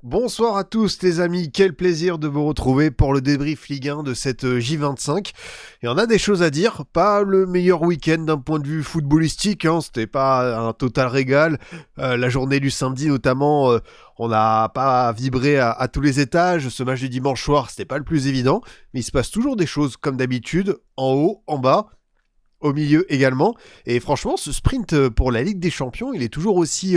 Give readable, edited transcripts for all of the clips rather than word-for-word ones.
Bonsoir à tous les amis, quel plaisir de vous retrouver pour le débrief Ligue 1 de cette J25. Et on a des choses à dire, pas le meilleur week-end d'un point de vue footballistique, c'était pas un total régal. La journée du samedi notamment, on n'a pas vibré à tous les étages. Ce match du dimanche soir, c'était pas le plus évident, mais il se passe toujours des choses comme d'habitude, en haut, en bas, au milieu également. Et franchement, ce sprint pour la Ligue des Champions, il est toujours aussi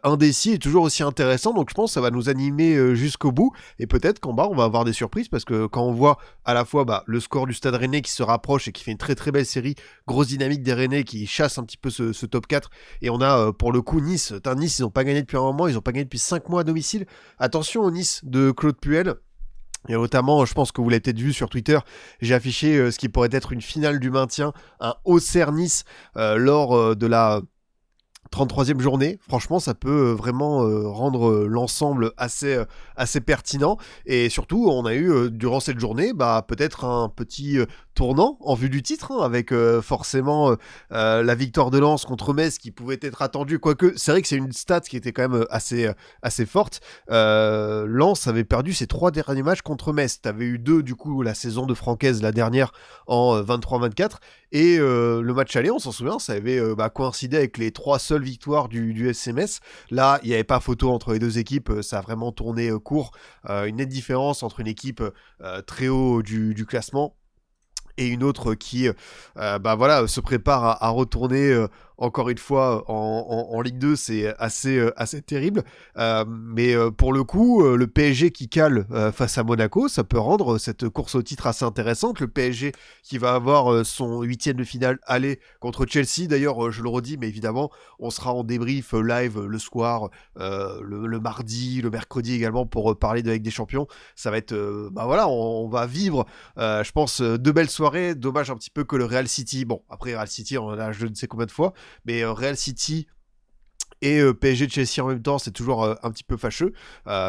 indécis et toujours aussi intéressant. Donc je pense que ça va nous animer jusqu'au bout. Et peut-être qu'en bas, on va avoir des surprises parce que quand on voit à la fois le score du Stade Rennais qui se rapproche et qui fait une très très belle série, grosse dynamique des Rennais qui chasse un petit peu ce top 4. Et on a pour le coup Nice. Nice, ils n'ont pas gagné depuis un moment, ils n'ont pas gagné depuis 5 mois à domicile. Attention au Nice de Claude Puel. Et notamment, je pense que vous l'avez peut-être vu sur Twitter, j'ai affiché ce qui pourrait être une finale du maintien, un Auxerre-Nice lors de la 33e journée. Franchement, ça peut vraiment rendre l'ensemble assez pertinent. Et surtout, on a eu durant cette journée peut-être un petit tournant en vue du titre, avec forcément la victoire de Lens contre Metz qui pouvait être attendue. Quoique, c'est vrai que c'est une stat qui était quand même assez forte. Lens avait perdu ses 3 derniers matchs contre Metz. T'avais eu 2 du coup la saison de Francaise, la dernière en 23-24. Et le match aller, on s'en souvient, ça avait coïncidé avec les 3 seules victoires du SMS. Là, il n'y avait pas photo entre les deux équipes, ça a vraiment tourné court. Une nette différence entre une équipe très haut du classement et une autre qui se prépare à retourner encore une fois en Ligue 2. C'est assez terrible, mais pour le coup le PSG qui cale face à Monaco, ça peut rendre cette course au titre assez intéressante. Le PSG qui va avoir son 8e de finale aller contre Chelsea. D'ailleurs, je le redis, mais évidemment on sera en débrief live le soir, le mardi, le mercredi également, pour parler de la Ligue des Champions. Ça va être on va vivre je pense 2 belles soirées. Dommage un petit peu que le Real City, bon après Real City on en a je ne sais combien de fois, mais Real City et PSG de Chelsea en même temps, c'est toujours un petit peu fâcheux,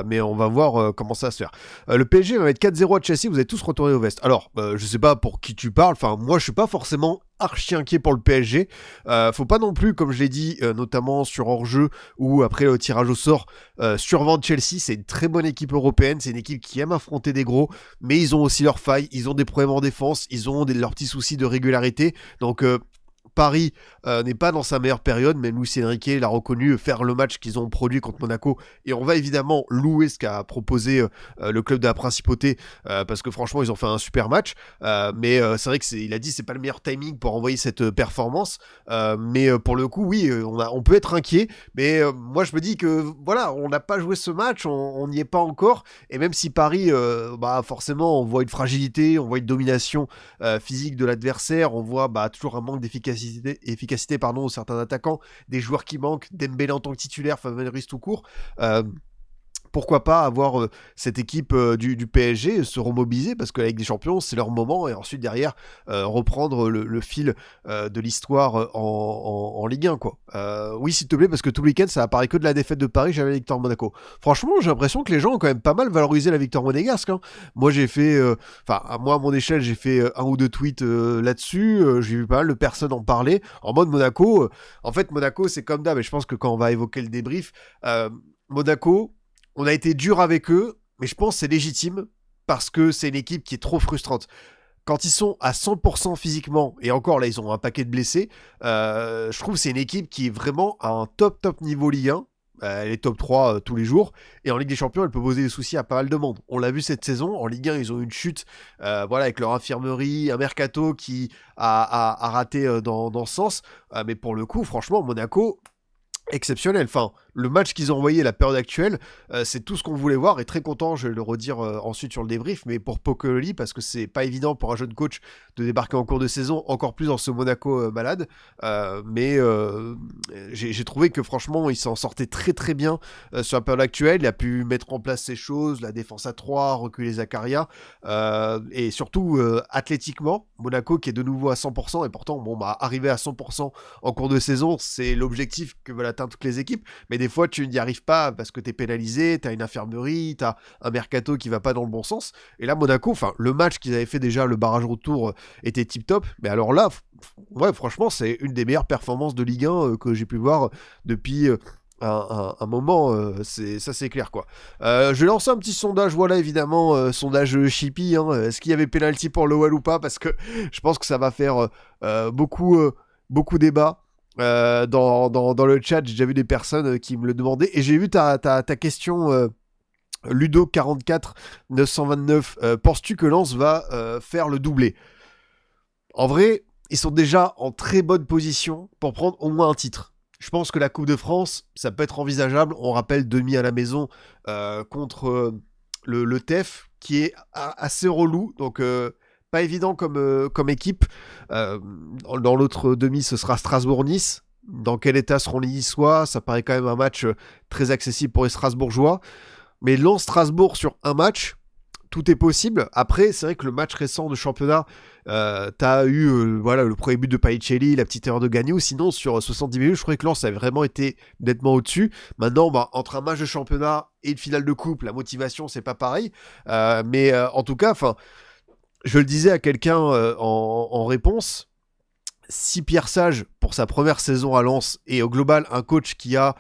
mais on va voir comment ça va se faire. Le PSG va mettre 4-0 à Chelsea, vous allez tous retourner au veste. Alors, je sais pas pour qui tu parles, enfin moi je suis pas forcément archi inquiet pour le PSG. Faut pas non plus, comme je l'ai dit, notamment sur hors-jeu ou après le tirage au sort, survendre Chelsea. C'est une très bonne équipe européenne, c'est une équipe qui aime affronter des gros, mais ils ont aussi leurs failles, ils ont des problèmes en défense, ils ont leurs petits soucis de régularité, donc Paris n'est pas dans sa meilleure période, mais Luis Enrique l'a reconnu, faire le match qu'ils ont produit contre Monaco, et on va évidemment louer ce qu'a proposé le club de la Principauté, parce que franchement ils ont fait un super match, mais c'est vrai il a dit c'est pas le meilleur timing pour envoyer cette performance, mais pour le coup oui, on peut être inquiet, mais moi je me dis que voilà, on n'a pas joué ce match, on n'y est pas encore, et même si Paris forcément on voit une fragilité, on voit une domination physique de l'adversaire, on voit toujours un manque d'efficacité de certains attaquants, des joueurs qui manquent, Dembélé en tant que titulaire, Fabien Ruiz tout court. Pourquoi pas avoir cette équipe du PSG se remobiliser, parce que la Ligue des Champions c'est leur moment, et ensuite derrière reprendre le fil de l'histoire en Ligue 1 quoi. Oui s'il te plaît, parce que tout le week-end ça apparaît que de la défaite de Paris, j'avais la victoire de Monaco. Franchement j'ai l'impression que les gens ont quand même pas mal valorisé la victoire monégasque. Moi j'ai fait, moi à mon échelle j'ai fait un ou deux tweets là-dessus, j'ai vu pas mal de personnes en parler en mode Monaco. En fait Monaco c'est comme d'hab, et je pense que quand on va évoquer le débrief, Monaco, on a été dur avec eux, mais je pense que c'est légitime parce que c'est une équipe qui est trop frustrante. Quand ils sont à 100% physiquement, et encore là ils ont un paquet de blessés, je trouve que c'est une équipe qui est vraiment à un top niveau Ligue 1. Elle est top 3 tous les jours, et en Ligue des Champions elle peut poser des soucis à pas mal de monde. On l'a vu cette saison, en Ligue 1 ils ont eu une chute, avec leur infirmerie, un mercato qui a raté dans ce sens, mais pour le coup franchement Monaco exceptionnel. Enfin, le match qu'ils ont envoyé à la période actuelle, c'est tout ce qu'on voulait voir, et très content, je vais le redire ensuite sur le débrief, mais pour Pokelli, parce que c'est pas évident pour un jeune coach de débarquer en cours de saison, encore plus dans ce Monaco malade, mais j'ai trouvé que franchement il s'en sortait très très bien sur la période actuelle. Il a pu mettre en place ses choses, la défense à 3, reculer Zakaria, et surtout athlétiquement, Monaco qui est de nouveau à 100%, et pourtant arriver à 100% en cours de saison, c'est l'objectif que veulent atteindre toutes les équipes, mais des fois tu n'y arrives pas parce que t'es pénalisé, t'as une infirmerie, t'as un mercato qui va pas dans le bon sens. Et là Monaco, le match qu'ils avaient fait déjà, le barrage retour, était tip top, mais alors là franchement c'est une des meilleures performances de Ligue 1 que j'ai pu voir depuis un moment, c'est clair quoi. Je vais lancer un petit sondage, voilà évidemment, sondage Chippy, hein, est-ce qu'il y avait penalty pour Lowell ou pas, parce que je pense que ça va faire beaucoup débat. Dans le chat, j'ai déjà vu des personnes qui me le demandaient, et j'ai vu ta question, Ludo 44 929, penses-tu que Lens va faire le doublé? En vrai, ils sont déjà en très bonne position pour prendre au moins un titre. Je pense que la Coupe de France, ça peut être envisageable. On rappelle demi à la maison contre le TEF, qui est assez relou, donc pas évident comme équipe. Dans l'autre demi, ce sera Strasbourg-Nice. Dans quel état seront les Niçois? Ça paraît quand même un match très accessible pour les Strasbourgeois. Mais Lens-Strasbourg sur un match, tout est possible. Après, c'est vrai que le match récent de championnat, t'as eu voilà, le premier but de Païcelli, la petite erreur de Gagnou. Sinon, sur 70 minutes, je croyais que Lens avait vraiment été nettement au-dessus. Maintenant, entre un match de championnat et une finale de coupe, la motivation, c'est pas pareil. Mais en tout cas, je le disais à quelqu'un en réponse, si Pierre Sage, pour sa première saison à Lens, et au global, un coach qui a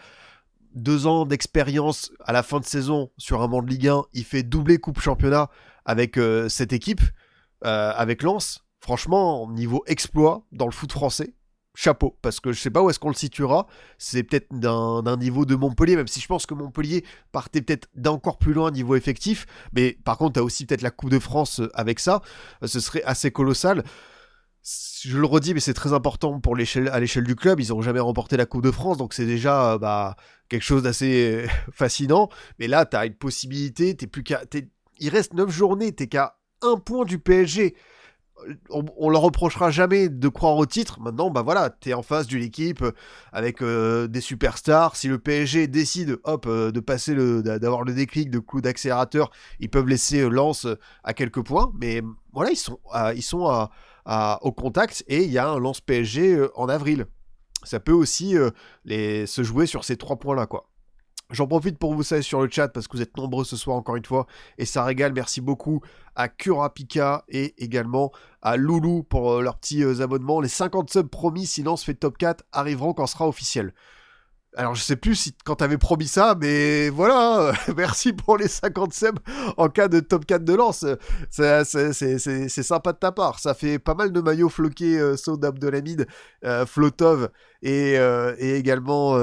2 ans d'expérience à la fin de saison sur un banc de Ligue 1, il fait doubler coupe championnat avec cette équipe, avec Lens. Franchement, niveau exploit dans le foot français, chapeau, parce que je sais pas où est-ce qu'on le situera. C'est peut-être d'un niveau de Montpellier, même si je pense que Montpellier partait peut-être d'encore plus loin niveau effectif. Mais par contre, t'as aussi peut-être la Coupe de France avec ça. Ce serait assez colossal. Je le redis, mais c'est très important pour à l'échelle du club. Ils n'ont jamais remporté la Coupe de France, donc c'est déjà quelque chose d'assez fascinant. Mais là, tu as une possibilité. Il reste 9 journées, t'es qu'à 1 point du PSG. On leur reprochera jamais de croire au titre. Maintenant, voilà, t'es en face d'une équipe avec des superstars. Si le PSG décide, de passer d'avoir le déclic de coup d'accélérateur, ils peuvent laisser Lens à quelques points. Mais voilà, ils sont au contact, et il y a un Lens PSG en avril. Ça peut aussi se jouer sur ces 3 points-là, quoi. J'en profite pour vous saluer sur le chat parce que vous êtes nombreux ce soir encore une fois et ça régale. Merci beaucoup à Kurapika et également à Loulou pour leurs petits abonnements. Les 50 subs promis si Lens fait top 4 arriveront quand ce sera officiel. Alors je sais plus quand t'avais promis ça, mais voilà, merci pour les 50 subs en cas de top 4 de Lens. C'est sympa de ta part. Ça fait pas mal de maillots floqués, Saud Abdelhamid, Flotov et également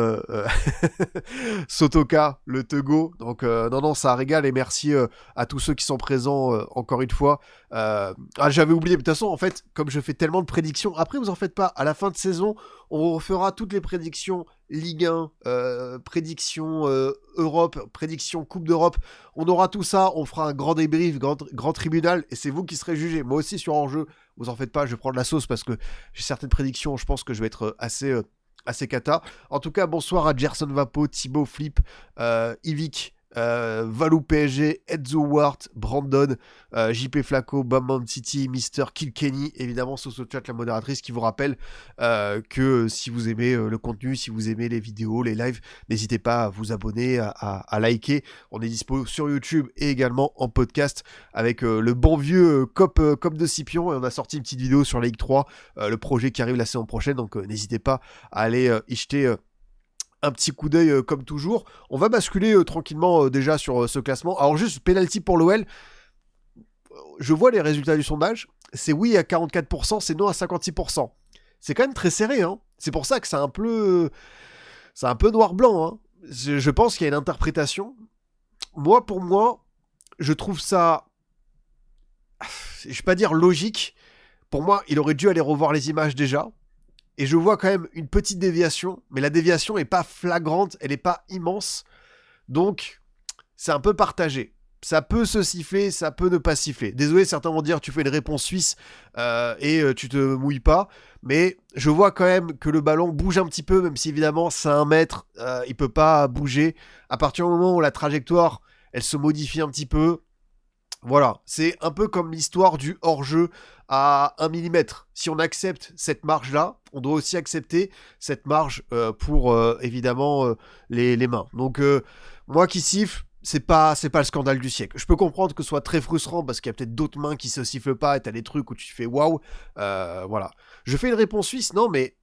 Sotoka, le Tego. Donc non, ça régale et merci à tous ceux qui sont présents encore une fois. J'avais oublié, mais de toute façon, en fait, comme je fais tellement de prédictions, après vous en faites pas, à la fin de saison, on refera toutes les prédictions Ligue 1, prédictions Europe, prédictions Coupe d'Europe. On aura tout ça, on fera un grand débrief, grand tribunal, et c'est vous qui serez jugés. Moi aussi sur Enjeu, vous en faites pas, je vais prendre la sauce parce que j'ai certaines prédictions, je pense que je vais être assez cata. En tout cas, bonsoir à Gerson Vapo, Thibaut Flip, Yvick, Valou PSG, Edzo Wart, Brandon, JP Flaco, Bam City, Mister Kilkenny, évidemment Soso Chat, la modératrice, qui vous rappelle que si vous aimez le contenu, si vous aimez les vidéos, les lives, n'hésitez pas à vous abonner, à liker. On est dispo sur YouTube et également en podcast avec le bon vieux Cop de Scipion, et on a sorti une petite vidéo sur la Ligue 3, le projet qui arrive la saison prochaine, donc n'hésitez pas à aller y jeter un petit coup d'œil comme toujours. On va basculer tranquillement déjà sur ce classement. Alors juste, penalty pour l'OL. Je vois les résultats du sondage. C'est oui à 44%, c'est non à 56%. C'est quand même très serré, hein. C'est pour ça que c'est un peu noir-blanc, hein. Je pense qu'il y a une interprétation. Pour moi, je trouve ça, je vais pas dire logique. Pour moi, il aurait dû aller revoir les images déjà. Et je vois quand même une petite déviation, mais la déviation n'est pas flagrante, elle n'est pas immense. Donc, c'est un peu partagé. Ça peut se siffler, ça peut ne pas siffler. Désolé, certains vont dire tu fais une réponse suisse et tu te mouilles pas. Mais je vois quand même que le ballon bouge un petit peu, même si évidemment c'est 1 mètre, il peut pas bouger. À partir du moment où la trajectoire, elle se modifie un petit peu, voilà, c'est un peu comme l'histoire du hors-jeu à 1 mm. Si on accepte cette marge-là, on doit aussi accepter cette marge pour évidemment les mains. Donc moi qui siffle, c'est pas le scandale du siècle. Je peux comprendre que ce soit très frustrant parce qu'il y a peut-être d'autres mains qui se sifflent pas et t'as des trucs où tu fais waouh. Voilà. Je fais une réponse suisse, non mais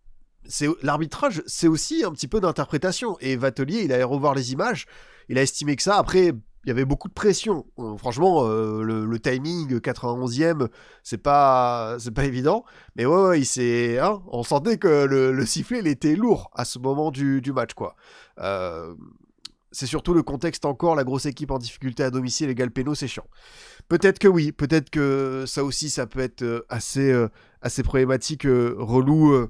l'arbitrage, c'est aussi un petit peu d'interprétation. Et Vatelier, il allait revoir les images, il a estimé que ça. Après, il y avait beaucoup de pression. Franchement, le timing 91e, c'est pas évident. Mais ouais, on sentait que le sifflet, il était lourd à ce moment du match, quoi. C'est surtout le contexte encore, la grosse équipe en difficulté à domicile et Galpeno, c'est chiant. Peut-être que oui, peut-être que ça aussi, ça peut être assez problématique, relou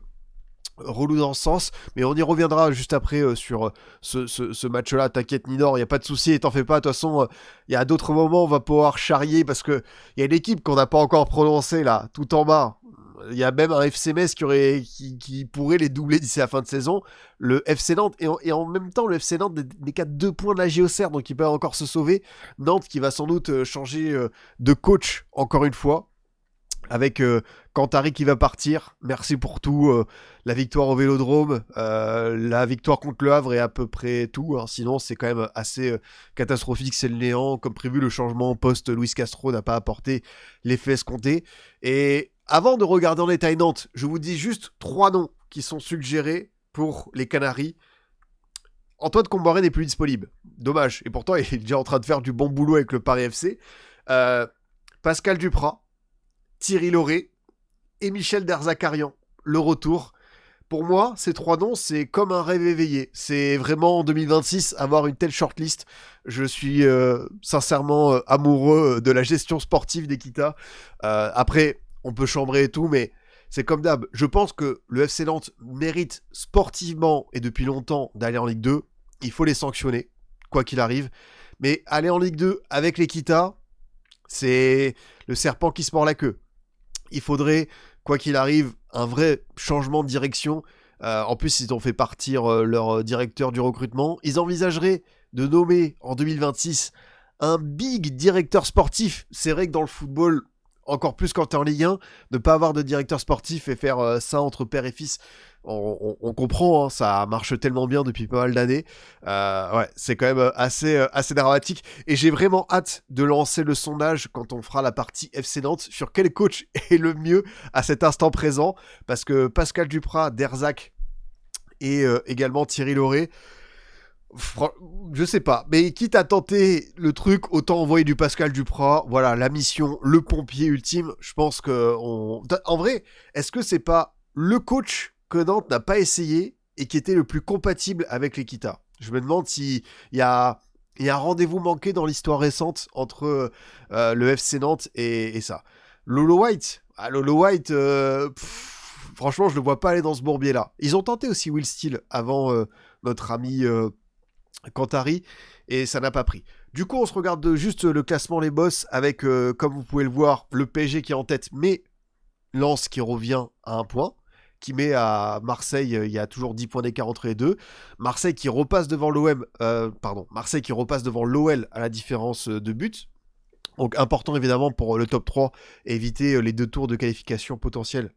dans ce sens, mais on y reviendra juste après sur ce match-là. T'inquiète Nidor, il n'y a pas de souci, t'en fais pas. De toute façon, il y a d'autres moments où on va pouvoir charrier parce qu'il y a une équipe qu'on n'a pas encore prononcée là, tout en bas. Il y a même un FC Metz qui pourrait les doubler d'ici la fin de saison. Le FC Nantes, et en même temps, le FC Nantes n'est qu'à 2 points de la JOCR, donc il peut encore se sauver. Nantes qui va sans doute changer de coach encore une fois. Avec Cantari qui va partir, merci pour tout, la victoire au Vélodrome, la victoire contre le Havre et à peu près tout, hein. Sinon c'est quand même assez catastrophique, c'est le néant, comme prévu le changement post-Luis Castro n'a pas apporté l'effet escompté. Et avant de regarder en détail Nantes, je vous dis juste 3 noms qui sont suggérés pour les Canaries. Antoine Comboiré n'est plus disponible, dommage, et pourtant il est déjà en train de faire du bon boulot avec le Paris FC. Pascal Duprat, Thierry Lauré et Michel Derzakarian, le retour. Pour moi, ces 3 noms, c'est comme un rêve éveillé. C'est vraiment en 2026 avoir une telle shortlist. Je suis sincèrement amoureux de la gestion sportive d'Equita. Après, on peut chambrer et tout, mais c'est comme d'hab. Je pense que le FC Nantes mérite sportivement et depuis longtemps d'aller en Ligue 2. Il faut les sanctionner, quoi qu'il arrive. Mais aller en Ligue 2 avec l'Equita, c'est le serpent qui se mord la queue. Il faudrait, quoi qu'il arrive, un vrai changement de direction. En plus, ils ont fait partir leur directeur du recrutement. Ils envisageraient de nommer en 2026 un big directeur sportif. C'est vrai que dans le football, encore plus quand tu es en Ligue 1, ne pas avoir de directeur sportif et faire ça entre père et fils, on comprend, hein, ça marche tellement bien depuis pas mal d'années. Ouais, c'est quand même assez dramatique. Et j'ai vraiment hâte de lancer le sondage quand on fera la partie FC Nantes sur quel coach est le mieux à cet instant présent. Parce que Pascal Duprat, Derzak et également Thierry Lauré, je sais pas, mais quitte à tenter le truc, autant envoyer du Pascal Duprat. Voilà, la mission, le pompier ultime. Je pense que en vrai, est-ce que c'est pas le coach que Nantes n'a pas essayé et qui était le plus compatible avec l'Equita? Je me demande s'il y a un rendez-vous manqué dans l'histoire récente entre le FC Nantes et ça. Lolo White, franchement, je le vois pas aller dans ce bourbier-là. Ils ont tenté aussi Will Steele avant notre ami Cantari, et ça n'a pas pris. Du coup, on se regarde juste le classement les boss avec, comme vous pouvez le voir, le PSG qui est en tête, mais Lens qui revient à 1 point, qui met à Marseille, il y a toujours 10 points d'écart entre les deux. Marseille qui repasse devant Marseille qui repasse devant l'OL à la différence de but. Donc important évidemment pour le top 3, éviter les 2 tours de qualification potentiels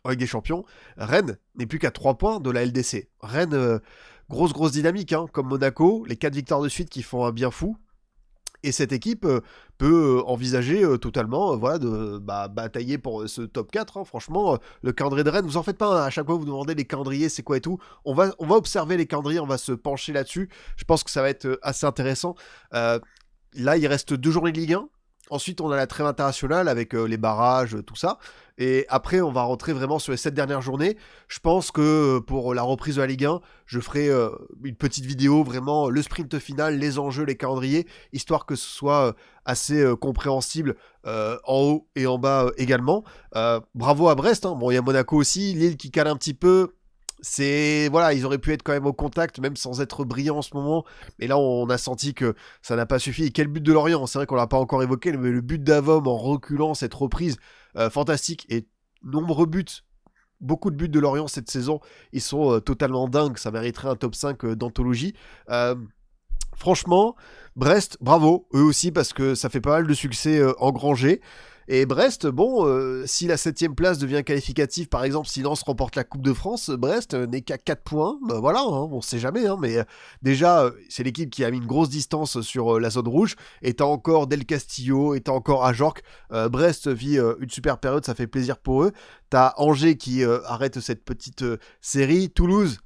en Ligue des Champions. Rennes n'est plus qu'à 3 points de la LDC. Rennes, grosse dynamique, hein, comme Monaco, les 4 victoires de suite qui font un bien fou. Et cette équipe peut envisager totalement de batailler pour ce top 4. Hein. Franchement, le calendrier de Rennes, vous en faites pas, hein. À chaque fois vous demandez les calendriers, c'est quoi et tout. On va observer les calendriers, on va se pencher là-dessus. Je pense que ça va être assez intéressant. Là, il reste 2 journées de Ligue 1. Ensuite, on a la trêve internationale avec les barrages, tout ça. Et après, on va rentrer vraiment sur les 7 dernières journées. Je pense que pour la reprise de la Ligue 1, je ferai une petite vidéo, vraiment le sprint final, les enjeux, les calendriers, histoire que ce soit assez compréhensible en haut et en bas également. Bravo à Brest, hein. Bon, il y a Monaco aussi, Lille qui cale un petit peu. Ils auraient pu être quand même au contact, même sans être brillants en ce moment. Mais là, on a senti que ça n'a pas suffi. Et quel but de Lorient? C'est vrai qu'on l'a pas encore évoqué, mais le but d'Avom en reculant, cette reprise fantastique, et beaucoup de buts de Lorient cette saison, ils sont totalement dingues. Ça mériterait un top 5 d'anthologie. Franchement, Brest, bravo, eux aussi, parce que ça fait pas mal de succès engrangés. Et Brest, bon, si la 7ème place devient qualificative, par exemple, si Lens remporte la Coupe de France, Brest n'est qu'à 4 points. Bah voilà, hein, on sait jamais, hein, mais déjà, c'est l'équipe qui a mis une grosse distance sur la zone rouge. Et t'as encore Del Castillo, et t'as encore Ajorc. Brest vit une super période, ça fait plaisir pour eux. T'as Angers qui arrête cette petite série. Toulouse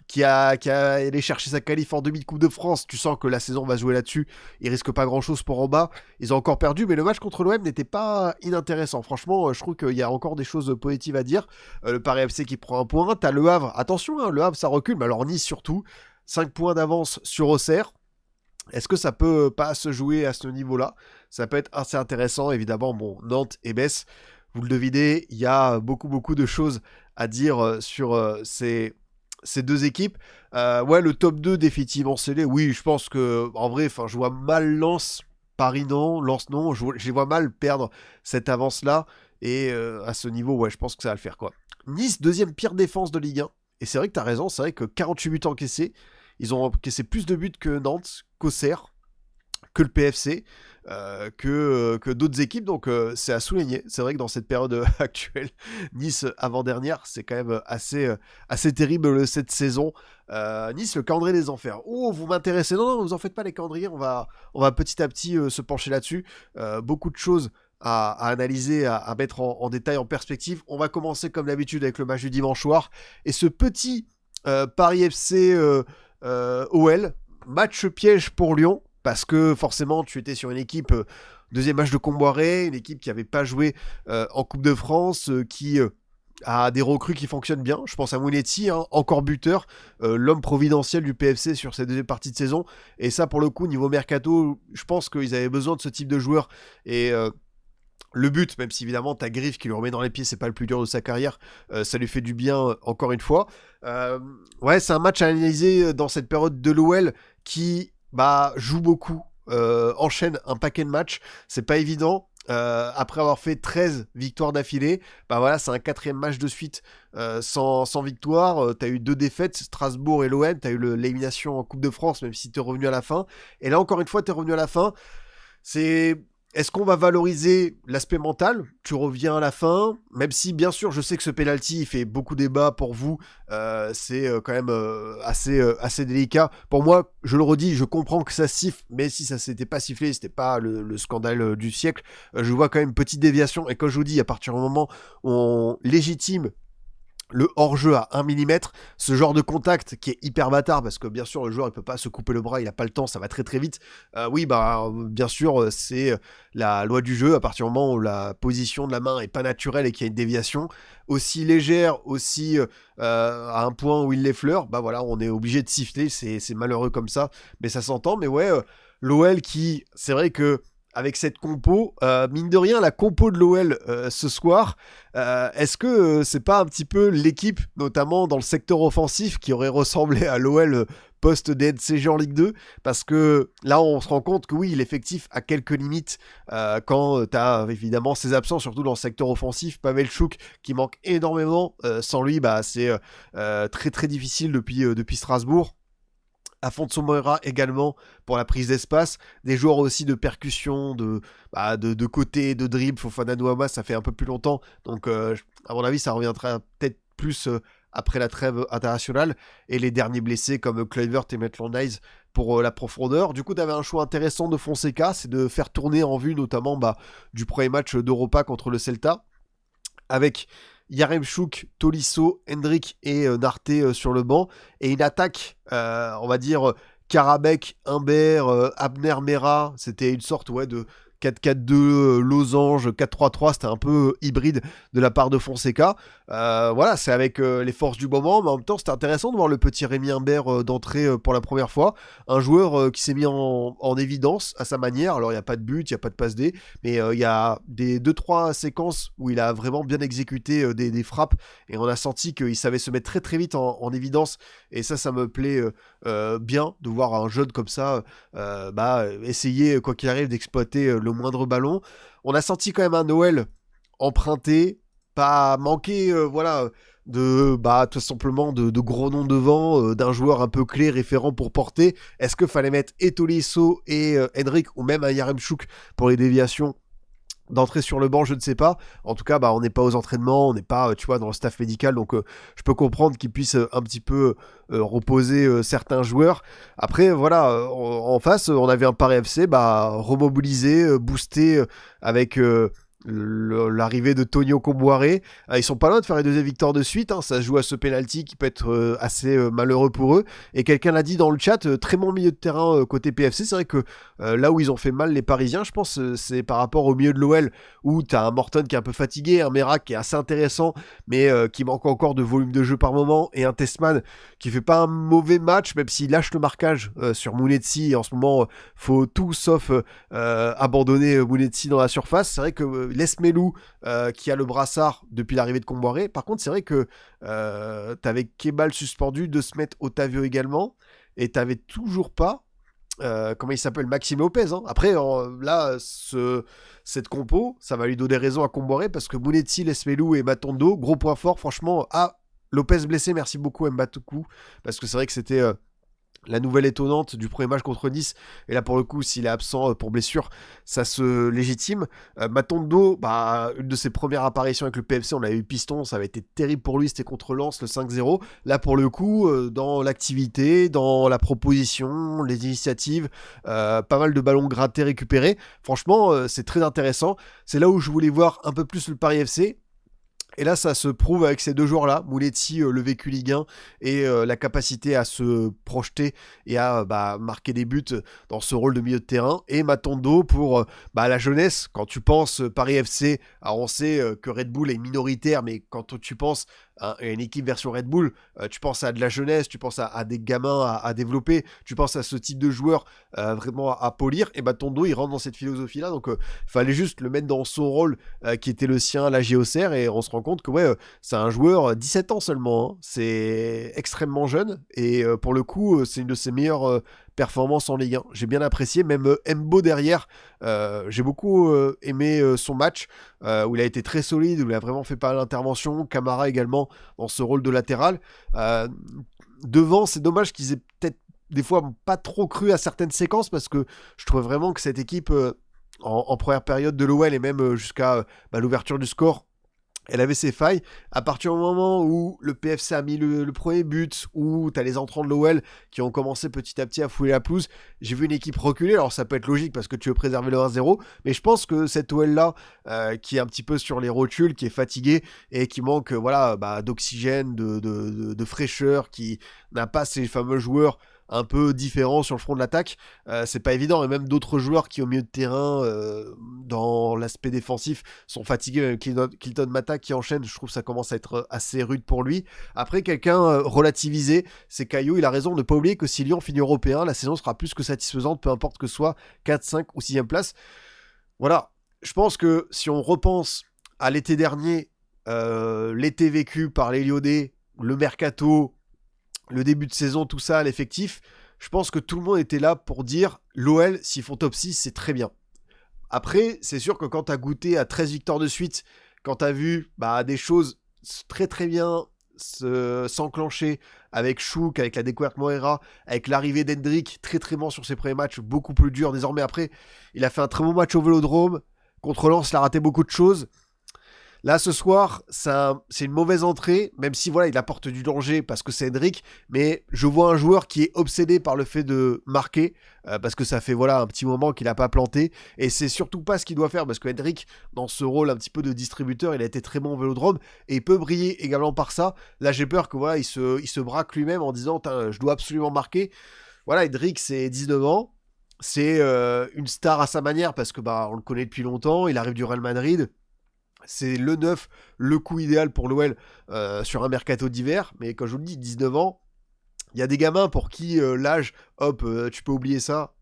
qui a allé chercher sa qualif en demi-coupe de France. Tu sens que la saison va jouer là-dessus. Ils risquent pas grand-chose pour en bas. Ils ont encore perdu, mais le match contre l'OM n'était pas inintéressant. Franchement, je trouve qu'il y a encore des choses positives à dire. Le Paris FC qui prend un point. T'as Le Havre. Attention, hein, Le Havre, ça recule. Mais alors Nice surtout. 5 points d'avance sur Auxerre. Est-ce que ça peut pas se jouer à ce niveau-là? Ça peut être assez intéressant. Évidemment, bon, Nantes et Metz, vous le devinez, il y a beaucoup de choses à dire sur ces deux équipes. Ouais, le top 2 définitivement scellé. Oui, je pense que en vrai, je vois mal Lens, Paris non, Lens non. Je les vois mal perdre cette avance-là. Et à ce niveau, ouais, je pense que ça va le faire, quoi. Nice, deuxième pire défense de Ligue 1. Et c'est vrai que t'as raison, c'est vrai que 48 buts encaissés. Ils ont encaissé plus de buts que Nantes, qu'Auxerre, que le PFC, que d'autres équipes, donc c'est à souligner. C'est vrai que dans cette période actuelle, Nice avant-dernière, c'est quand même assez terrible cette saison. Nice, le calendrier des enfers. Oh, vous m'intéressez? Non, vous en faites pas, les calendriers, on va petit à petit se pencher là-dessus. Beaucoup de choses à analyser, à mettre en détail, en perspective. On va commencer comme d'habitude avec le match du dimanche soir, et ce petit Paris FC OL, match piège pour Lyon, parce que forcément tu étais sur une équipe, deuxième match de Comboiré, une équipe qui n'avait pas joué en Coupe de France, qui a des recrues qui fonctionnent bien. Je pense à Mounetti, hein, encore buteur, l'homme providentiel du PFC sur cette deuxième partie de saison. Et ça, pour le coup, niveau mercato, je pense qu'ils avaient besoin de ce type de joueur. Et le but, même si évidemment ta griffe qui lui remet dans les pieds, c'est pas le plus dur de sa carrière, ça lui fait du bien encore une fois. Ouais, c'est un match à analyser dans cette période de l'OL qui joue beaucoup, enchaîne un paquet de matchs, c'est pas évident. Après avoir fait 13 victoires d'affilée, voilà, c'est un 4ème match de suite sans victoire. T'as eu 2 défaites, Strasbourg et l'OM. T'as eu l'élimination en Coupe de France, même si t'es revenu à la fin. Et là, encore une fois, t'es revenu à la fin. Est-ce qu'on va valoriser l'aspect mental? Tu reviens à la fin, même si bien sûr je sais que ce penalty il fait beaucoup débat pour vous, c'est quand même assez délicat. Pour moi, je le redis, je comprends que ça siffle, mais si ça s'était pas sifflé, c'était pas le scandale du siècle. Je vois quand même une petite déviation, et comme je vous dis, à partir du moment où on légitime le hors-jeu à 1 mm, ce genre de contact qui est hyper bâtard, parce que bien sûr le joueur il peut pas se couper le bras, il a pas le temps, ça va très très vite. Oui, bien sûr c'est la loi du jeu. À partir du moment où la position de la main est pas naturelle et qu'il y a une déviation aussi légère, aussi à un point où il l'effleure, voilà, on est obligé de siffler. C'est malheureux comme ça, mais ça s'entend. Mais ouais, l'OL qui, c'est vrai que avec cette compo, mine de rien, la compo de l'OL ce soir, est-ce que c'est pas un petit peu l'équipe, notamment dans le secteur offensif, qui aurait ressemblé à l'OL post-DNCG en Ligue 2? Parce que là, on se rend compte que oui, l'effectif a quelques limites quand t'as évidemment ses absents, surtout dans le secteur offensif. Pavel Chouk qui manque énormément, sans lui, c'est très très difficile depuis Strasbourg. Afonso Moreira également pour la prise d'espace, des joueurs aussi de percussion, de côté, de dribble. Fofana Nuama, ça fait un peu plus longtemps, donc à mon avis ça reviendra peut-être plus après la trêve internationale, et les derniers blessés comme Kluivert et Maitland-Niles pour la profondeur. Du coup, tu avais un choix intéressant de Fonseca, c'est de faire tourner en vue notamment du premier match d'Europa contre le Celta, avec Yaremchuk, Tolisso, Hendrik et Narté sur le banc, et une attaque, on va dire, Karabek, Humbert, Abner Mera. C'était une sorte de 4-4-2, losange, 4-3-3, c'était un peu hybride de la part de Fonseca. Voilà, c'est avec les forces du moment, mais en même temps c'était intéressant de voir le petit Rémi Humbert d'entrer pour la première fois, un joueur qui s'est mis en évidence à sa manière. Alors il n'y a pas de but, il n'y a pas de passe D, mais il y a des 2-3 séquences où il a vraiment bien exécuté des frappes, et on a senti qu'il savait se mettre très très vite en évidence, et ça me plaît bien de voir un jeune comme ça essayer quoi qu'il arrive d'exploiter le moindre ballon. On a senti quand même un Noël emprunté, pas manqué tout simplement de gros noms devant, d'un joueur un peu clé, référent pour porter. Est-ce qu'il fallait mettre Tolisso et Hendrik, ou même un Yaremchuk pour les déviations? d'entrer sur le banc, je ne sais pas. En tout cas, on n'est pas aux entraînements, on n'est pas, tu vois, dans le staff médical, donc je peux comprendre qu'ils puissent un petit peu reposer certains joueurs. Après, voilà, en face, on avait un Paris FC, remobilisé, boosté avec l'arrivée de Tonio Comboiré. Ils sont pas loin de faire les deuxième victoire de suite, hein. Ça se joue à ce penalty qui peut être assez malheureux pour eux. Et quelqu'un l'a dit dans le chat, très bon milieu de terrain côté PFC. C'est vrai que là où ils ont fait mal les Parisiens, je pense, c'est par rapport au milieu de l'OL, où t'as un Morton qui est un peu fatigué, un Merak qui est assez intéressant, mais qui manque encore de volume de jeu par moment, et un Testman qui fait pas un mauvais match, même s'il lâche le marquage sur Mounetzi. Et en ce moment, faut tout sauf abandonner Mounetzi dans la surface. C'est vrai que Lesmelou qui a le brassard depuis l'arrivée de Comboiré. Par contre, c'est vrai que t'avais Kebal suspendu, de se mettre Otavio également, et t'avais toujours pas comment il s'appelle, Maxime Lopez, hein. Après, là, cette compo, ça va lui donner raison à Comboiré, parce que Mounetzi, Lesmelou et Matondo, gros point fort, franchement. Lopez blessé, merci beaucoup Mbatoku, parce que c'est vrai que c'était la nouvelle étonnante du premier match contre Nice, et là pour le coup s'il est absent pour blessure, ça se légitime. Matondo, une de ses premières apparitions avec le PFC, on avait eu piston, ça avait été terrible pour lui, c'était contre Lens, le 5-0. Là pour le coup, dans l'activité, dans la proposition, les initiatives, pas mal de ballons grattés récupérés, franchement c'est très intéressant. C'est là où je voulais voir un peu plus le Paris FC. Et là, ça se prouve avec ces deux joueurs-là, Moulety, le vécu Ligue 1, et la capacité à se projeter et à marquer des buts dans ce rôle de milieu de terrain. Et Matondo pour la jeunesse. Quand tu penses Paris FC, alors on sait que Red Bull est minoritaire, mais quand tu penses à une équipe version Red Bull, tu penses à de la jeunesse, tu penses à des gamins à développer, tu penses à ce type de joueur vraiment à polir. Et Matondo, il rentre dans cette philosophie-là, donc il fallait juste le mettre dans son rôle qui était le sien, la JOCR, et on se rend compte que c'est un joueur 17 ans seulement, hein. C'est extrêmement jeune, et pour le coup c'est une de ses meilleures performances en Ligue 1. J'ai bien apprécié, même Mbo derrière, j'ai beaucoup aimé son match, où il a été très solide, où il a vraiment fait pas mal d'interventions. Camara également dans ce rôle de latéral. Devant, c'est dommage qu'ils aient peut-être des fois pas trop cru à certaines séquences, parce que je trouve vraiment que cette équipe en première période de l'OL, et même jusqu'à l'ouverture du score, elle avait ses failles. À partir du moment où le PFC a mis le premier but, où t'as les entrants de l'OL qui ont commencé petit à petit à fouler la pelouse, j'ai vu une équipe reculer. Alors ça peut être logique parce que tu veux préserver le 1-0, mais je pense que cette OL-là, qui est un petit peu sur les rotules, qui est fatiguée et qui manque d'oxygène, de fraîcheur, qui n'a pas ces fameux joueurs un peu différent sur le front de l'attaque, c'est pas évident. Et même d'autres joueurs qui au milieu de terrain, dans l'aspect défensif, sont fatigués. Même Kilton Mata qui enchaîne, je trouve que ça commence à être assez rude pour lui. Après, quelqu'un relativisé, c'est Caillou. Il a raison de ne pas oublier que si Lyon finit européen, la saison sera plus que satisfaisante, peu importe que ce soit 4, 5 ou 6e place. Voilà, je pense que si on repense à l'été dernier, l'été vécu par les Lyonnais, le mercato, le début de saison, tout ça, l'effectif, je pense que tout le monde était là pour dire l'OL, s'ils font top 6, c'est très bien. Après, c'est sûr que quand t'as goûté à 13 victoires de suite, quand t'as vu des choses très très bien s'enclencher avec Chouk, avec la découverte Moreira, avec l'arrivée d'Hendrick, très très bon sur ses premiers matchs, beaucoup plus dur désormais. Après, il a fait un très bon match au Vélodrome, contre Lens, il a raté beaucoup de choses. Là, ce soir, c'est une mauvaise entrée, même si il apporte du danger parce que c'est Hendrick, mais je vois un joueur qui est obsédé par le fait de marquer, parce que ça fait un petit moment qu'il n'a pas planté, et c'est surtout pas ce qu'il doit faire, parce que Hendrick, dans ce rôle un petit peu de distributeur, il a été très bon au Vélodrome, et il peut briller également par ça. Là, j'ai peur que il se braque lui-même en disant je dois absolument marquer. Voilà, Hendrick, c'est 19 ans, c'est une star à sa manière, parce que on le connaît depuis longtemps, il arrive du Real Madrid. C'est le 9, le coup idéal pour l'OL sur un mercato d'hiver. Mais quand je vous le dis, 19 ans, il y a des gamins pour qui l'âge, tu peux oublier ça.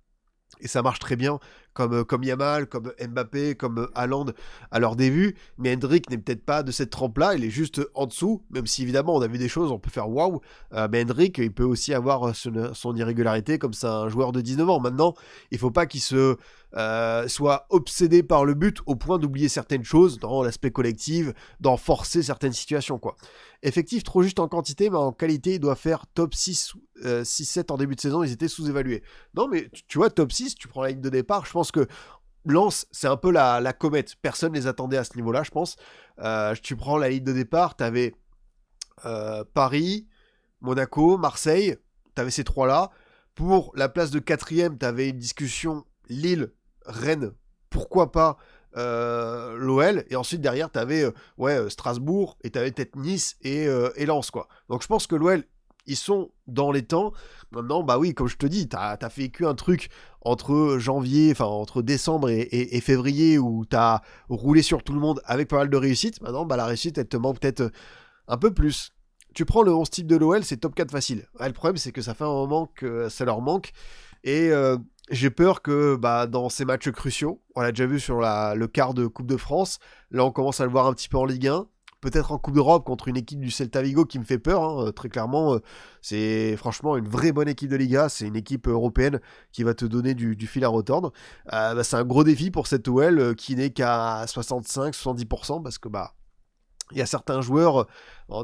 Et ça marche très bien, comme Yamal, comme Mbappé, comme Haaland à leur début. Mais Hendrick n'est peut-être pas de cette trempe-là, il est juste en dessous, même si évidemment on a vu des choses, on peut faire waouh. Mais Hendrick, il peut aussi avoir son irrégularité, comme c'est un joueur de 19 ans. Maintenant, il faut pas qu'il soit obsédé par le but au point d'oublier certaines choses dans l'aspect collectif, d'en forcer certaines situations, quoi. Effectif trop juste en quantité, mais en qualité, il doit faire top 6, 6-7 en début de saison, ils étaient sous-évalués. Non, mais tu vois, top 6, tu prends la ligne de départ, je pense que Lens, c'est un peu la comète. Personne ne les attendait à ce niveau-là, je pense. Tu prends la ligne de départ, t'avais Paris, Monaco, Marseille, t'avais ces trois-là. Pour la place de quatrième, t'avais une discussion Lille, Rennes, pourquoi pas l'OL. Et ensuite, derrière, t'avais Strasbourg, et t'avais peut-être Nice et Lens, quoi. Donc je pense que l'OL, ils sont dans les temps. Maintenant, bah oui, comme je te dis, t'as vécu un truc entre décembre et février où t'as roulé sur tout le monde avec pas mal de réussite. Maintenant, bah la réussite, elle te manque peut-être un peu plus. Tu prends le 11 type de l'OL, c'est top 4 facile. Ouais, le problème, c'est que ça fait un moment que ça leur manque. Et j'ai peur que dans ces matchs cruciaux, on l'a déjà vu sur le quart de Coupe de France, là on commence à le voir un petit peu en Ligue 1, peut-être en Coupe d'Europe contre une équipe du Celta Vigo qui me fait peur, hein, très clairement. C'est franchement une vraie bonne équipe de Liga, c'est une équipe européenne qui va te donner du fil à retordre. C'est un gros défi pour cette OL qui n'est qu'à 65-70%, parce que il y a certains joueurs,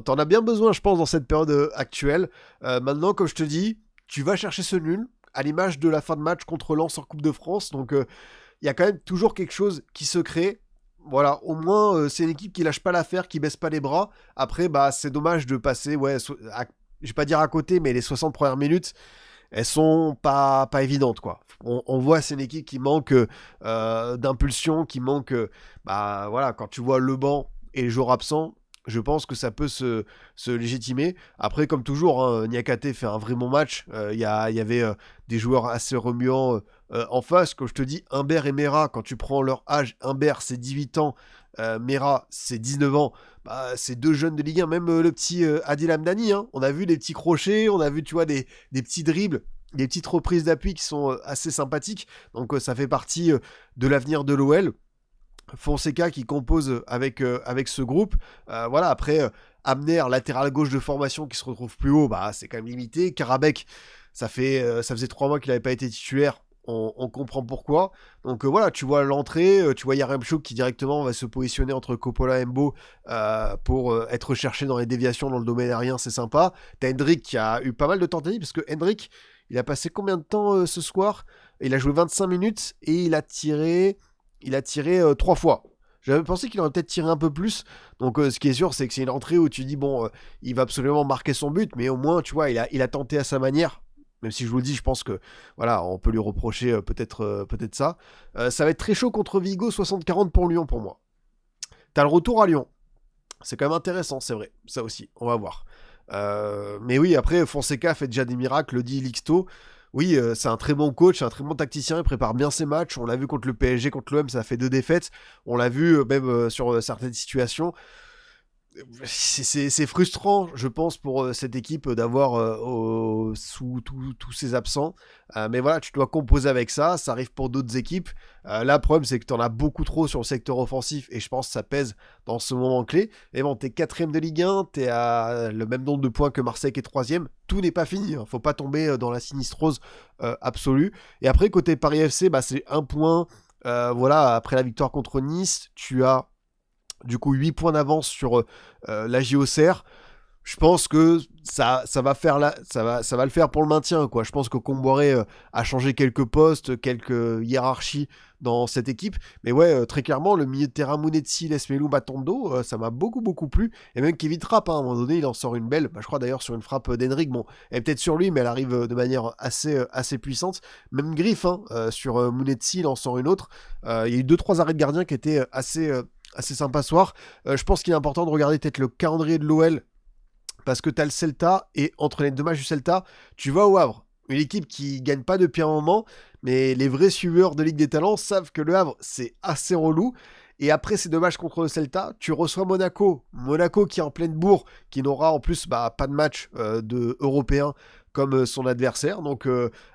t'en as bien besoin, je pense, dans cette période actuelle. Maintenant, comme je te dis, tu vas chercher ce nul, à l'image de la fin de match contre Lens en Coupe de France. Donc, il y a quand même toujours quelque chose qui se crée. Voilà, au moins, c'est une équipe qui lâche pas l'affaire, qui baisse pas les bras. Après, c'est dommage de passer, je vais pas dire à côté, mais les 60 premières minutes, elles sont pas évidentes, quoi. On voit, c'est une équipe qui manque d'impulsion, qui manque, quand tu vois le banc et les joueurs absents, je pense que ça peut se légitimer. Après, comme toujours, hein, Niakate fait un vrai bon match. Il y avait des joueurs assez remuants en face. Comme je te dis, Humbert et Mera, quand tu prends leur âge, Humbert c'est 18 ans, Mera c'est 19 ans. C'est deux jeunes de Ligue 1. Même le petit Adil Amdani, hein, on a vu des petits crochets, on a vu, tu vois, des petits dribbles, des petites reprises d'appui qui sont assez sympathiques. Donc ça fait partie de l'avenir de l'OL. Fonseca qui compose avec ce groupe. Après, Amner, latéral gauche de formation qui se retrouve plus haut, c'est quand même limité. Karabek, ça faisait 3 mois qu'il n'avait pas été titulaire. On comprend pourquoi. Donc tu vois l'entrée, tu vois Yaremchuk qui directement va se positionner entre Coppola et Mbo pour être recherché dans les déviations dans le domaine aérien, c'est sympa. T'as Hendrick qui a eu pas mal de tentatives, parce que Hendrick, il a passé combien de temps ce soir? Il a joué 25 minutes et il a tiré 3 fois. J'avais pensé qu'il aurait peut-être tiré un peu plus. Donc ce qui est sûr, c'est que c'est une entrée où tu dis, il va absolument marquer son but, mais au moins, tu vois, il a tenté à sa manière. Même si je vous le dis, je pense que, on peut lui reprocher peut-être ça. Ça va être très chaud contre Vigo, 60-40 pour Lyon, pour moi. T'as le retour à Lyon. C'est quand même intéressant, c'est vrai. Ça aussi, on va voir. Mais oui, après, Fonseca fait déjà des miracles, le dit Lixto. Oui, c'est un très bon coach, un très bon tacticien, il prépare bien ses matchs. On l'a vu contre le PSG, contre l'OM, ça a fait 2 défaites. On l'a vu même sur certaines situations. C'est frustrant, je pense, pour cette équipe d'avoir sous tous ces absents. Mais voilà, tu dois composer avec ça. Ça arrive pour d'autres équipes. Là, le problème, c'est que tu en as beaucoup trop sur le secteur offensif. Et je pense que ça pèse dans ce moment clé. Mais bon, t'es 4ème de Ligue 1. T'es à le même nombre de points que Marseille qui est 3ème. Tout n'est pas fini. Hein. Faut pas tomber dans la sinistrose absolue. Et après, côté Paris FC, c'est 1 point. Après la victoire contre Nice, tu as du coup 8 points d'avance sur la JOCR. Je pense que ça va le faire pour le maintien, quoi. Je pense que Comboiré a changé quelques postes, quelques hiérarchies dans cette équipe. Mais ouais, très clairement, le milieu de terrain Mounetzi, Lesmelou, Matondo, ça m'a beaucoup plu. Et même Kevin Trapp, hein, à un moment donné, il en sort une belle. Je crois d'ailleurs sur une frappe d'Henrik. Bon, elle est peut-être sur lui, mais elle arrive de manière assez puissante. Même Griff, hein, sur Mounetzi, il en sort une autre. Il y a eu 2-3 arrêts de gardien qui étaient assez sympa ce soir. Je pense qu'il est important de regarder peut-être le calendrier de l'OL, parce que t'as le Celta, et entre les 2 matchs du Celta, tu vas au Havre. Une équipe qui gagne pas depuis un moment, mais les vrais suiveurs de Ligue des Talents savent que le Havre, c'est assez relou. Et après ces 2 matchs contre le Celta, tu reçois Monaco. Monaco qui est en pleine bourre, qui n'aura en plus pas de match de européen comme son adversaire. Donc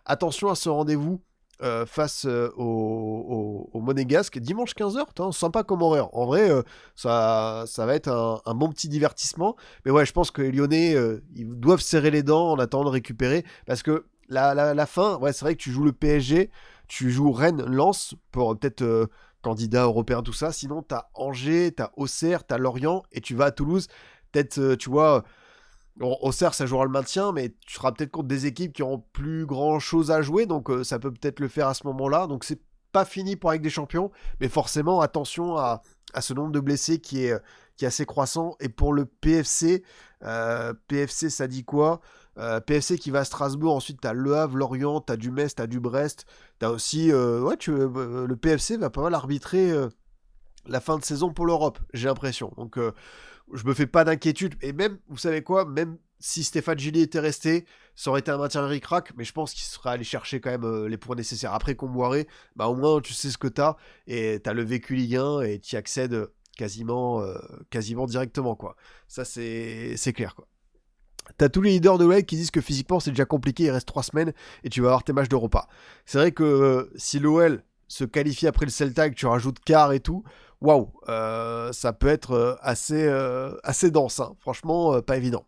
attention à ce rendez-vous face au Monégasque, dimanche 15h, sympa comme horaire. En vrai, ça va être un bon petit divertissement. Mais ouais, je pense que les Lyonnais, ils doivent serrer les dents en attendant de récupérer, parce que la fin, ouais, c'est vrai que tu joues le PSG, tu joues Rennes, Lens, pour peut-être candidat européen, tout ça. Sinon, t'as Angers, t'as Auxerre, t'as Lorient, et tu vas à Toulouse. Peut-être, tu vois... Auxerre, ça jouera le maintien, mais tu seras peut-être contre des équipes qui auront plus grand chose à jouer, donc ça peut peut-être le faire à ce moment-là. Donc c'est pas fini pour avec des champions, mais forcément attention à ce nombre de blessés qui est assez croissant. Et pour le PFC, PFC ça dit quoi? PFC qui va à Strasbourg, ensuite t'as Le Havre, Lorient, t'as du Metz, t'as du Brest, t'as aussi le PFC va pas mal arbitrer la fin de saison pour l'Europe, j'ai l'impression. Donc je me fais pas d'inquiétude. Et même, vous savez quoi, même si Stéphane Gilly était resté, ça aurait été un maintien ric-rac, mais je pense qu'il serait allé chercher quand même les points nécessaires. Après Comboiré, bah au moins tu sais ce que t'as, et t'as le vécu Ligue 1, et t'y accèdes quasiment directement, quoi. Ça c'est clair, quoi. T'as tous les leaders de l'OL qui disent que physiquement c'est déjà compliqué, il reste 3 semaines et tu vas avoir tes matchs d'Europa. C'est vrai que si l'OL se qualifie après le Celta et que tu rajoutes quart et tout, waouh, ça peut être assez dense, hein. Franchement, pas évident.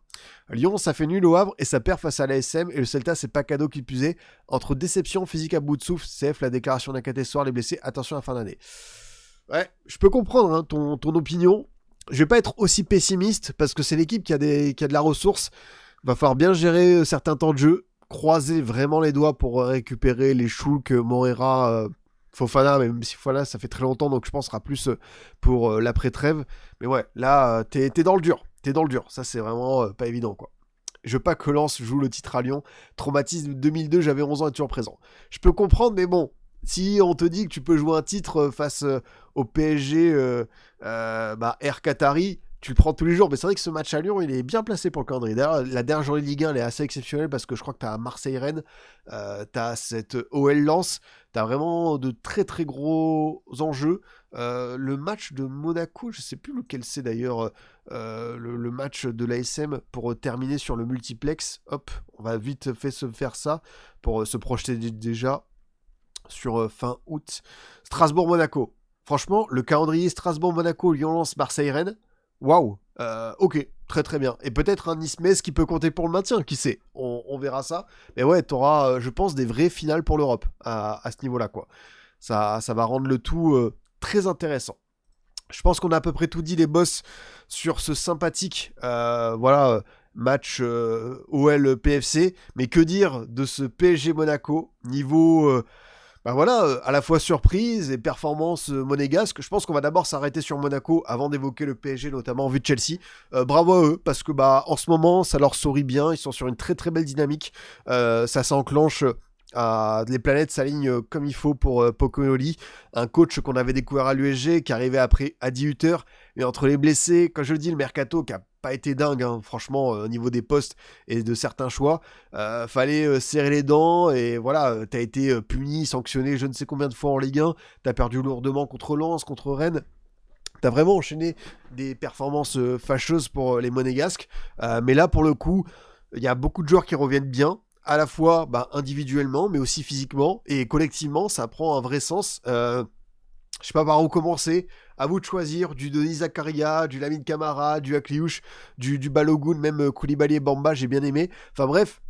Lyon, ça fait nul au Havre et ça perd face à l'ASM, et le Celta, c'est pas cadeau qui puisait. Entre déception, physique à bout de souffle, CF, la déclaration d'Incaté soir, les blessés, attention à la fin d'année. Ouais, je peux comprendre hein, ton opinion. Je vais pas être aussi pessimiste parce que c'est l'équipe qui a de la ressource. Va falloir bien gérer certains temps de jeu, croiser vraiment les doigts pour récupérer les Schulk, Morera, Fofana, même si Fofana ça fait très longtemps, donc je pense sera plus pour l'après-trêve. Mais ouais, là, t'es dans le dur. T'es dans le dur. Ça, c'est vraiment pas évident, quoi. Je veux pas que Lens joue le titre à Lyon. Traumatisme 2002, j'avais 11 ans et toujours présent. Je peux comprendre, mais bon, si on te dit que tu peux jouer un titre face au PSG Air Qatari, tu le prends tous les jours. Mais c'est vrai que ce match à Lyon, il est bien placé pour le calendrier. D'ailleurs, la dernière journée de Ligue 1, elle est assez exceptionnelle parce que je crois que tu as Marseille-Rennes, tu as cette OL-Lens, tu as vraiment de très très gros enjeux. Le match de Monaco, je sais plus lequel c'est d'ailleurs, le match de l'ASM pour terminer sur le multiplex. Hop, on va vite fait se faire ça pour se projeter déjà sur fin août. Strasbourg-Monaco. Franchement, le calendrier Strasbourg-Monaco, Lyon-Lens, Marseille-Rennes, waouh, ok, très très bien. Et peut-être un Nice-Metz qui peut compter pour le maintien, qui sait, on verra ça. Mais ouais, t'auras, je pense, des vraies finales pour l'Europe à ce niveau-là, quoi. Ça va rendre le tout très intéressant. Je pense qu'on a à peu près tout dit, les boss, sur ce sympathique match OL-PFC. Mais que dire de ce PSG-Monaco, niveau à la fois surprise et performance monégasque. Je pense qu'on va d'abord s'arrêter sur Monaco avant d'évoquer le PSG, notamment en vue de Chelsea. Bravo à eux, parce que en ce moment, ça leur sourit bien. Ils sont sur une très très belle dynamique. Ça s'enclenche. Les planètes s'alignent comme il faut pour Pocognoli, un coach qu'on avait découvert à l'USG, qui arrivait après à 18h, et entre les blessés, comme je le dis, le mercato qui a pas été dingue, hein, franchement, au niveau des postes et de certains choix, fallait serrer les dents, et voilà, t'as été puni, sanctionné je ne sais combien de fois en Ligue 1, t'as perdu lourdement contre Lens, contre Rennes. T'as vraiment enchaîné des performances fâcheuses pour les Monégasques, mais là pour le coup, il y a beaucoup de joueurs qui reviennent bien, à la fois individuellement, mais aussi physiquement, et collectivement, ça prend un vrai sens. Je sais pas par où commencer, à vous de choisir, du Denis Zakaria, du Lamine Camara, du Akliouche, du Balogun, même Koulibaly et Bamba, j'ai bien aimé. Enfin bref,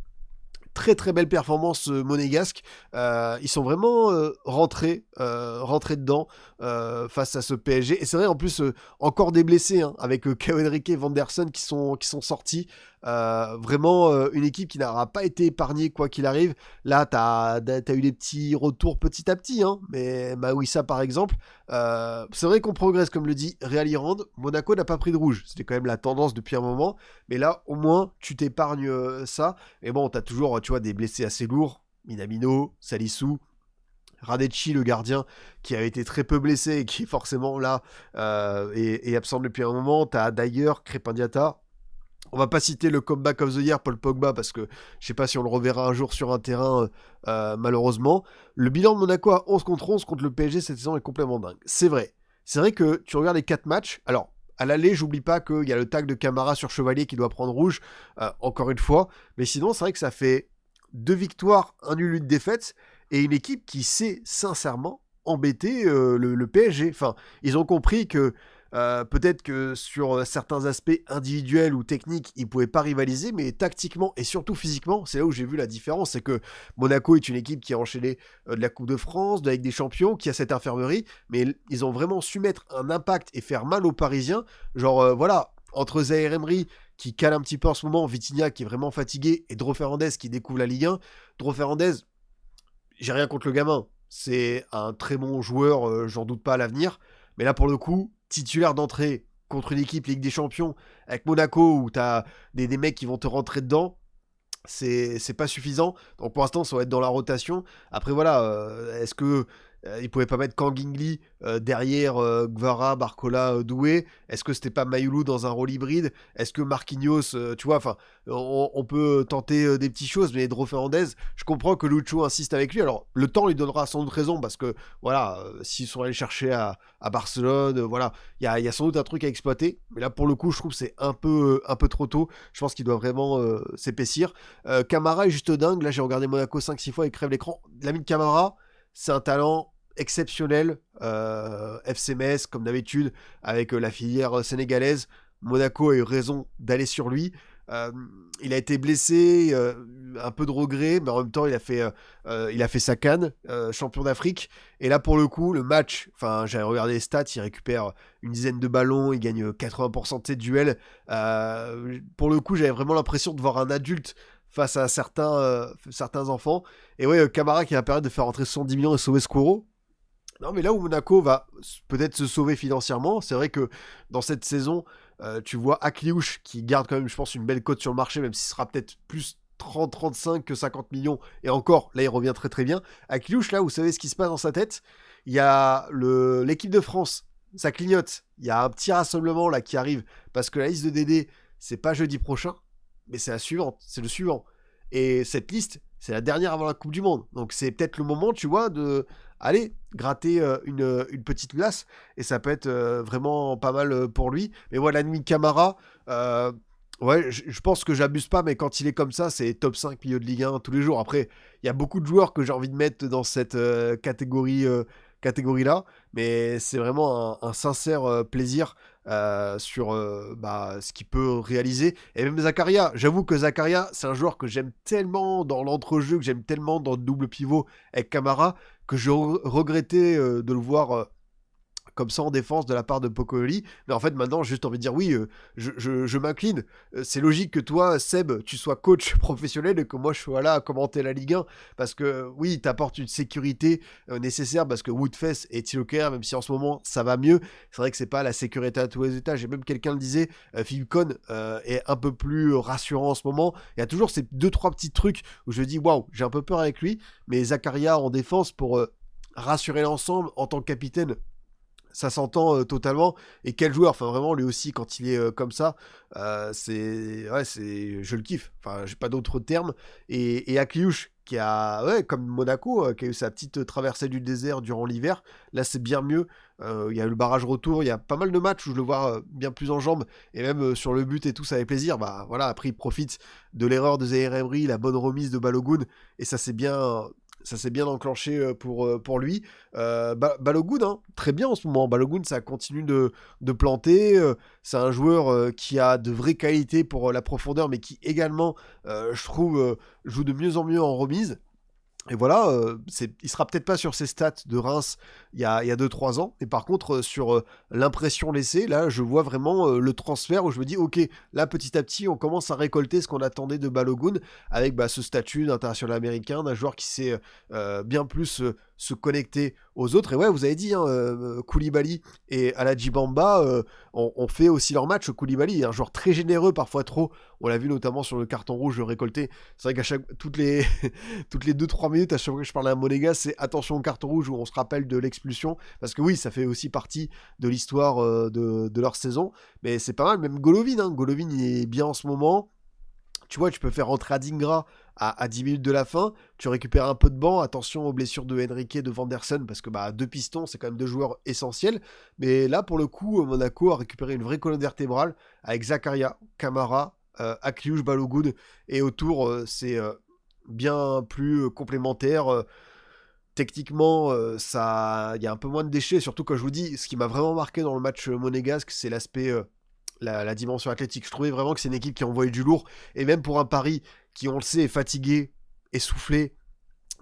très très belle performance monégasque. Ils sont vraiment rentrés dedans face à ce PSG. Et c'est vrai, en plus, encore des blessés, hein, avec Kao Henrique et Vanderson qui sont sortis. Vraiment une équipe qui n'aura pas été épargnée quoi qu'il arrive. Là, t'as eu des petits retours petit à petit, hein, mais Mawissa par exemple. C'est vrai qu'on progresse, comme le dit Real Irande. Monaco n'a pas pris de rouge. C'était quand même la tendance depuis un moment. Mais là, au moins, tu t'épargnes ça. Et bon, t'as toujours, tu vois, des blessés assez lourds. Minamino, Salissou, Radecki, le gardien, qui a été très peu blessé et qui forcément là est absent depuis un moment. T'as d'ailleurs Crépin Diatta. On va pas citer le comeback of the year Paul Pogba parce que je sais pas si on le reverra un jour sur un terrain malheureusement. Le bilan de Monaco à 11 contre 11 contre le PSG cette saison est complètement dingue. C'est vrai que tu regardes les 4 matchs. Alors à l'aller, j'oublie pas qu'il y a le tag de Camara sur Chevalier qui doit prendre rouge encore une fois. Mais sinon c'est vrai que ça fait 2 victoires, 1 nul, 1 défaite, et une équipe qui sait sincèrement embêter le PSG. Enfin, ils ont compris que peut-être que sur certains aspects individuels ou techniques, ils ne pouvaient pas rivaliser, mais tactiquement et surtout physiquement, c'est là où j'ai vu la différence. C'est que Monaco est une équipe qui a enchaîné de la Coupe de France, de la Ligue des Champions, qui a cette infirmerie, mais ils ont vraiment su mettre un impact et faire mal aux Parisiens. Genre, entre Zaïre Emery, qui cale un petit peu en ce moment, Vitinha qui est vraiment fatigué, et Dro Fernandez qui découvre la Ligue 1. Dro Fernandez, j'ai rien contre le gamin. c'est un très bon joueur, j'en doute pas à l'avenir. Mais là, pour le coup, titulaire d'entrée contre une équipe Ligue des Champions avec Monaco où t'as des mecs qui vont te rentrer dedans, c'est pas suffisant. Donc pour l'instant, ça va être dans la rotation. Après, voilà, est-ce que il pouvait pas mettre Kangingli derrière Gvara, Barcola, Doué? Est-ce que c'était pas Mayoulou dans un rôle hybride? Est-ce que Marquinhos, tu vois, enfin, on peut tenter des petites choses, mais Dro Fernandez, je comprends que Lucho insiste avec lui. Alors, le temps lui donnera sans doute raison, parce que, voilà, s'ils sont allés chercher à Barcelone, voilà, il y a sans doute un truc à exploiter. Mais là, pour le coup, je trouve que c'est un peu trop tôt. Je pense qu'il doit vraiment s'épaissir. Camara est juste dingue. Là, j'ai regardé Monaco 5-6 fois, il crève l'écran. Lamine Camara, c'est un talent exceptionnel. FC Metz, comme d'habitude, avec la filière sénégalaise. Monaco a eu raison d'aller sur lui. Euh, il a été blessé, un peu de regret, mais en même temps, il a fait sa canne, champion d'Afrique. Et là, pour le coup, le match, enfin, j'avais regardé les stats, il récupère une dizaine de ballons, il gagne 80% de ses duels. Pour le coup, j'avais vraiment l'impression de voir un adulte face à certains enfants. Et ouais, Camara qui va permettre de faire rentrer 110 millions et sauver Squoro. Non, mais là où Monaco va peut-être se sauver financièrement, c'est vrai que dans cette saison, tu vois Akliouche qui garde quand même, je pense, une belle cote sur le marché, même si ce sera peut-être plus 30-35 que 50 millions. Et encore, là, il revient très très bien. Akliouche, là, vous savez ce qui se passe dans sa tête. Il y a l'équipe de France, ça clignote. Il y a un petit rassemblement là qui arrive parce que la liste de Dédé, c'est pas jeudi prochain, mais c'est la suivante, c'est le suivant. Et cette liste, c'est la dernière avant la Coupe du Monde. Donc c'est peut-être le moment, tu vois, de aller gratter une petite glace. Et ça peut être vraiment pas mal pour lui. Mais voilà, nuit Camara, ouais, je pense que j'abuse pas, mais quand il est comme ça, c'est top 5 milieu de Ligue 1 tous les jours. Après, il y a beaucoup de joueurs que j'ai envie de mettre dans cette catégorie-là. Mais c'est vraiment un sincère plaisir sur ce qu'il peut réaliser. Et même Zakaria, j'avoue que Zakaria, c'est un joueur que j'aime tellement dans l'entrejeu, que j'aime tellement dans le double pivot avec Camara, que je regrettais de le voir comme ça en défense de la part de Pocolli. Mais en fait, maintenant, j'ai juste envie de dire oui, je m'incline. C'est logique que toi, Seb, tu sois coach professionnel et que moi, je sois là à commenter la Ligue 1. Parce que oui, t'apportes une sécurité nécessaire parce que Woodfest et Thilo Kehrer, même si en ce moment, ça va mieux, c'est vrai que c'est pas la sécurité à tous les étages. Et même quelqu'un le disait, Phil Cohn est un peu plus rassurant en ce moment. Il y a toujours ces 2-3 petits trucs où je dis, waouh, j'ai un peu peur avec lui. Mais Zakaria en défense pour rassurer l'ensemble en tant que capitaine, ça s'entend totalement. Et quel joueur, enfin vraiment lui aussi quand il est comme ça, je le kiffe. Enfin, j'ai pas d'autres termes. Et Akliouche qui a, ouais, comme Monaco, qui a eu sa petite traversée du désert durant l'hiver. Là, c'est bien mieux. Il y a eu le barrage retour. Il y a pas mal de matchs où je le vois bien plus en jambes. Et même sur le but et tout, ça fait plaisir. Bah voilà, après il profite de l'erreur de Zaïre Emery, la bonne remise de Balogun, et ça s'est bien enclenché pour lui. Balogun, hein, très bien en ce moment. Balogun, ça continue de planter. C'est un joueur qui a de vraies qualités pour la profondeur, mais qui également, je trouve, joue de mieux en mieux en remise. Et voilà, il sera peut-être pas sur ses stats de Reims il y a 2-3 ans, mais par contre sur l'impression laissée, là je vois vraiment le transfert où je me dis ok, là petit à petit on commence à récolter ce qu'on attendait de Balogun avec ce statut d'international américain, d'un joueur qui sait bien plus se connecter aux autres. Et ouais, vous avez dit, hein, Koulibaly et Aladji Bamba ont fait aussi leur match. Koulibaly est un joueur très généreux, parfois trop, on l'a vu notamment sur le carton rouge récolté. C'est vrai qu'à toutes les 2-3 minutes, à chaque fois que je parle à un Monégas, c'est attention au carton rouge où on se rappelle de l'expulsion. Parce que oui, ça fait aussi partie de l'histoire de leur saison. Mais c'est pas mal, même Golovin. Hein. Golovin, il est bien en ce moment. Tu vois, tu peux faire rentrer Adingra à 10 minutes de la fin, tu récupères un peu de banc, attention aux blessures de Henrique et de Vanderson, parce que deux pistons, c'est quand même deux joueurs essentiels, mais là, pour le coup, Monaco a récupéré une vraie colonne vertébrale, avec Zakaria, Camara, Akliouche, Balogun, et autour, c'est bien plus complémentaire, techniquement, il y a un peu moins de déchets, surtout quand je vous dis, ce qui m'a vraiment marqué dans le match monégasque, c'est l'aspect la dimension athlétique. Je trouvais vraiment que c'est une équipe qui envoyait du lourd. Et même pour un Paris qui, on le sait, est fatigué, essoufflé,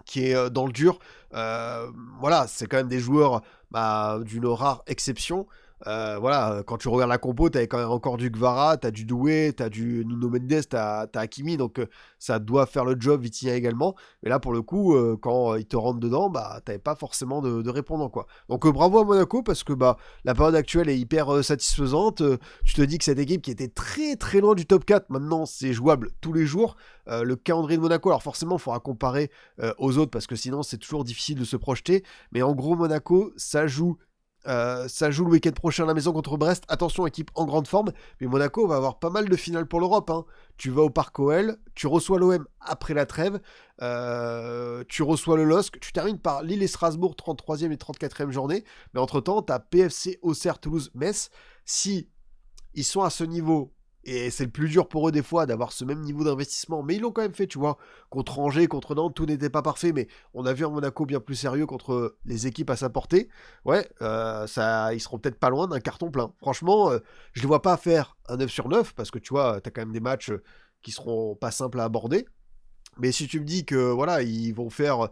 qui est dans le dur, voilà, c'est quand même des joueurs d'une rare exception. Voilà, quand tu regardes la compo, t'avais quand même encore du Gvara, t'as du Doué, t'as du Nuno Mendes, t'as Hakimi, donc ça doit faire le job, Vitinha également. Mais là, pour le coup, quand ils te rentrent dedans, bah, t'avais pas forcément de répondant, quoi. Donc bravo à Monaco, parce que bah, la période actuelle est hyper satisfaisante. Tu te dis que cette équipe qui était très très loin du top 4, maintenant c'est jouable tous les jours. Le calendrier de Monaco, alors forcément, il faudra comparer aux autres, parce que sinon c'est toujours difficile de se projeter. Mais en gros, Monaco, ça joue le week-end prochain à la maison contre Brest. Attention, équipe en grande forme. Mais Monaco va avoir pas mal de finales pour l'Europe, hein. Tu vas au Parc OL, tu reçois l'OM après la trêve, tu reçois le LOSC, tu termines par Lille et Strasbourg, 33e et 34e journée. Mais entre-temps, tu as PFC, Auxerre, Toulouse, Metz. Si ils sont à ce niveau, et c'est le plus dur pour eux des fois d'avoir ce même niveau d'investissement, mais ils l'ont quand même fait, tu vois. Contre Angers, contre Nantes, tout n'était pas parfait, mais on a vu un Monaco bien plus sérieux contre les équipes à sa portée. Ouais, ils seront peut-être pas loin d'un carton plein. Franchement, je ne les vois pas faire un 9 sur 9, parce que tu vois, tu as quand même des matchs qui seront pas simples à aborder. Mais si tu me dis que voilà, ils vont faire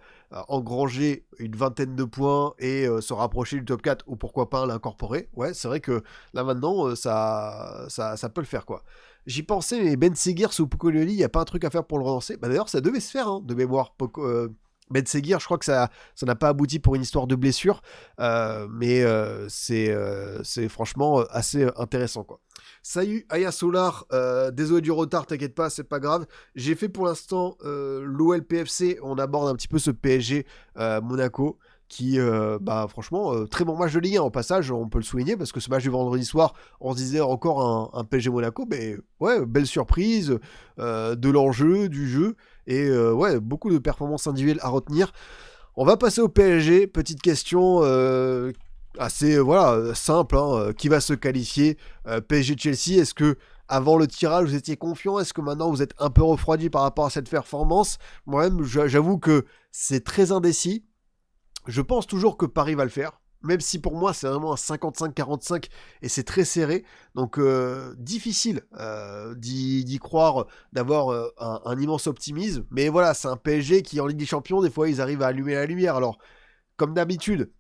engranger une vingtaine de points et se rapprocher du top 4 ou pourquoi pas l'incorporer, ouais, c'est vrai que là maintenant ça peut le faire quoi. J'y pensais, mais Ben Seguir sous Pocololi, il n'y a pas un truc à faire pour le relancer. Bah d'ailleurs, ça devait se faire hein, de mémoire. Ben Seguir, je crois que ça n'a pas abouti pour une histoire de blessure, mais c'est franchement assez intéressant quoi. Salut Aya Solar, désolé du retard, t'inquiète pas, c'est pas grave. J'ai fait pour l'instant l'OL-PFC, on aborde un petit peu ce PSG Monaco qui, bah franchement, très bon match de Ligue 1 en passage, on peut le souligner parce que ce match du vendredi soir, on se disait encore un PSG Monaco, mais ouais, belle surprise, de l'enjeu, du jeu et ouais, beaucoup de performances individuelles à retenir. On va passer au PSG, petite question assez voilà simple, hein, qui va se qualifier PSG Chelsea, est-ce que avant le tirage vous étiez confiant, est-ce que maintenant vous êtes un peu refroidi par rapport à cette performance? Moi-même j'avoue que c'est très indécis, je pense toujours que Paris va le faire, même si pour moi c'est vraiment un 55-45 et c'est très serré, donc difficile d'y croire, d'avoir un immense optimisme, mais voilà, c'est un PSG qui en Ligue des Champions, des fois ils arrivent à allumer la lumière, alors comme d'habitude,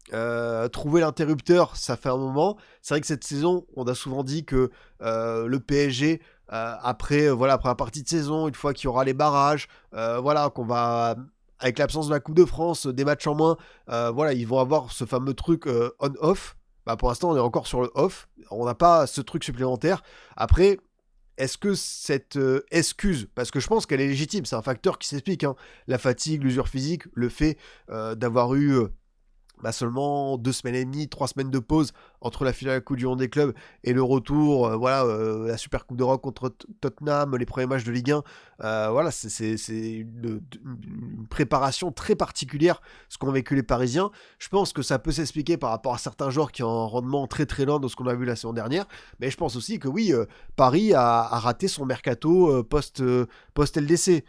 trouver l'interrupteur, ça fait un moment. C'est vrai que cette saison, on a souvent dit que le PSG, après la partie de saison, une fois qu'il y aura les barrages, voilà, qu'on va, avec l'absence de la Coupe de France, des matchs en moins, voilà, ils vont avoir ce fameux truc on-off. Bah, pour l'instant, on est encore sur le off. On n'a pas ce truc supplémentaire. Après, est-ce que cette excuse, parce que je pense qu'elle est légitime, c'est un facteur qui s'explique, hein, la fatigue, l'usure physique, le fait d'avoir eu bah seulement 2 semaines et demie, 3 semaines de pause entre la finale Coupe du Monde des clubs et le retour, voilà, la Super Coupe d'Europe contre Tottenham, les premiers matchs de Ligue 1, voilà, c'est une préparation très particulière, ce qu'ont vécu les Parisiens. Je pense que ça peut s'expliquer par rapport à certains joueurs qui ont un rendement très très lent de ce qu'on a vu la saison dernière, mais je pense aussi que oui, Paris a raté son mercato post-LDC.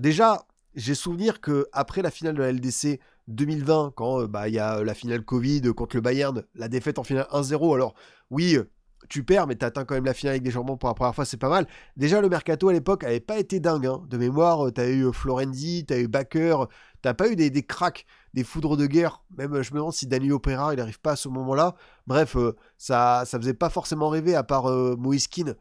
Déjà, j'ai souvenir que après la finale de la LDC 2020, quand bah, y a la finale Covid contre le Bayern, la défaite en finale 1-0, alors oui, tu perds, mais t'atteins quand même la finale avec des Champions pour la première fois, c'est pas mal. Déjà, le mercato à l'époque avait pas été dingue, hein. De mémoire, t'as eu Florenzi, t'as eu Bakker, t'as pas eu des cracks, des foudres de guerre. Même, je me demande si Danilo Pereira, il arrive pas à ce moment-là. Bref, ça faisait pas forcément rêver, à part Moïse Kean.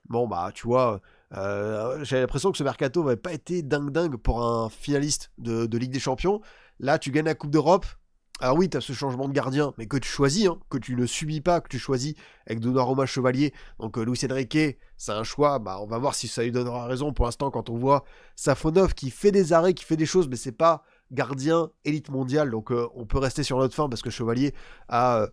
Bon, bah, tu vois, j'avais l'impression que ce mercato n'avait pas été dingue pour un finaliste de Ligue des Champions. Là, tu gagnes la Coupe d'Europe. Alors oui, tu as ce changement de gardien, mais que tu choisis, hein, que tu ne subis pas, que tu choisis avec Donnarumma Chevalier. Donc Luis Enrique, c'est un choix. Bah, on va voir si ça lui donnera raison. Pour l'instant, quand on voit Safonov qui fait des arrêts, qui fait des choses, mais c'est pas gardien élite mondiale. Donc on peut rester sur notre fin parce que Chevalier a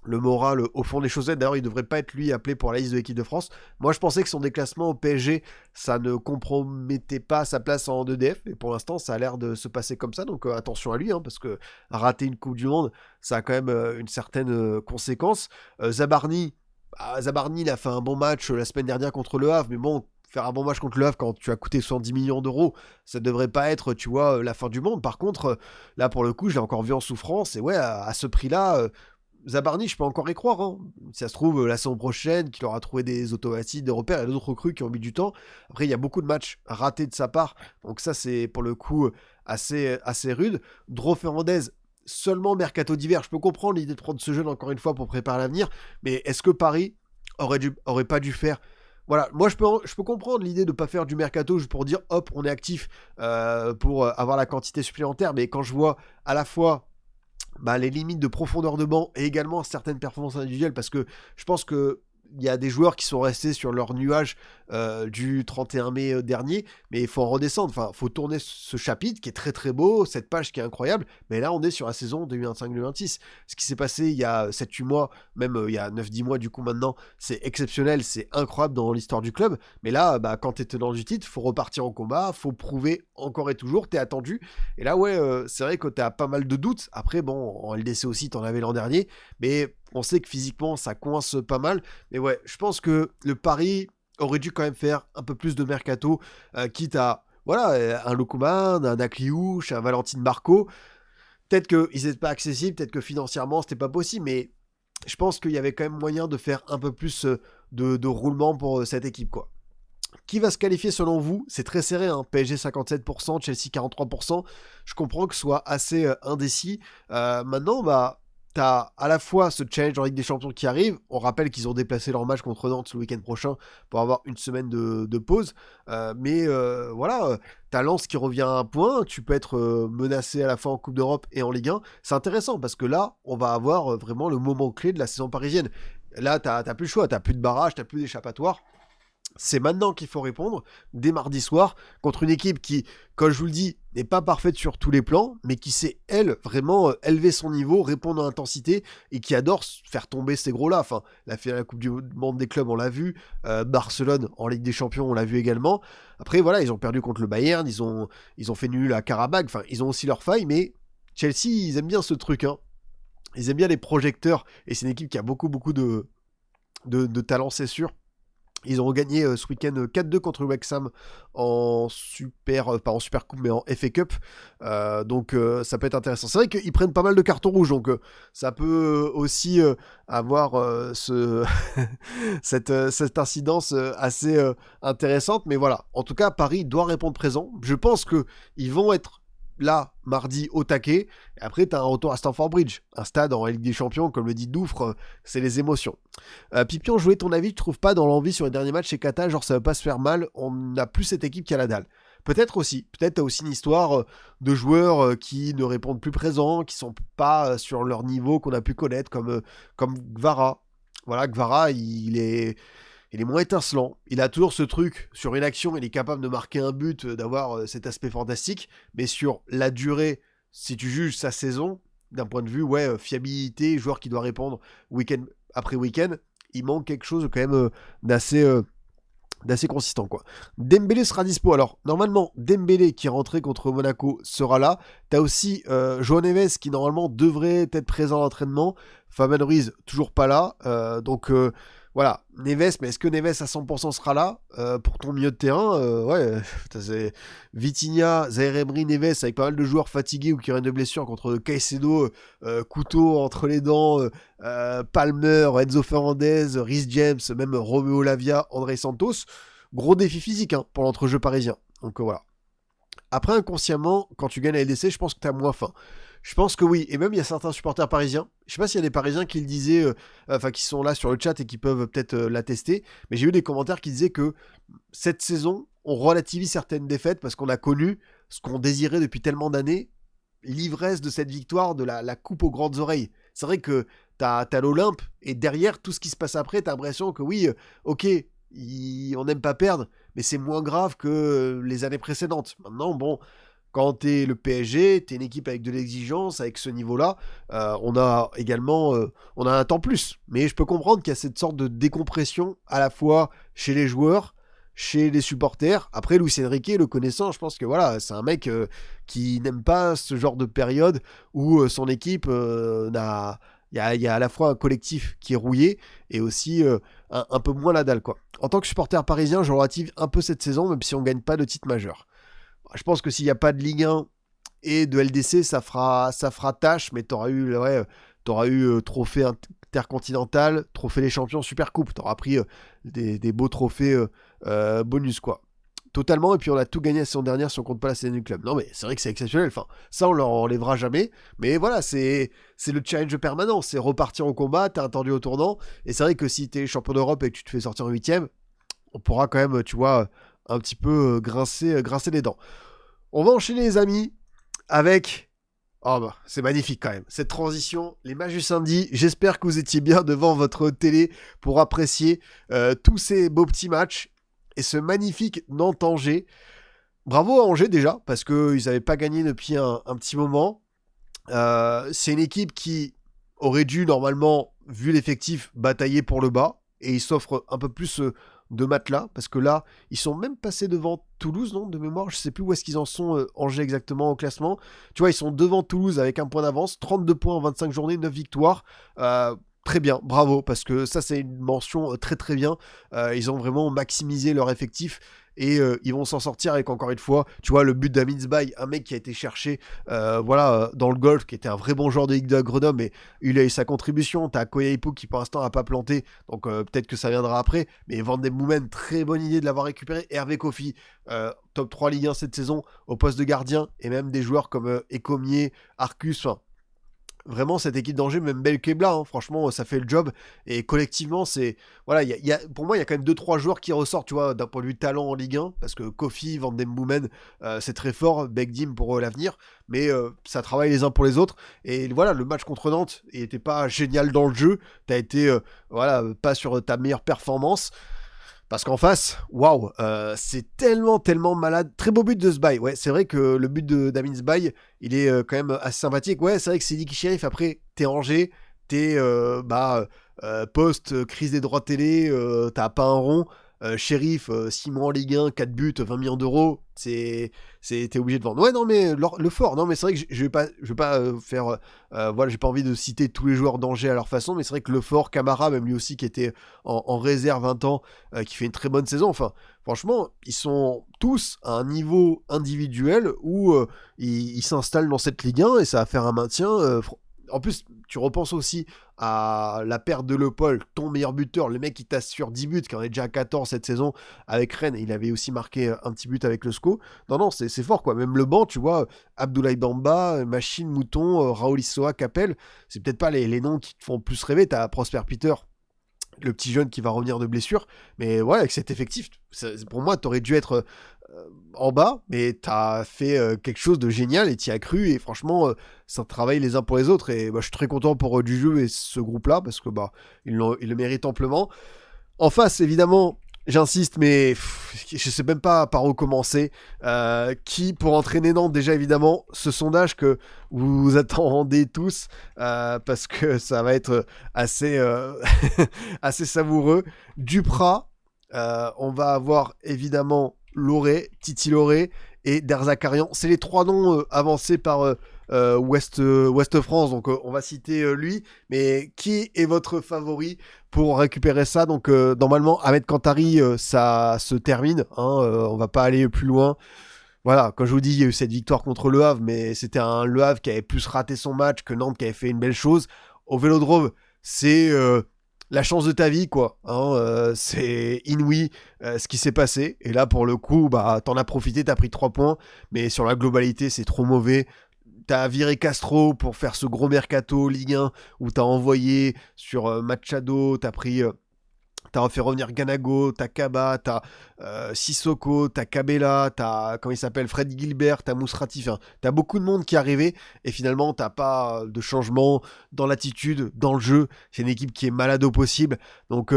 le moral au fond des chaussettes. D'ailleurs, il devrait pas être lui appelé pour la liste de l'équipe de France. Moi, je pensais que son déclassement au PSG, ça ne compromettait pas sa place en EDF, et pour l'instant, ça a l'air de se passer comme ça, donc attention à lui, hein, parce que rater une Coupe du Monde, ça a quand même une certaine conséquence. Zabarni, il a fait un bon match la semaine dernière contre Le Havre, mais bon, faire un bon match contre Le Havre quand tu as coûté 70 millions d'euros, ça devrait pas être, tu vois, la fin du monde. Par contre, là, pour le coup, je l'ai encore vu en souffrance, et ouais, à ce prix-là... Zabarni, je peux encore y croire, hein. Si ça se trouve, la saison prochaine, qu'il aura trouvé des automatismes, des repères, il y a d'autres recrues qui ont mis du temps. Après, il y a beaucoup de matchs ratés de sa part, donc ça, c'est pour le coup assez rude. Dro Fernandez, seulement mercato d'hiver. Je peux comprendre l'idée de prendre ce jeune encore une fois pour préparer l'avenir, mais est-ce que Paris aurait pas dû faire... Voilà, moi je peux comprendre l'idée de ne pas faire du mercato juste pour dire hop, on est actif pour avoir la quantité supplémentaire, mais quand je vois à la fois les limites de profondeur de banc et également certaines performances individuelles, parce que je pense que il y a des joueurs qui sont restés sur leur nuage du 31 mai dernier, mais il faut en redescendre, enfin, il faut tourner ce chapitre qui est très très beau, cette page qui est incroyable, mais là on est sur la saison 2025-2026. Ce qui s'est passé il y a 7-8 mois, même il y a 9-10 mois du coup maintenant, c'est exceptionnel, c'est incroyable dans l'histoire du club, mais là, quand t'es tenant du titre, faut repartir en combat, faut prouver encore et toujours, t'es attendu, et là ouais, c'est vrai que t'as pas mal de doutes, après bon, en LDC aussi t'en avais l'an dernier, mais on sait que physiquement ça coince pas mal, mais ouais, je pense que le Paris aurait dû quand même faire un peu plus de mercato, quitte à un Lokoman, un Akliouche, un Valentine Marco. Peut-être qu'ils n'étaient pas accessibles, peut-être que financièrement c'était pas possible, mais je pense qu'il y avait quand même moyen de faire un peu plus de roulement pour cette équipe, quoi. Qui va se qualifier selon vous? C'est très serré, hein. PSG 57%, Chelsea 43%. Je comprends que ce soit assez indécis. Maintenant, t'as à la fois ce challenge en Ligue des Champions qui arrive. On rappelle qu'ils ont déplacé leur match contre Nantes le week-end prochain pour avoir une semaine de pause. T'as Lens qui revient à un point. Tu peux être menacé à la fois en Coupe d'Europe et en Ligue 1. C'est intéressant parce que là, on va avoir vraiment le moment clé de la saison parisienne. Là, t'as plus le choix. T'as plus de barrage, t'as plus d'échappatoire. C'est maintenant qu'il faut répondre, dès mardi soir, contre une équipe qui, comme je vous le dis, n'est pas parfaite sur tous les plans, mais qui sait, elle, vraiment élever son niveau, répondre à l'intensité, et qui adore faire tomber ces gros-là. Enfin, la finale de la Coupe du Monde des clubs, on l'a vu, Barcelone en Ligue des Champions, on l'a vu également. Après, voilà, ils ont perdu contre le Bayern, ils ont fait nul à Karabakh, enfin, ils ont aussi leurs failles, mais Chelsea, ils aiment bien ce truc, hein. Ils aiment bien les projecteurs, et c'est une équipe qui a beaucoup de talent, c'est sûr. Ils ont gagné ce week-end 4-2 contre Wrexham en pas en Super Coupe, mais en FA Cup. Donc ça peut être intéressant. C'est vrai qu'ils prennent pas mal de cartons rouges, donc ça peut aussi avoir cette incidence assez intéressante. Mais voilà, en tout cas, Paris doit répondre présent. Je pense qu'ils vont être là, mardi, au taquet. Et après, tu as un retour à Stamford Bridge. Un stade en Ligue des Champions, comme le dit Doufre, c'est les émotions. Pipion, je voulais ton avis, tu trouves pas dans l'envie sur les derniers matchs chez Qatar, genre ça va pas se faire mal, on n'a plus cette équipe qui a la dalle. Peut-être aussi, peut-être t'as aussi une histoire de joueurs qui ne répondent plus présents, qui sont pas sur leur niveau qu'on a pu connaître, comme Gvara. Voilà, Gvara, il est moins étincelant. Il a toujours ce truc, sur une action, il est capable de marquer un but, d'avoir cet aspect fantastique, mais sur la durée, si tu juges sa saison, d'un point de vue fiabilité, joueur qui doit répondre week-end après week-end, il manque quelque chose quand même d'assez consistant, quoi. Dembélé sera dispo. Alors, normalement, Dembélé qui est rentré contre Monaco sera là. T'as aussi João Neves qui normalement devrait être présent à l'entraînement. Fabien Ruiz, toujours pas là. Voilà, Neves, mais est-ce que Neves à 100% sera là pour ton milieu de terrain? C'est Vitinha, Zaïre Emery, Neves avec pas mal de joueurs fatigués ou qui reviennent de blessures contre Caicedo, couteau entre les dents, Palmer, Enzo Fernandez, Rhys James, même Romeo Lavia, André Santos. Gros défi physique pour l'entrejeu parisien. Donc voilà. Après, inconsciemment, quand tu gagnes la LDC, je pense que tu as moins faim. Je pense que oui, et même il y a certains supporters parisiens, je sais pas s'il y a des parisiens qui le disaient, qui sont là sur le chat et qui peuvent peut-être l'attester, mais j'ai eu des commentaires qui disaient que cette saison, on relativise certaines défaites parce qu'on a connu ce qu'on désirait depuis tellement d'années, l'ivresse de cette victoire, de la coupe aux grandes oreilles. C'est vrai que t'as l'Olympe, et derrière, tout ce qui se passe après, t'as l'impression que oui, ok, on n'aime pas perdre, mais c'est moins grave que les années précédentes. Maintenant, bon... Quand t'es le PSG, t'es une équipe avec de l'exigence, avec ce niveau-là, on a également on a un temps plus. Mais je peux comprendre qu'il y a cette sorte de décompression à la fois chez les joueurs, chez les supporters. Après, Luis Enrique, le connaissant, je pense que voilà, c'est un mec qui n'aime pas ce genre de période où son équipe n'a... Il y a à la fois un collectif qui est rouillé et aussi un peu moins la dalle, quoi. En tant que supporter parisien, je relative un peu cette saison, même si on ne gagne pas de titre majeur. Je pense que s'il n'y a pas de Ligue 1 et de LDC, ça fera tâche, mais t'auras eu trophée intercontinental, trophée des champions, super coupe. T'auras pris des beaux trophées bonus, quoi. totalement, et puis on a tout gagné la saison dernière si on compte pas la saison du club. Non mais c'est vrai que c'est exceptionnel, enfin, ça on leur enlèvera jamais, mais voilà, c'est le challenge permanent, c'est repartir au combat, t'es attendu au tournant, et c'est vrai que si t'es champion d'Europe et que tu te fais sortir en 8ème, on pourra quand même, tu vois, un petit peu grincer les dents. On va enchaîner les amis, avec... Oh bah, c'est magnifique quand même, cette transition, les matchs du samedi, j'espère que vous étiez bien devant votre télé pour apprécier tous ces beaux petits matchs, et ce magnifique Nantes-Angers. Bravo à Angers déjà, parce qu'ils n'avaient pas gagné depuis un petit moment. C'est une équipe qui aurait dû normalement, vu l'effectif, batailler pour le bas, et ils s'offrent un peu plus de matelas, parce que là, ils sont même passés devant Toulouse, non, de mémoire, je sais plus où est-ce qu'ils en sont, Angers exactement au classement. Tu vois, ils sont devant Toulouse avec un point d'avance, 32 points en 25 journées, 9 victoires. Très bien, bravo, parce que ça c'est une mention très très bien. Ils ont vraiment maximisé leur effectif, et ils vont s'en sortir avec, encore une fois, tu vois, le but d'Amin Zbaï, un mec qui a été cherché dans le golf, qui était un vrai bon joueur de Ligue de Grenoble, mais il a eu sa contribution. T'as Koya Ipo qui pour l'instant n'a pas planté, donc peut-être que ça viendra après, mais Van Den Boomen, très bonne idée de l'avoir récupéré. Hervé Kofi, top 3 Ligue 1 cette saison au poste de gardien, et même des joueurs comme Ecomier, Arcus, enfin vraiment cette équipe d'Angers, même Belkebla, hein, franchement ça fait le job, et collectivement c'est voilà, pour moi il y a quand même 2-3 joueurs qui ressortent, tu vois, d'un point de vue talent en Ligue 1, parce que Kofi, Van Den Boomen, c'est très fort, Begdim pour l'avenir, mais ça travaille les uns pour les autres. Et voilà, le match contre Nantes, il était pas génial dans le jeu, t'as été voilà, pas sur ta meilleure performance, parce qu'en face, waouh, c'est tellement malade. Très beau but de Zbaï. Ouais, c'est vrai que le but d'Amin Zbaï, il est quand même assez sympathique. Ouais, c'est vrai que c'est Niki Sheriff. Après, t'es Angers, t'es post-crise des droits télé, t'as pas un rond. Sheriff, 6 mois en Ligue 1, 4 buts, 20 millions d'euros, t'es obligé de vendre. Ouais, non, mais le fort, non, mais c'est vrai que je vais pas faire, voilà, j'ai pas envie de citer tous les joueurs d'Angers à leur façon, mais c'est vrai que le fort, Camara, même lui aussi qui était en réserve 20 ans, qui fait une très bonne saison, enfin, franchement, ils sont tous à un niveau individuel où ils s'installent dans cette Ligue 1, et ça va faire un maintien. En plus, tu repenses aussi à la perte de Lepol, ton meilleur buteur, le mec qui t'assure 10 buts, qui en est déjà à 14 cette saison avec Rennes, il avait aussi marqué un petit but avec le SCO. Non, c'est fort quoi. Même le banc, tu vois, Abdoulaye Bamba, Machine, Mouton, Raoul Issoa, Capel, c'est peut-être pas les noms qui te font plus rêver. T'as Prosper Peter, le petit jeune qui va revenir de blessure, mais ouais, avec cet effectif, pour moi, t'aurais dû être en bas, mais t'as fait quelque chose de génial et t'y as cru, et franchement, ça travaille les uns pour les autres, et bah, je suis très content pour du jeu et ce groupe-là, parce que bah, ils le méritent amplement. En face, évidemment, j'insiste, mais je sais même pas par où commencer. Qui pour entraîner Nantes, déjà évidemment, ce sondage que vous attendez tous, parce que ça va être assez, assez savoureux. Duprat, on va avoir évidemment Loré, Titi Loré et Derzakarian. C'est les 3 noms avancés par Ouest France, donc on va citer lui. Mais qui est votre favori pour récupérer ça? Donc normalement, Ahmed Kantari, ça se termine, hein, on va pas aller plus loin. Voilà, comme je vous dis, il y a eu cette victoire contre Le Havre, mais c'était un Le Havre qui avait plus raté son match que Nantes qui avait fait une belle chose. Au Vélodrome, c'est la chance de ta vie, quoi. Hein, c'est inouï ce qui s'est passé. Et là, pour le coup, bah, t'en as profité, t'as pris 3 points. Mais sur la globalité, c'est trop mauvais. T'as viré Castro pour faire ce gros mercato Ligue 1 où t'as envoyé sur Machado, t'as fait revenir Ganago, t'as Kaba, t'as Sissoko, t'as Kabela, t'as, comment il s'appelle, Fred Gilbert, t'as Mousrati, enfin, t'as beaucoup de monde qui est arrivé, et finalement t'as pas de changement dans l'attitude, dans le jeu. C'est une équipe qui est malade au possible, donc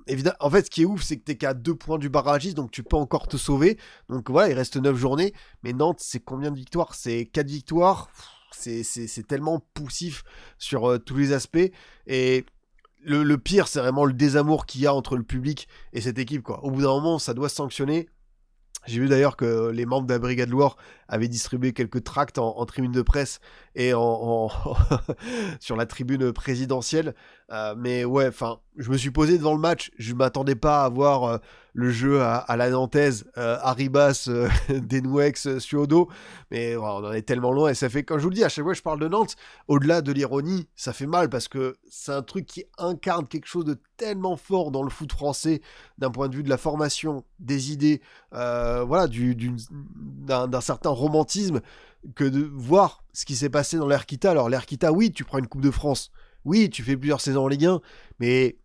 évidemment, en fait ce qui est ouf, c'est que t'es qu'à 2 points du barragiste, donc tu peux encore te sauver. Donc voilà, il reste 9 journées, mais Nantes, c'est combien de victoires? C'est 4 victoires. C'est tellement poussif sur tous les aspects, et le pire, c'est vraiment le désamour qu'il y a entre le public et cette équipe, quoi. Au bout d'un moment, ça doit se sanctionner. J'ai vu d'ailleurs que les membres de la Brigade Loire avaient distribué quelques tracts en tribune de presse et sur la tribune présidentielle. Mais ouais, enfin, je me suis posé devant le match, je m'attendais pas à voir le jeu à la nantaise, Arribas, Denouex, Suodo, mais voilà, on en est tellement loin et ça fait, comme je vous le dis, à chaque fois que je parle de Nantes, au-delà de l'ironie, ça fait mal parce que c'est un truc qui incarne quelque chose de tellement fort dans le foot français, d'un point de vue de la formation, des idées, voilà, d'un certain romantisme, que de voir ce qui s'est passé dans l'Erquita. Alors l'Erquita, oui, tu prends une Coupe de France, oui, tu fais plusieurs saisons en Ligue 1, mais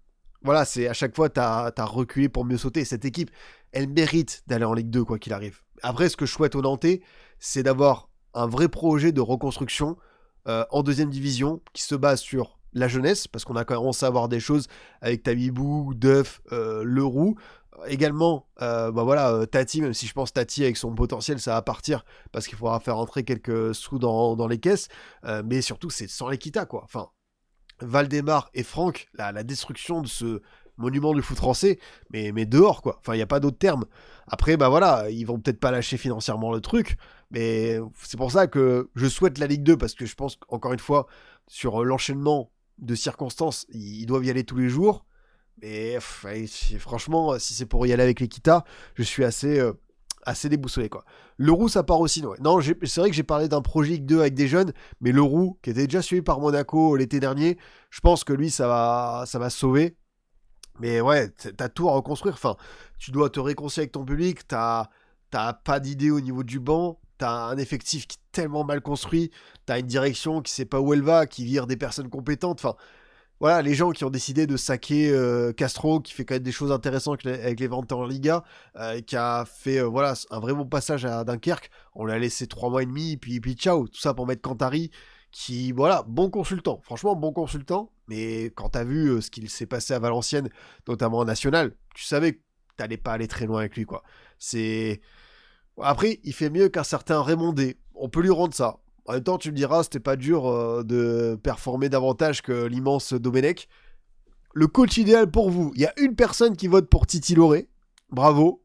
voilà, c'est à chaque fois, t'as reculé pour mieux sauter. Cette équipe, elle mérite d'aller en Ligue 2, quoi qu'il arrive. Après, ce que je souhaite aux Nantais, c'est d'avoir un vrai projet de reconstruction en deuxième division qui se base sur la jeunesse, parce qu'on a commencé à avoir des choses avec Tabibou, Duff, Leroux. Également, Tati, même si je pense Tati avec son potentiel, ça va partir parce qu'il faudra faire entrer quelques sous dans les caisses. Mais surtout, c'est sans l'Equita, quoi. Enfin, Valdemar et Franck, la destruction de ce monument du foot français, mais dehors, quoi. Enfin, il n'y a pas d'autre terme. Après, bah voilà, ils vont peut-être pas lâcher financièrement le truc, mais c'est pour ça que je souhaite la Ligue 2, parce que je pense, encore une fois, sur l'enchaînement de circonstances, ils doivent y aller tous les jours. Mais franchement, si c'est pour y aller avec l'Equita, je suis assez déboussolé, quoi. Leroux, ça part aussi, ouais. Non, c'est vrai que j'ai parlé d'un projet Ligue 2 avec des jeunes, mais Leroux, qui était déjà suivi par Monaco l'été dernier, je pense que lui, ça va sauver. Mais ouais, t'as tout à reconstruire. Enfin, tu dois te réconcilier avec ton public, t'as pas d'idée au niveau du banc, t'as un effectif qui est tellement mal construit, t'as une direction qui sait pas où elle va, qui vire des personnes compétentes. Enfin, voilà, les gens qui ont décidé de saquer Castro, qui fait quand même des choses intéressantes avec les ventes en Liga, qui a fait voilà, un vrai bon passage à Dunkerque. On l'a laissé 3 mois et demi, puis ciao. Tout ça pour mettre Cantari, qui, voilà, bon consultant. Franchement, bon consultant. Mais quand t'as vu ce qu'il s'est passé à Valenciennes, notamment en National, tu savais que t'allais pas aller très loin avec lui, quoi. C'est... Après, il fait mieux qu'un certain Raymondé. On peut lui rendre ça. En même temps, tu me diras, c'était pas dur de performer davantage que l'immense Domenech. Le coach idéal pour vous, il y a une personne qui vote pour Titi Loré. Bravo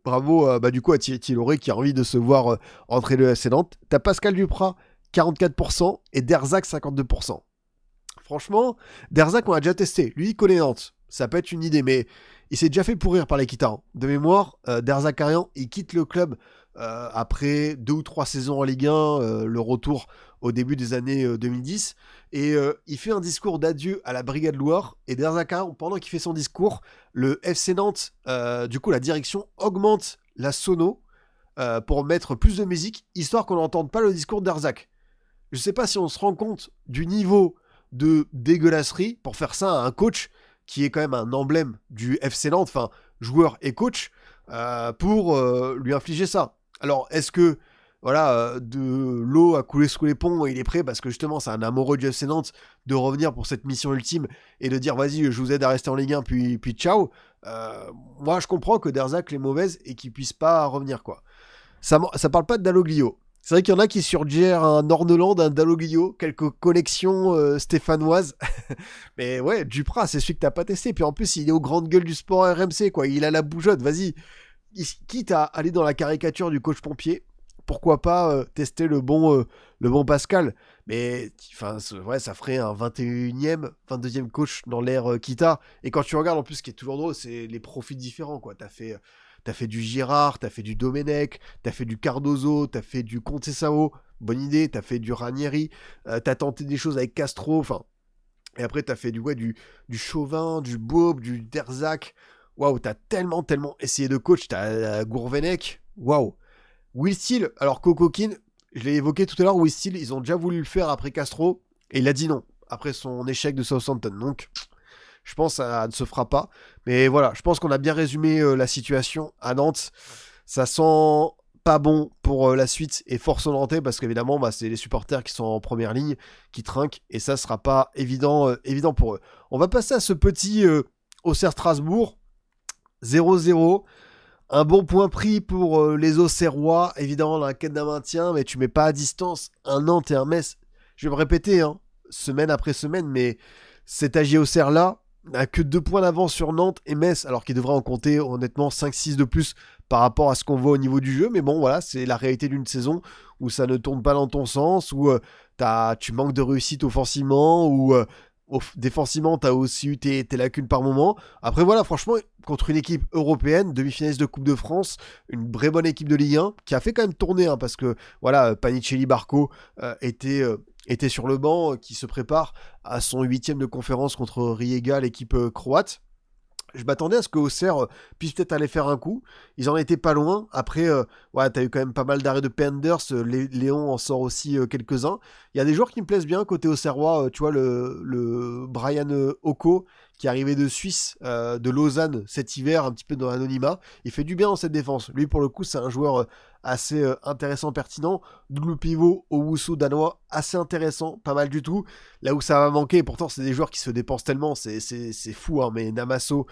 du coup à Titi Loré qui a envie de se voir entrer le FC Nantes. T'as Pascal Duprat, 44%, et Derzac, 52%. Franchement, Derzac, on a déjà testé. Lui, il connaît Nantes. Ça peut être une idée, mais il s'est déjà fait pourrir par l'Equita. Hein. De mémoire, Derzakarian, il quitte le club après 2 ou 3 saisons en Ligue 1, le retour au début des années 2010. Et il fait un discours d'adieu à la Brigade Loire. Et Derzakarian, pendant qu'il fait son discours, le FC Nantes, du coup, la direction augmente la sono pour mettre plus de musique, histoire qu'on n'entende pas le discours de Derzac. Je sais pas si on se rend compte du niveau de dégueulasserie pour faire ça à un coach qui est quand même un emblème du FC Nantes, enfin joueur et coach, pour lui infliger ça. Alors est-ce que voilà, de l'eau a coulé sous les ponts et il est prêt parce que justement c'est un amoureux du FC Nantes de revenir pour cette mission ultime et de dire vas-y je vous aide à rester en Ligue 1 puis ciao. Moi je comprends que Derzac l'est mauvaise et qu'il puisse pas revenir, quoi. Ça parle pas de Dalloglio. C'est vrai qu'il y en a qui suggèrent un Orneland, un Dalloglio, quelques connexions stéphanoises. Mais ouais, Duprat, c'est celui que t'as pas testé. Puis en plus, il est aux grandes gueules du sport RMC, quoi. Il a la bougeotte, vas-y. Quitte à aller dans la caricature du coach pompier, pourquoi pas tester le bon Pascal. Mais enfin, ouais, ça ferait un 21e, 22e coach dans l'ère Kita. Et quand tu regardes, en plus, ce qui est toujours drôle, c'est les profils différents, quoi. T'as fait du Girard, t'as fait du Domenech, t'as fait du Cardozo, t'as fait du Conceição, bonne idée, t'as fait du Ranieri, t'as tenté des choses avec Castro, enfin... Et après, t'as fait du Chauvin, du Bob, du Derzac. Waouh, t'as tellement essayé de coach. T'as Gourvenec. Waouh. Will Steele, alors Cocoquin, je l'ai évoqué tout à l'heure, Will Steele, ils ont déjà voulu le faire après Castro, et il a dit non, après son échec de Southampton. Donc, je pense que ça ne se fera pas. Mais voilà, je pense qu'on a bien résumé la situation à Nantes. Ça sent pas bon pour la suite et force au Nantais parce qu'évidemment c'est les supporters qui sont en première ligne qui trinquent et ça sera pas évident pour eux. On va passer à ce petit Auxerre Strasbourg 0-0. Un bon point pris pour les Auxerrois, évidemment dans la quête d'un maintien, mais tu mets pas à distance un Nantes et un Metz. Je vais me répéter, hein, semaine après semaine, mais cet AJ Auxerre là n'a que 2 points d'avance sur Nantes et Metz, alors qu'il devrait en compter honnêtement 5-6 de plus par rapport à ce qu'on voit au niveau du jeu. Mais bon, voilà, c'est la réalité d'une saison où ça ne tourne pas dans ton sens, où tu manques de réussite offensivement, où Défensivement, t'as aussi eu tes lacunes par moment. Après, voilà, franchement, contre une équipe européenne, demi-finaliste de Coupe de France, une vraie bonne équipe de Ligue 1, qui a fait quand même tourner, hein, parce que, voilà, Panicelli Barco était sur le banc, qui se prépare à son 8e de conférence contre Rijeka, l'équipe croate. Je m'attendais à ce que Auxerre puisse peut-être aller faire un coup. Ils en étaient pas loin. Après, ouais, t'as eu quand même pas mal d'arrêts de Penders. Léon en sort aussi quelques-uns. Il y a des joueurs qui me plaisent bien côté Auxerrois. Tu vois, le Brian Oko, qui est arrivé de Suisse, de Lausanne cet hiver, un petit peu dans l'anonymat. Il fait du bien dans cette défense. Lui, pour le coup, c'est un joueur assez intéressant, pertinent. Double pivot, Owusu danois, assez intéressant, pas mal du tout. Là où ça va manquer, et pourtant, c'est des joueurs qui se dépensent tellement, c'est fou, hein, mais Namasso,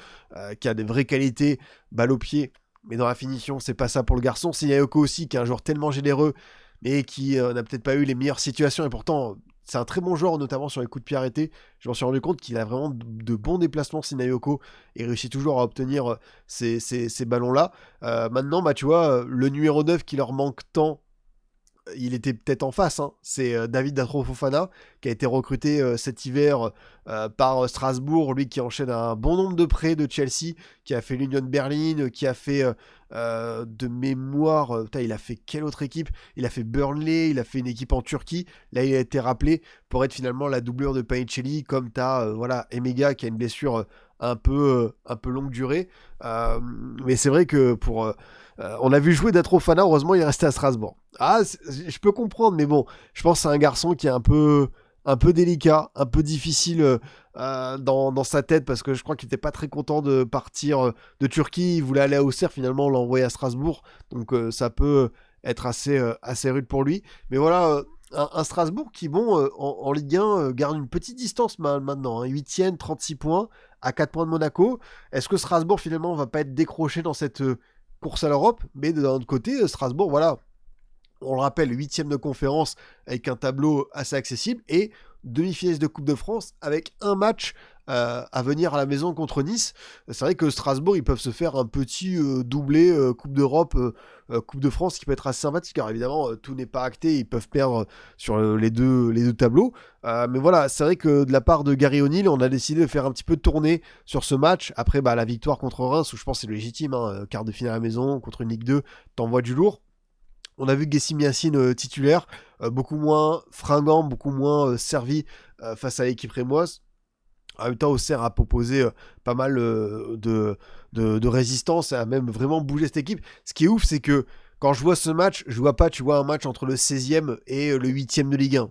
qui a des vraies qualités, balle au pied, mais dans la finition, c'est pas ça pour le garçon. Siniayoko aussi, qui est un joueur tellement généreux, mais qui n'a peut-être pas eu les meilleures situations, et pourtant, c'est un très bon joueur, notamment sur les coups de pied arrêtés. Je m'en suis rendu compte qu'il a vraiment de bons déplacements, Siniayoko, et réussit toujours à obtenir ces ballons-là. Maintenant, bah, tu vois, le numéro 9 qui leur manque tant, il était peut-être en face, hein. C'est David Datro-Fofana qui a été recruté cet hiver par Strasbourg, lui qui enchaîne un bon nombre de prêts de Chelsea, qui a fait l'Union Berlin, qui a fait de mémoire, il a fait quelle autre équipe? Il a fait Burnley, il a fait une équipe en Turquie, là il a été rappelé pour être finalement la doublure de Panicelli, comme t'as voilà, Emega qui a une blessure un peu longue durée, mais c'est vrai que on a vu jouer Datrofana, heureusement il est resté à Strasbourg. Ah, je peux comprendre, mais bon, je pense que c'est un garçon qui est un peu délicat, un peu difficile dans sa tête, parce que je crois qu'il n'était pas très content de partir de Turquie, il voulait aller à Auxerre, finalement on l'a envoyé à Strasbourg, donc ça peut être assez rude pour lui. Mais voilà, un Strasbourg qui, bon, en Ligue 1, garde une petite distance maintenant, hein, 8ème, 36 points, à 4 points de Monaco. Est-ce que Strasbourg finalement va pas être décroché dans cette course à l'Europe? Mais d'un autre côté, Strasbourg, voilà, on le rappelle, 8ème de conférence avec un tableau assez accessible et demi-finaliste de Coupe de France avec un match à venir à la maison contre Nice. C'est vrai que Strasbourg, ils peuvent se faire un petit doublé Coupe d'Europe, Coupe de France qui peut être assez sympathique. Alors évidemment, tout n'est pas acté, ils peuvent perdre sur les deux tableaux. Mais voilà, c'est vrai que de la part de Gary O'Neill, on a décidé de faire un petit peu de tournée sur ce match. Après, bah, la victoire contre Reims, où je pense que c'est légitime, hein, quart de finale à la maison contre une Ligue 2, t'envoies du lourd. On a vu Gessim Yacine titulaire, beaucoup moins fringant, beaucoup moins servi face à l'équipe rémoise. En même temps, Auxerre a proposé pas mal de résistance et a même vraiment bougé cette équipe. Ce qui est ouf, c'est que quand je vois ce match, je vois pas, tu vois, un match entre le 16e et le 8e de Ligue 1.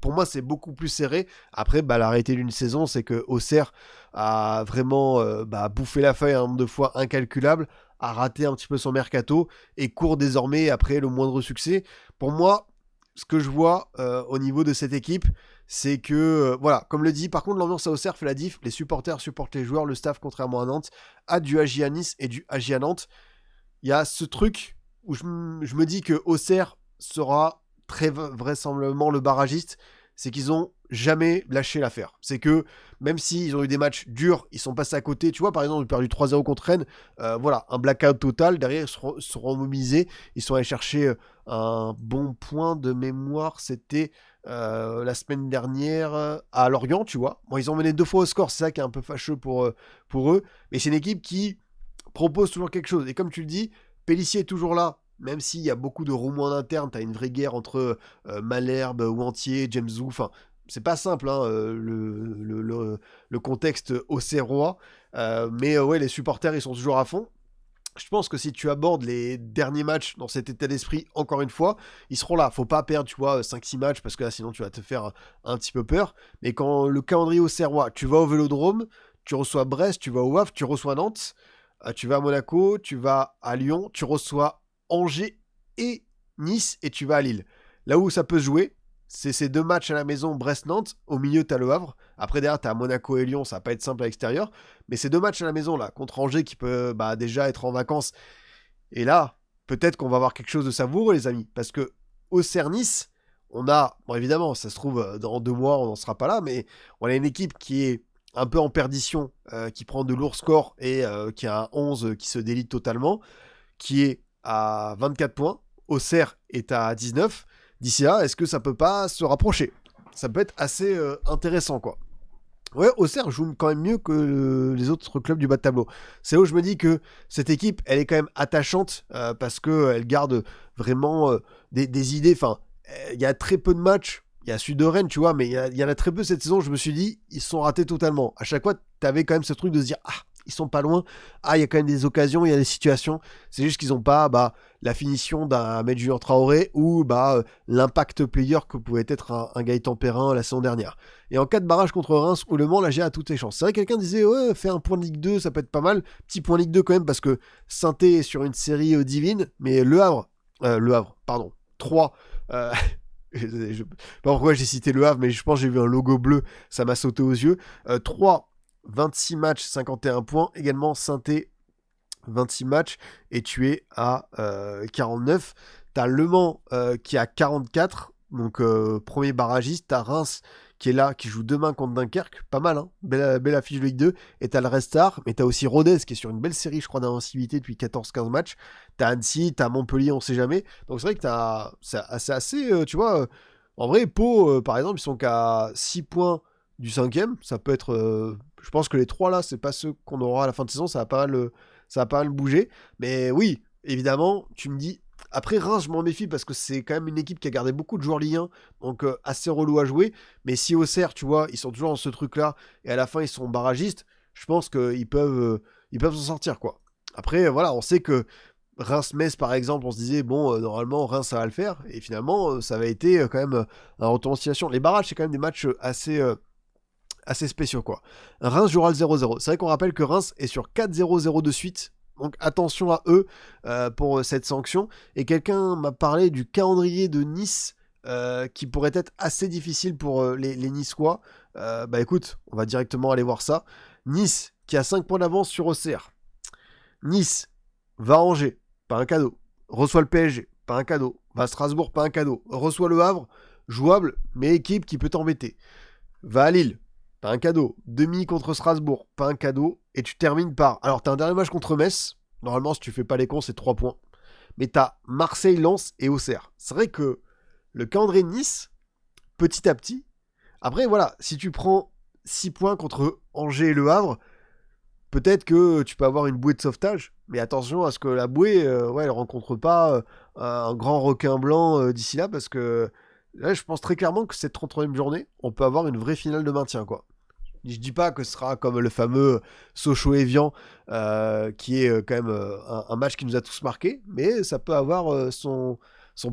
Pour moi, c'est beaucoup plus serré. Après, bah, la réalité d'une saison, c'est que Auxerre a vraiment bouffé la feuille un nombre de fois incalculable, a raté un petit peu son mercato et court désormais après le moindre succès. Pour moi, ce que je vois au niveau de cette équipe, c'est que, voilà, comme le dit, par contre, l'ambiance à Auxerre fait la diff. Les supporters supportent les joueurs, le staff, contrairement à Nantes, a du AJ à Nice et du AJ à Nantes. Il y a ce truc où je me dis que Auxerre sera très vraisemblablement le barragiste, c'est qu'ils ont jamais lâché l'affaire. C'est que même s'ils ont eu des matchs durs, ils sont passés à côté. Tu vois, par exemple, ils ont perdu 3-0 contre Rennes. Voilà, un blackout total. Derrière, ils seront mobilisés. Ils sont allés chercher un bon point de mémoire. C'était la semaine dernière à Lorient, tu vois. Bon, ils ont mené 2 fois au score. C'est ça qui est un peu fâcheux pour eux. Mais c'est une équipe qui propose toujours quelque chose. Et comme tu le dis, Pélissier est toujours là. Même s'il y a beaucoup de remous en interne, t'as une vraie guerre entre Malherbe, Ouantier, James Zou. Enfin, c'est pas simple, hein, le contexte auxerrois. Mais ouais, les supporters, ils sont toujours à fond. Je pense que si tu abordes les derniers matchs dans cet état d'esprit, encore une fois, ils seront là. Faut pas perdre, tu vois, 5-6 matchs, parce que là, sinon, tu vas te faire un petit peu peur. Mais quand le calendrier auxerrois, tu vas au Vélodrome, tu reçois Brest, tu vas au Havre, tu reçois Nantes, tu vas à Monaco, tu vas à Lyon, tu reçois Angers et Nice, et tu vas à Lille. Là où ça peut se jouer, c'est ces 2 matchs à la maison, Brest-Nantes. Au milieu, t'as le Havre. Après, derrière, t'as Monaco et Lyon. Ça va pas être simple à l'extérieur. Mais ces 2 matchs à la maison, là, contre Angers, qui peut déjà être en vacances. Et là, peut-être qu'on va avoir quelque chose de savoureux, les amis. Parce que Auxerre-Nice, on a... Bon, évidemment, ça se trouve, dans 2 mois, on n'en sera pas là. Mais on a une équipe qui est un peu en perdition, qui prend de lourds scores et qui a un 11 qui se délite totalement, qui est à 24 points. Auxerre est à 19. D'ici là, est-ce que ça peut pas se rapprocher? ça peut être assez intéressant, quoi. Ouais, Auxerre joue quand même mieux que les autres clubs du bas de tableau. C'est où je me dis que cette équipe, elle est quand même attachante parce qu'elle garde vraiment des idées. Enfin, il y a très peu de matchs. Il y a celui de Rennes, tu vois, mais il y en a très peu cette saison. Je me suis dit, ils se sont ratés totalement. À chaque fois, tu avais quand même ce truc de se dire, ah, ils sont pas loin. Ah, il y a quand même des occasions, il y a des situations. C'est juste qu'ils n'ont pas la finition d'un Ahmed Junior Traoré ou l'impact player que pouvait être un Gaëtan Perrin la saison dernière. Et en cas de barrage contre Reims ou Le Mans, la GA a toutes ses chances. C'est vrai que quelqu'un disait, ouais, faire un point de Ligue 2, ça peut être pas mal. Petit point Ligue 2 quand même, parce que Saint-Étienne est sur une série divine, mais Le Havre, pardon, 3. Je sais pas pourquoi j'ai cité Le Havre, mais je pense que j'ai vu un logo bleu, ça m'a sauté aux yeux. 3, 26 matchs, 51 points. Également Saint-Étienne, 26 matchs, et tu es à 49. T'as Le Mans qui a 44, donc premier barragiste. T'as Reims qui est là, qui joue demain contre Dunkerque, pas mal, hein, belle affiche de Ligue 2, et t'as le Restart, mais t'as aussi Rodez qui est sur une belle série, je crois, d'invincibilité depuis 14-15 matchs, t'as Annecy, t'as Montpellier, on sait jamais, donc c'est vrai que c'est assez, tu vois, en vrai, Pau, par exemple, ils sont qu'à 6 points du 5ème, ça peut être, je pense que les 3 là, c'est pas ceux qu'on aura à la fin de saison, ça va pas mal bouger, mais oui, évidemment, tu me dis, après Reims, je m'en méfie parce que c'est quand même une équipe qui a gardé beaucoup de joueurs Ligue 1, donc assez relou à jouer. Mais si Auxerre, tu vois, ils sont toujours dans ce truc-là et à la fin ils sont barragistes, je pense qu'ils peuvent s'en sortir, quoi. Après, voilà, on sait que Reims-Metz, par exemple, on se disait, bon, normalement, Reims, ça va le faire. Et finalement, ça avait été quand même un retour en situation. Les barrages, c'est quand même des matchs assez spéciaux, quoi. Reims jouera le 0-0. C'est vrai qu'on rappelle que Reims est sur 4-0-0 de suite. Donc attention à eux pour cette sanction. Et quelqu'un m'a parlé du calendrier de Nice qui pourrait être assez difficile pour les Niçois. Écoute, on va directement aller voir ça. Nice qui a 5 points d'avance sur Auxerre. Nice va à Angers, pas un cadeau. Reçoit le PSG, pas un cadeau. Va à Strasbourg, pas un cadeau. Reçoit le Havre, jouable, mais équipe qui peut t'embêter. Va à Lille, pas un cadeau. Demi contre Strasbourg, pas un cadeau. Et tu termines par... Alors, t'as un dernier match contre Metz. Normalement, si tu fais pas les cons, c'est 3 points. Mais t'as Marseille, Lens et Auxerre. C'est vrai que le calendrier de Nice, petit à petit... Après, voilà, si tu prends 6 points contre Angers et Le Havre, peut-être que tu peux avoir une bouée de sauvetage. Mais attention à ce que la bouée, elle rencontre pas un grand requin blanc d'ici là. Parce que là, je pense très clairement que cette 33e journée, on peut avoir une vraie finale de maintien, quoi. Je dis pas que ce sera comme le fameux Sochaux-Evian, qui est quand même un match qui nous a tous marqué, mais ça peut avoir son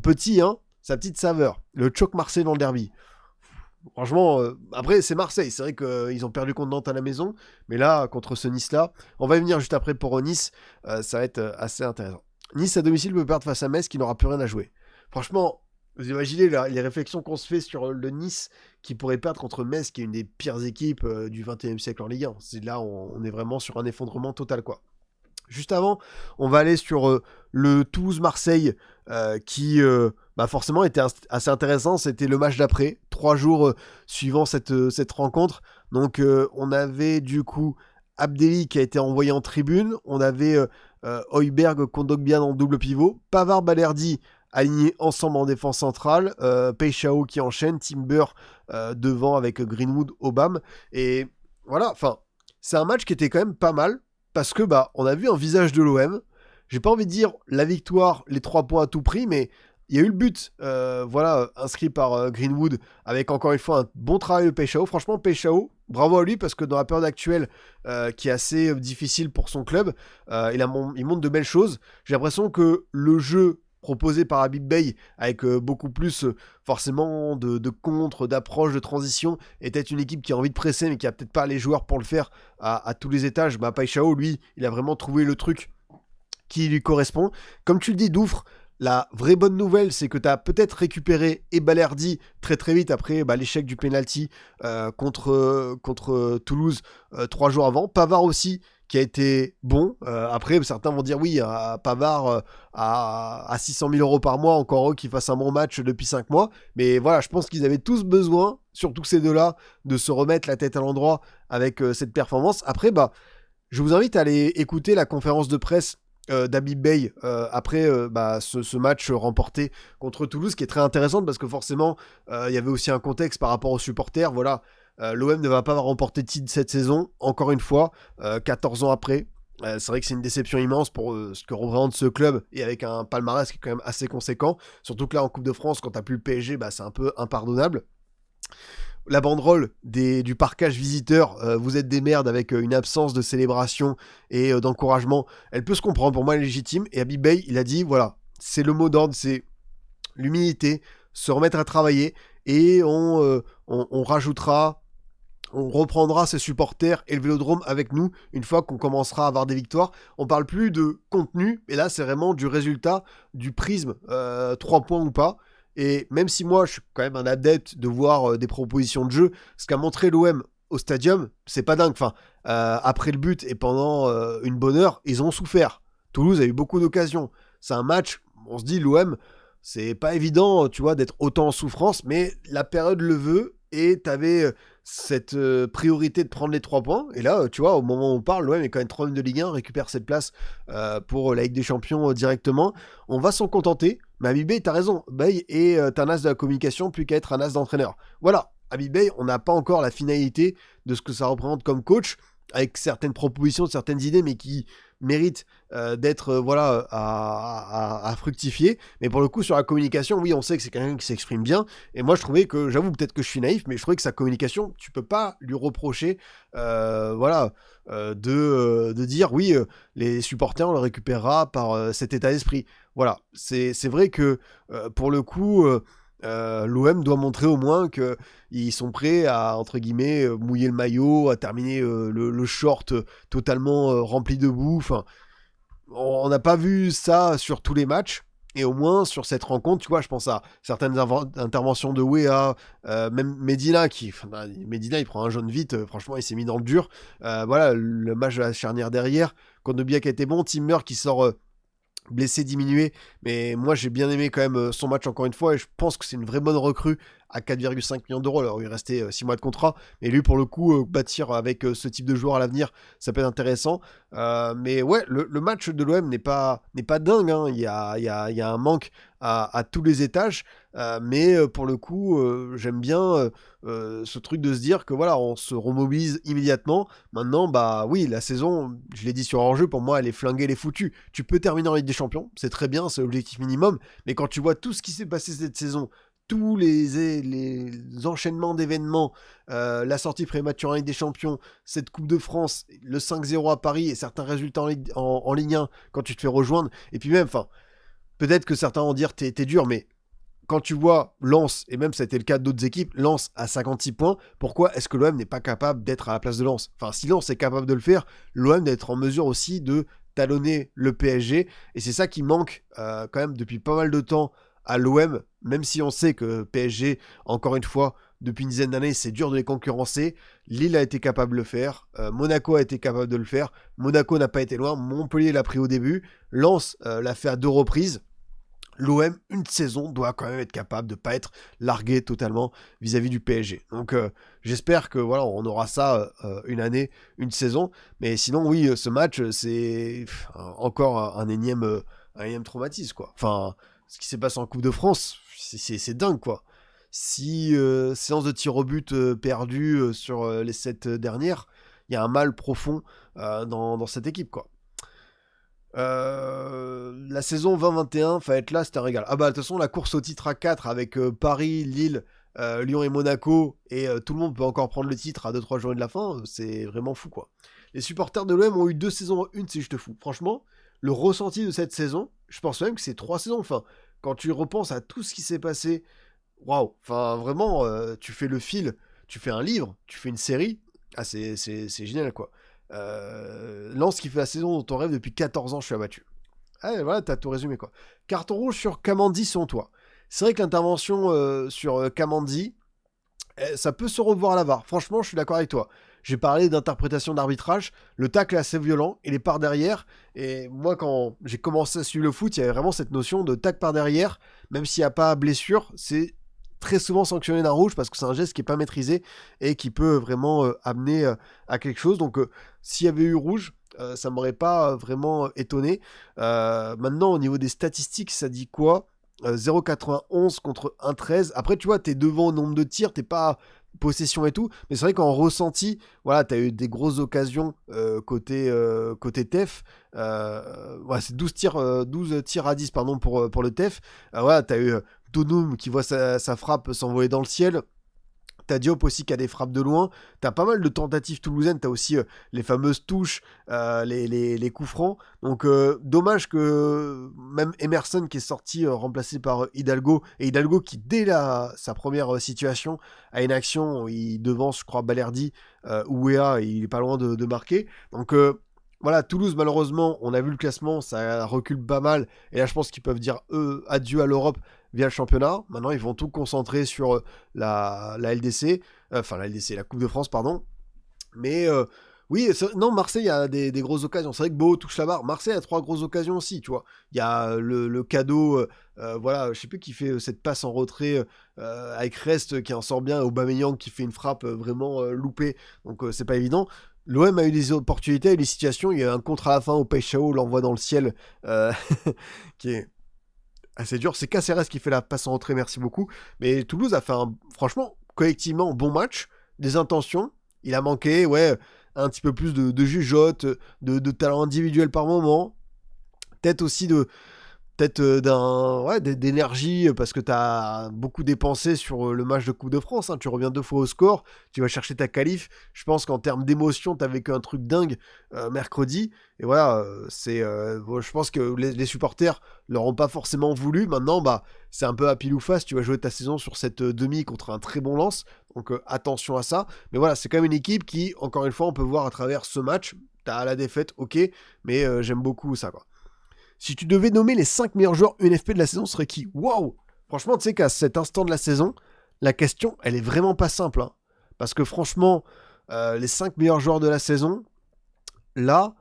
petit, hein, sa petite saveur. Le choc Marseille dans le derby. Franchement, après c'est Marseille, c'est vrai qu'ils ont perdu contre Nantes à la maison, mais là, contre ce Nice-là, on va y venir juste après pour Nice, ça va être assez intéressant. Nice à domicile peut perdre face à Metz qui n'aura plus rien à jouer. Franchement, vous imaginez les réflexions qu'on se fait sur le Nice qui pourrait perdre contre Metz, qui est une des pires équipes du 21e siècle en Ligue 1. Là, on est vraiment sur un effondrement total, quoi. Juste avant, on va aller sur le Toulouse-Marseille qui forcément était assez intéressant. C'était le match d'après, 3 jours suivant cette rencontre. Donc on avait du coup Abdelli qui a été envoyé en tribune. On avait Højbjerg, Kondogbia en double pivot. Pavard, Balerdi alignés ensemble en défense centrale. Peixao qui enchaîne. Timber devant avec Greenwood, Obama. Et voilà, enfin, c'est un match qui était quand même pas mal. Parce que on a vu un visage de l'OM. J'ai pas envie de dire la victoire, les 3 points à tout prix, mais il y a eu le but, inscrit par Greenwood, avec encore une fois un bon travail de Peixao. Franchement, Peixao, bravo à lui, parce que dans la période actuelle, qui est assez difficile pour son club, il montre de belles choses. J'ai l'impression que le jeu proposé par Habib Bey, avec beaucoup plus forcément de contre, d'approche, de transition, était une équipe qui a envie de presser, mais qui a peut-être pas les joueurs pour le faire à tous les étages. Peixao, lui, il a vraiment trouvé le truc qui lui correspond. Comme tu le dis, Doufre, la vraie bonne nouvelle, c'est que tu as peut-être récupéré Balerdi très très vite après l'échec du penalty contre Toulouse 3 jours avant. Pavard aussi, qui a été bon. Après, certains vont dire oui, Pavard à 600 000 € par mois, encore eux qui fassent un bon match depuis 5 mois. Mais voilà, je pense qu'ils avaient tous besoin, surtout ces deux-là, de se remettre la tête à l'endroit avec cette performance. Après, je vous invite à aller écouter la conférence de presse d'Habib Beye après ce match remporté contre Toulouse, qui est très intéressante parce que forcément il y avait aussi un contexte par rapport aux supporters. Voilà, l'OM ne va pas remporter de titre cette saison, encore une fois, 14 ans après. C'est vrai que c'est une déception immense pour ce que représente ce club, et avec un palmarès qui est quand même assez conséquent, surtout que là en Coupe de France, quand t'as plus le PSG, c'est un peu impardonnable. La banderole du parquage visiteur, vous êtes des merdes, avec une absence de célébration et d'encouragement, elle peut se comprendre, pour moi elle est légitime. Et Habib Beye, il a dit voilà, c'est le mot d'ordre, c'est l'humilité, se remettre à travailler, et on rajoutera, on reprendra ses supporters et le Vélodrome avec nous une fois qu'on commencera à avoir des victoires. On parle plus de contenu, et là c'est vraiment du résultat, du prisme, 3 points ou pas. Et même si moi je suis quand même un adepte de voir des propositions de jeu, ce qu'a montré l'OM au stadium, c'est pas dingue. Enfin, après le but et pendant une bonne heure, ils ont souffert. Toulouse a eu beaucoup d'occasions. C'est un match, on se dit l'OM, c'est pas évident, tu vois, d'être autant en souffrance, mais la période le veut, et t'avais cette priorité de prendre les 3 points. Et là, tu vois, au moment où on parle, l'OM est quand même 3ème de Ligue 1, récupère cette place pour la Ligue des Champions directement. On va s'en contenter. Mais Habib Beye, t'as raison, Beye est un as de la communication plus qu'à être un as d'entraîneur. Voilà, Habib Beye, on n'a pas encore la finalité de ce que ça représente comme coach, avec certaines propositions, certaines idées, mais qui méritent d'être à fructifier. Mais pour le coup, sur la communication, oui, on sait que c'est quelqu'un qui s'exprime bien. Et moi, je trouvais que, j'avoue, peut-être que je suis naïf, mais je trouvais que sa communication, tu peux pas lui reprocher de dire oui, les supporters, on le récupérera par cet état d'esprit. Voilà, c'est vrai que pour le coup, l'OM doit montrer au moins qu'ils sont prêts à, entre guillemets, mouiller le maillot, à terminer le short totalement rempli de boue. Enfin, on n'a pas vu ça sur tous les matchs. Et au moins sur cette rencontre, tu vois, je pense à certaines interventions de Wea, même Medina Medina il prend un jaune vite, franchement il s'est mis dans le dur. Voilà, le match de la charnière derrière, Kondogbia qui a été bon, Timmer qui sort blessé, diminué, mais moi j'ai bien aimé quand même son match encore une fois, et je pense que c'est une vraie bonne recrue à 4,5 millions d'euros. Alors il restait 6 mois de contrat, mais lui pour le coup, bâtir avec ce type de joueur à l'avenir, ça peut être intéressant. Mais ouais, le match de l'OM n'est pas dingue, hein. Il y a un manque à tous les étages, mais pour le coup, j'aime bien ce truc de se dire que voilà, on se remobilise immédiatement. Maintenant, bah oui, la saison, je l'ai dit sur hors-jeu, pour moi elle est flinguée, elle est foutue. Tu peux terminer en Ligue des Champions, c'est très bien, c'est l'objectif minimum, mais quand tu vois tout ce qui s'est passé cette saison, tous les enchaînements d'événements, la sortie prématurée en Ligue des Champions, cette Coupe de France, le 5-0 à Paris et certains résultats en Ligue 1 quand tu te fais rejoindre, et puis même, enfin, peut-être que certains vont dire t'es dur, mais quand tu vois Lens, et même ça a été le cas d'autres équipes, Lens à 56 points, pourquoi est-ce que l'OM n'est pas capable d'être à la place de Lens? Enfin, si Lens est capable de le faire, l'OM doit être en mesure aussi de talonner le PSG, et c'est ça qui manque quand même depuis pas mal de temps à l'OM, même si on sait que PSG, encore une fois, depuis une dizaine d'années, c'est dur de les concurrencer. Lille a été capable de le faire, Monaco a été capable de le faire, Monaco n'a pas été loin, Montpellier l'a pris au début, Lens l'a fait à 2 reprises. L'OM, une saison, doit quand même être capable de ne pas être largué totalement vis-à-vis du PSG. Donc j'espère que voilà, on aura ça une année, une saison. Mais sinon, oui, ce match, c'est encore un énième traumatisme, quoi. Enfin, ce qui s'est passé en Coupe de France, c'est dingue, quoi. 6 séances de tir au but perdues sur les 7 dernières, il y a un mal profond dans cette équipe, quoi. La saison 2021, va être là, c'était un régal. Ah bah de toute façon, la course au titre à 4 avec Paris, Lille, Lyon et Monaco, et tout le monde peut encore prendre le titre à 2-3 journées de la fin, c'est vraiment fou, quoi. Les supporters de l'OM ont eu 2 saisons en une, c'est juste fou. Franchement, le ressenti de cette saison, je pense même que c'est 3 saisons. Enfin, quand tu repenses à tout ce qui s'est passé, waouh, enfin vraiment, tu fais le fil, tu fais un livre, tu fais une série, ah c'est génial, quoi. Lance qui fait la saison dont on rêve depuis 14 ans, je suis abattu. Ah, voilà, t'as tout résumé, quoi. Carton rouge sur Kamandi, selon toi. C'est vrai que l'intervention sur Kamandi, ça peut se revoir à la VAR. Franchement, je suis d'accord avec toi. J'ai parlé d'interprétation d'arbitrage. Le tacle est assez violent. Il est par derrière. Et moi, quand j'ai commencé à suivre le foot, il y avait vraiment cette notion de tacle par derrière. Même s'il n'y a pas blessure, c'est très souvent sanctionné d'un rouge parce que c'est un geste qui n'est pas maîtrisé et qui peut vraiment amener à quelque chose. Donc, s'il y avait eu rouge, ça m'aurait pas vraiment étonné. Maintenant, au niveau des statistiques, ça dit quoi 0,91 contre 1,13. Après, tu vois, t'es devant au nombre de tirs, t'es pas possession et tout, mais c'est vrai qu'en ressenti, voilà, t'as eu des grosses occasions côté TEF. Ouais, c'est 12 tirs à 10 pardon, pour le TEF. Voilà, t'as eu Donum qui voit sa frappe s'envoler dans le ciel. T'as Diop aussi qui a des frappes de loin. T'as pas mal de tentatives toulousaines. T'as aussi les fameuses touches, les coups francs. Donc dommage que même Emerson qui est sorti remplacé par Hidalgo. Et Hidalgo qui dès sa première situation a une action, il devance je crois Balerdi ou Wea, il est pas loin de marquer. Donc voilà, Toulouse malheureusement, on a vu le classement, ça recule pas mal. Et là je pense qu'ils peuvent dire adieu à l'Europe via le championnat. Maintenant, ils vont tout concentrer sur la LDC, enfin la LDC, la Coupe de France, pardon. Mais oui, non, Marseille a des grosses occasions. C'est vrai que Beau touche la barre. Marseille a 3 grosses occasions aussi, tu vois. Il y a le cadeau, voilà, je sais plus qui fait cette passe en retrait avec Rest qui en sort bien, et Aubameyang qui fait une frappe vraiment loupée. Donc c'est pas évident. L'OM a eu des opportunités, a eu des situations. Il y a un contre à la fin au Peixao, l'envoie dans le ciel, qui est assez dur. C'est Caceres qui fait la passe en retrait, merci beaucoup. Mais Toulouse a fait franchement, collectivement, bon match, des intentions. Il a manqué, ouais, un petit peu plus de jugeote, de talent individuel par moment. Peut-être aussi d'énergie parce que tu as beaucoup dépensé sur le match de Coupe de France, hein. Tu reviens 2 fois au score, tu vas chercher ta qualif. Je pense qu'en termes d'émotion, tu as vécu un truc dingue mercredi. Et voilà, je pense que les supporters leur ont pas forcément voulu. Maintenant, bah, c'est un peu à pile ou face. Tu vas jouer ta saison sur cette demi contre un très bon Lens. Donc attention à ça. Mais voilà, c'est quand même une équipe qui, encore une fois, on peut voir à travers ce match. T'as la défaite, ok, mais j'aime beaucoup ça, quoi. Si tu devais nommer les 5 meilleurs joueurs UNFP de la saison, ce serait qui? Waouh! Franchement, tu sais qu'à cet instant de la saison, la question, elle est vraiment pas simple. Hein. Parce que franchement, les 5 meilleurs joueurs de la saison, là,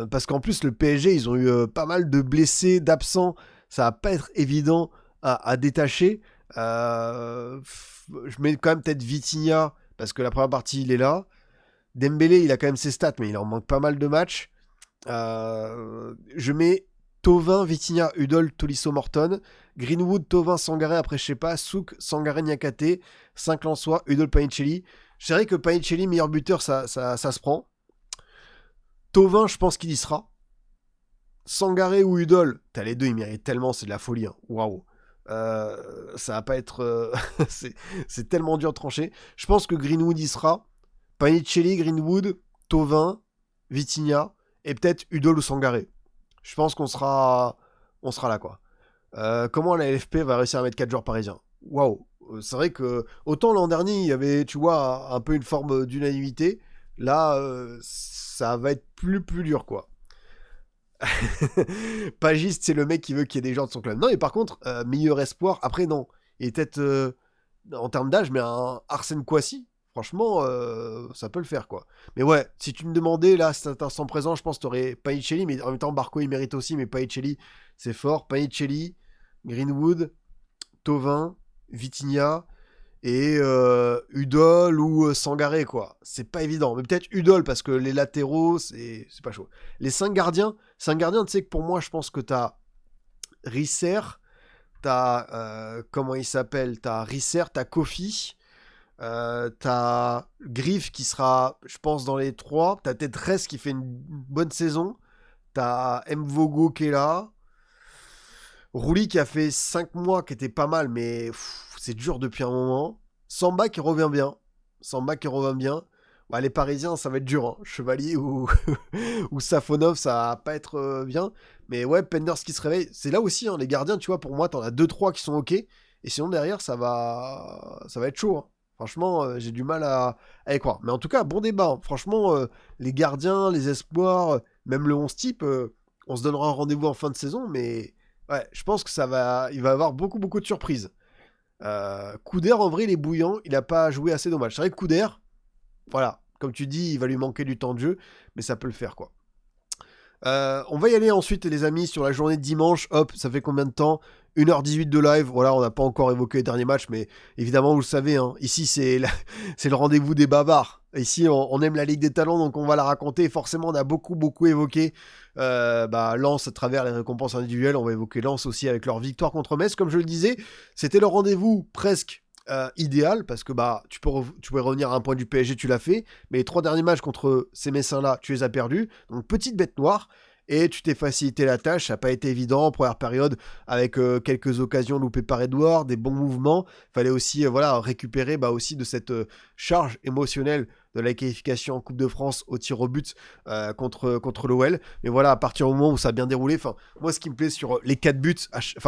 parce qu'en plus, le PSG, ils ont eu pas mal de blessés, d'absents. Ça va pas être évident à détacher. Je mets quand même peut-être Vitinha, parce que la première partie, il est là. Dembélé, il a quand même ses stats, mais il en manque pas mal de matchs. Je mets Thauvin, Vitinha, Udol, Tolisso, Morton, Greenwood, Thauvin, Sangaré, après je sais pas, Souk, Sangaré, Niakate, 5 Lensois, Udol, Panicelli. Je dirais que Panicelli, meilleur buteur, ça se prend. Thauvin, je pense qu'il y sera. Sangaré ou Udol, t'as les deux, ils méritent tellement, c'est de la folie. Hein. Waouh. Ça va pas être. c'est tellement dur de trancher. Je pense que Greenwood y sera. Panicelli, Greenwood, Thauvin, Vitinha et peut-être Udol ou Sangaré. Je pense qu'on sera là, quoi. Comment la LFP va réussir à mettre 4 joueurs parisiens? Waouh. C'est vrai que autant l'an dernier, il y avait, tu vois, un peu une forme d'unanimité. Là, ça va être plus dur, quoi. Pagiste, c'est le mec qui veut qu'il y ait des gens de son club. Non, et par contre, meilleur espoir, après, non. Il est peut-être, en termes d'âge, mais un Arsène Kouassi, franchement, ça peut le faire, quoi. Mais ouais, si tu me demandais, là, cet instant présent, je pense que t'aurais Panicelli, mais en même temps, Barco, il mérite aussi, mais Panicelli, c'est fort. Panicelli, Greenwood, Thauvin, Vitinha, et Udol ou Sangaré, quoi. C'est pas évident. Mais peut-être Udol, parce que les latéraux, c'est pas chaud. Les 5 gardiens, tu sais que pour moi, je pense que t'as Risser, t'as, comment il s'appelle? T'as Risser, t'as Kofi, t'as Griff qui sera, je pense, dans les 3. T'as Tetres qui fait une bonne saison. T'as Mvogo qui est là. Rouli qui a fait 5 mois qui était pas mal, mais c'est dur depuis un moment. Samba qui revient bien. Ouais, les Parisiens, ça va être dur. Hein. Chevalier ou, ou Safonov, ça va pas être bien. Mais ouais, Penders qui se réveille. C'est là aussi, hein, les gardiens, tu vois, pour moi, t'en as 2-3 qui sont ok. Et sinon, derrière, ça va être chaud. Hein. Franchement, j'ai du mal à y croire. Mais en tout cas, bon débat. Hein. Franchement, les gardiens, les espoirs, même le 11 type, on se donnera un rendez-vous en fin de saison. Mais ouais, je pense que il va y avoir beaucoup de surprises. Couder, en vrai, il est bouillant. Il n'a pas joué assez dommage. C'est vrai que Couder, voilà, comme tu dis, il va lui manquer du temps de jeu. Mais ça peut le faire, quoi. On va y aller ensuite, les amis, sur la journée de dimanche. Hop, ça fait combien de temps? 1h18 de live. Voilà, on n'a pas encore évoqué les derniers matchs, mais évidemment, vous le savez, hein, ici, c'est le rendez-vous des bavards. Ici, on aime la Ligue des Talents, donc on va la raconter. Forcément, on a beaucoup évoqué Lens à travers les récompenses individuelles. On va évoquer Lens aussi avec leur victoire contre Metz. Comme je le disais, c'était le rendez-vous presque idéal, parce que tu pouvais revenir à un point du PSG, tu l'as fait, mais les 3 derniers matchs contre ces Messins-là, tu les as perdus. Donc, petite bête noire. Et tu t'es facilité la tâche, ça n'a pas été évident en première période, avec quelques occasions loupées par Edouard, des bons mouvements. Il fallait aussi récupérer aussi de cette charge émotionnelle de la qualification en Coupe de France au tir au but contre l'OL. Mais voilà, à partir du moment où ça a bien déroulé, moi ce qui me plaît sur les 4 buts,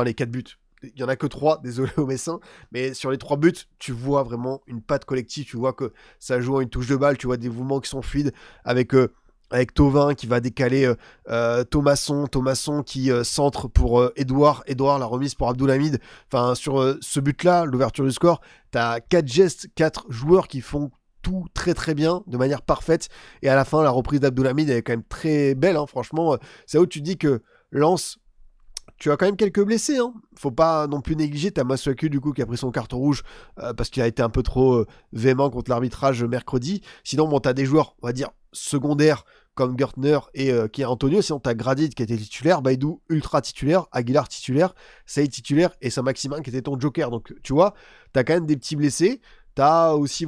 les 4 buts, il n'y en a que 3, désolé aux Messins, mais sur les 3 buts, tu vois vraiment une patte collective, tu vois que ça joue à une touche de balle, tu vois des mouvements qui sont fluides, avec Thauvin qui va décaler Thomasson qui centre pour Edouard, la remise pour Abdoulhamid. Enfin, sur ce but-là, l'ouverture du score, t'as 4 gestes, 4 joueurs qui font tout très très bien, de manière parfaite, et à la fin, la reprise d'Abdoulhamid, elle est quand même très belle, hein, franchement, c'est là où tu dis que Lens, tu as quand même quelques blessés, hein. Faut pas non plus négliger. T'as Masuaku du coup qui a pris son carton rouge parce qu'il a été un peu trop véhément contre l'arbitrage mercredi. Sinon, bon, t'as des joueurs, on va dire, secondaires comme Gertner et qui est Antonio. Sinon, t'as Gradit qui était titulaire, Baidou ultra titulaire, Aguilar titulaire, Saïd titulaire et Saint-Maximin qui était ton joker. Donc, tu vois, t'as quand même des petits blessés. T'as aussi,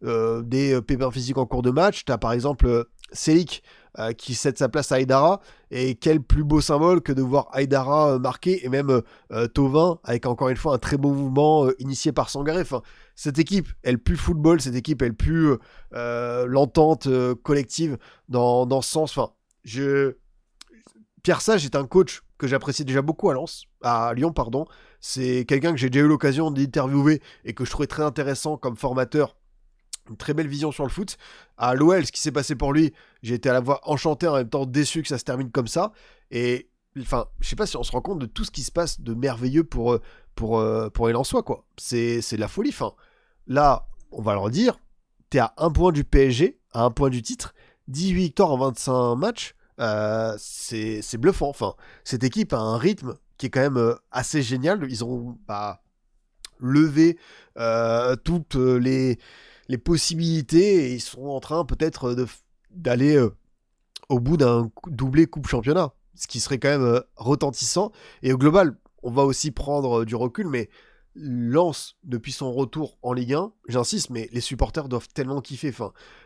des pépins physiques en cours de match. T'as par exemple Selik qui cède sa place à Aïdara, et quel plus beau symbole que de voir Aïdara marquer, et même Thauvin avec encore une fois un très beau mouvement initié par Sangaré. Enfin, cette équipe elle pue football, cette équipe elle pue l'entente collective dans ce sens. Pierre Sage est un coach que j'apprécie déjà beaucoup à Lyon pardon. C'est quelqu'un que j'ai déjà eu l'occasion d'interviewer et que je trouvais très intéressant comme formateur, une très belle vision sur le foot. À l'OL, ce qui s'est passé pour lui, j'ai été à la fois enchanté, en même temps déçu que ça se termine comme ça. Et je sais pas si on se rend compte de tout ce qui se passe de merveilleux pour les Lensois, quoi. C'est de la folie. Là, on va leur dire, t'es à 1 point du PSG, à 1 point du titre, 18 victoires en 25 matchs. C'est bluffant. Cette équipe a un rythme qui est quand même assez génial. Ils ont levé toutes les possibilités, et ils sont en train peut-être d'aller au bout d'un doublé coupe championnat, ce qui serait quand même retentissant. Et au global, on va aussi prendre du recul, mais Lens, depuis son retour en Ligue 1, j'insiste, mais les supporters doivent tellement kiffer.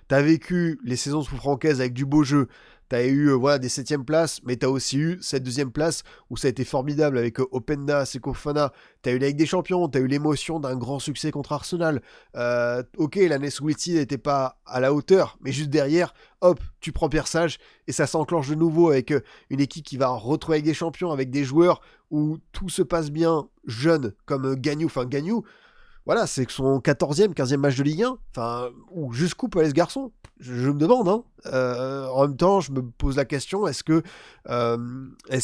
T'as vécu les saisons sous Francaise avec du beau jeu, t'as eu des 7ème places, mais t'as aussi eu cette 2ème place où ça a été formidable avec Openda, Seko Fofana. T'as eu la Ligue des Champions, t'as eu l'émotion d'un grand succès contre Arsenal. Ok, l'année Switty n'était pas à la hauteur, mais juste derrière, hop, tu prends Pierre Sage et ça s'enclenche de nouveau avec une équipe qui va retrouver avec des champions, avec des joueurs où tout se passe bien, jeunes comme Gagnou. Voilà, c'est son 14e, 15e match de Ligue 1. Jusqu'où peut aller ce garçon? Je me demande. Hein. En même temps, je me pose la question, est-ce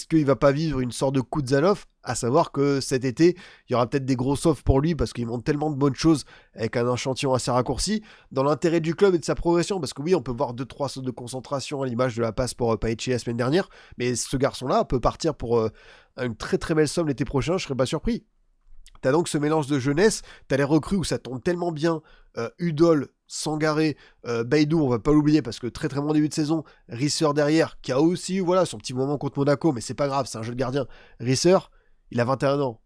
qu'il va pas vivre une sorte de Kuzanov, à savoir que cet été, il y aura peut-être des gros offres pour lui, parce qu'il montre tellement de bonnes choses avec un échantillon assez raccourci, dans l'intérêt du club et de sa progression, parce que oui, on peut voir 2-3 sautes de concentration à l'image de la passe pour Paichi la semaine dernière, mais ce garçon-là peut partir pour une très très belle somme l'été prochain, je serais pas surpris. T'as donc ce mélange de jeunesse, t'as les recrues où ça tombe tellement bien, Udol, Sangaré, Baidou, on va pas l'oublier parce que très très bon début de saison, Risser derrière, qui a aussi son petit moment contre Monaco, mais c'est pas grave, c'est un jeune gardien. Risser, il a 21 ans.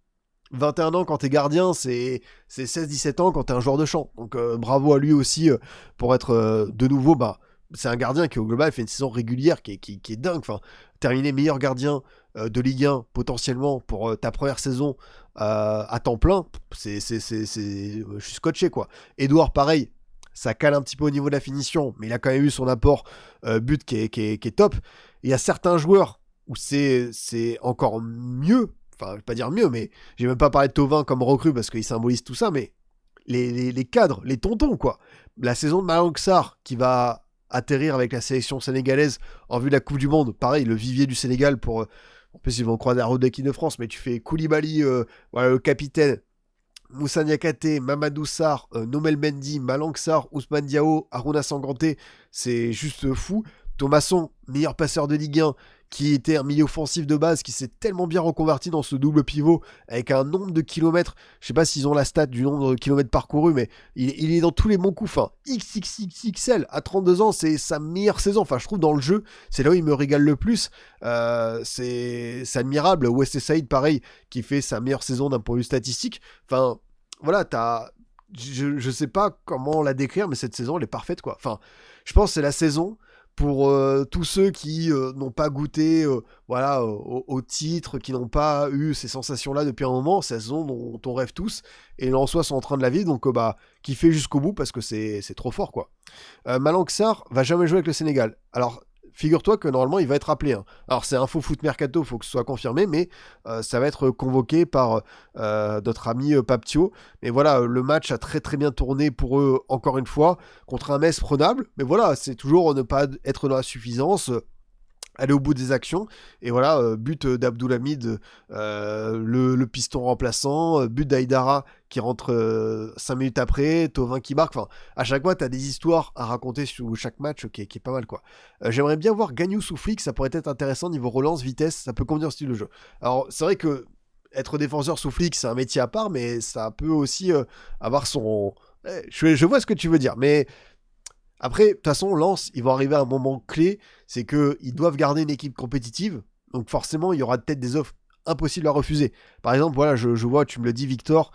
21 ans quand t'es gardien, c'est 16-17 ans quand t'es un joueur de champ. Donc bravo à lui aussi pour être de nouveau, c'est un gardien qui au global fait une saison régulière qui est dingue. Terminer meilleur gardien de Ligue 1 potentiellement pour ta première saison à temps plein, je suis scotché quoi. Edouard pareil, ça cale un petit peu au niveau de la finition, mais il a quand même eu son apport but qui est top. Il y a certains joueurs où c'est encore mieux, je vais pas dire mieux, mais j'ai même pas parlé de Thauvin comme recrue parce qu'il symbolise tout ça, mais les cadres, les tontons quoi. La saison de Malang Sarr qui va atterrir avec la sélection sénégalaise en vue de la Coupe du Monde, pareil, le vivier du Sénégal pour... en plus, ils vont croiser la route de l'équipe de France, mais tu fais Koulibaly, le capitaine, Moussa Niakhaté, Mamadou Sarr, Nomel Mendy, Malang Sarr, Ousmane Diao, Aruna Sanganté, c'est juste fou. Thomasson, meilleur passeur de Ligue 1, qui était un milieu offensif de base, qui s'est tellement bien reconverti dans ce double pivot, avec un nombre de kilomètres, je sais pas s'ils ont la stat du nombre de kilomètres parcourus, mais il est dans tous les bons coups, enfin, XXXL, à 32 ans, c'est sa meilleure saison, enfin, je trouve dans le jeu, c'est là où il me régale le plus, c'est admirable. Wesley Saïd, pareil, qui fait sa meilleure saison d'un point de vue statistique, enfin, voilà, je sais pas comment la décrire, mais cette saison, elle est parfaite, quoi. Enfin, je pense que c'est la saison pour tous ceux qui n'ont pas goûté voilà, au titre, qui n'ont pas eu ces sensations-là depuis un moment. C'est la saison dont on rêve tous, et les Lensois sont en train de la vivre, donc kiffer jusqu'au bout, parce que c'est trop fort, quoi. Malang Sarr va jamais jouer avec le Sénégal. Alors, figure-toi que normalement il va être appelé. Hein. Alors c'est un faux foot mercato, il faut que ce soit confirmé, mais ça va être convoqué par notre ami Paptio. Mais voilà, le match a très très bien tourné pour eux encore une fois, contre un Metz prenable. Mais voilà, c'est toujours ne pas être dans la suffisance. Aller au bout des actions, et voilà, but d'Abdoulhamid, le piston remplaçant, but d'Aïdara qui rentre 5 minutes après, Thauvin qui marque, enfin, à chaque fois t'as des histoires à raconter sur chaque match qui est pas mal, quoi. J'aimerais bien voir Gagnou sous flic, ça pourrait être intéressant niveau relance, vitesse, ça peut convenir au style de jeu. Alors c'est vrai que être défenseur sous flic c'est un métier à part, mais ça peut aussi avoir son... Je vois ce que tu veux dire, mais... Après, de toute façon, Lens, ils vont arriver à un moment clé, c'est qu'ils doivent garder une équipe compétitive, donc forcément, il y aura peut-être des offres impossibles à refuser. Par exemple, voilà, je vois, tu me le dis, Victor,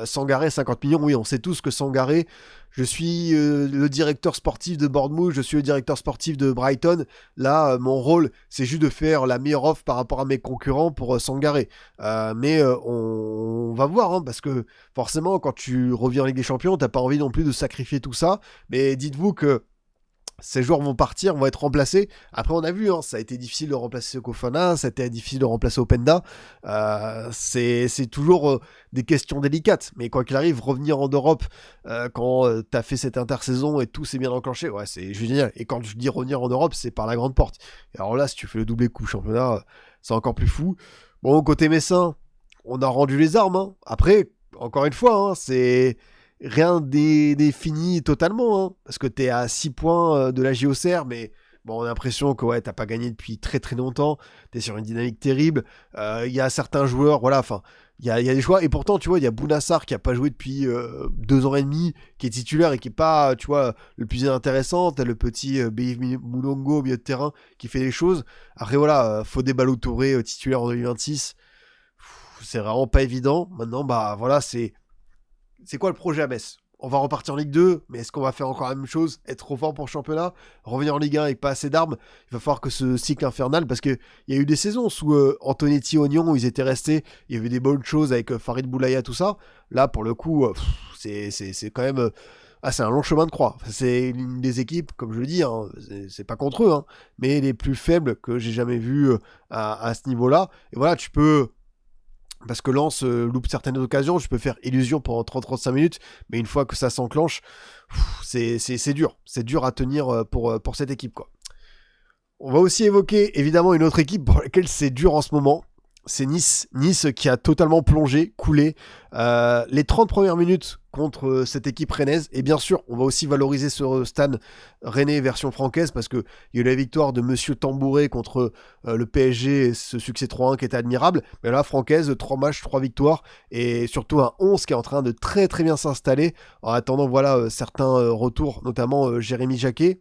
Sangaré, 50 millions, oui, on sait tous que Sangaré, je suis le directeur sportif de Bournemouth, je suis le directeur sportif de Brighton, là, mon rôle, c'est juste de faire la meilleure offre par rapport à mes concurrents pour Sangaré. Mais on va voir, hein, parce que forcément, quand tu reviens en Ligue des Champions, t'as pas envie non plus de sacrifier tout ça, mais dites-vous que ces joueurs vont partir, vont être remplacés. Après, on a vu, hein, ça a été difficile de remplacer Kofana, ça a été difficile de remplacer Openda. C'est toujours des questions délicates. Mais quoi qu'il arrive, revenir en Europe quand t'as fait cette intersaison et tout s'est bien enclenché, ouais, c'est génial. Et quand je dis revenir en Europe, c'est par la grande porte. Et alors là, si tu fais le doublé coup championnat, c'est encore plus fou. Bon, côté Messin, on a rendu les armes. Hein. Après, encore une fois, hein, c'est... Rien n'est fini totalement, hein, parce que t'es à 6 points de la JOCR, mais bon, on a l'impression que ouais, t'as pas gagné depuis très très longtemps, t'es sur une dynamique terrible, il y a certains joueurs, voilà, enfin, il y a des choix, et pourtant, tu vois, il y a Bounassar qui a pas joué depuis 2 ans et demi, qui est titulaire et qui est pas, tu vois, le plus intéressant, t'as le petit Beïv Moulongo au milieu de terrain qui fait des choses, après voilà, Fodé Ballo-Touré titulaire en 2026, c'est vraiment pas évident, maintenant, bah voilà, c'est quoi le projet à Metz? On va repartir en Ligue 2, mais est-ce qu'on va faire encore la même chose? Être trop fort pour le championnat? Revenir en Ligue 1 avec pas assez d'armes? Il va falloir que ce cycle infernal, parce qu'il y a eu des saisons sous Antonetti Oignon où ils étaient restés, il y avait des bonnes choses avec Farid Boulaya, tout ça. Là, pour le coup, c'est quand même... c'est un long chemin de croix. C'est une des équipes, comme je le dis, hein, c'est pas contre eux, hein, mais les plus faibles que j'ai jamais vues à ce niveau-là. Et voilà, tu peux... Parce que Lens loupe certaines occasions, je peux faire illusion pendant 30-35 minutes, mais une fois que ça s'enclenche, c'est dur. C'est dur à tenir pour cette équipe, quoi. On va aussi évoquer évidemment une autre équipe pour laquelle c'est dur en ce moment. C'est Nice. Nice qui a totalement plongé, coulé. Les 30 premières minutes contre cette équipe rennaise. Et bien sûr, on va aussi valoriser ce stade rennais version francaise parce qu'il y a eu la victoire de Monsieur Tambouré contre le PSG et ce succès 3-1 qui était admirable. Mais là, francaise, 3 matchs, 3 victoires. Et surtout un 11 qui est en train de très très bien s'installer. En attendant, voilà, certains retours, notamment Jérémy Jacquet.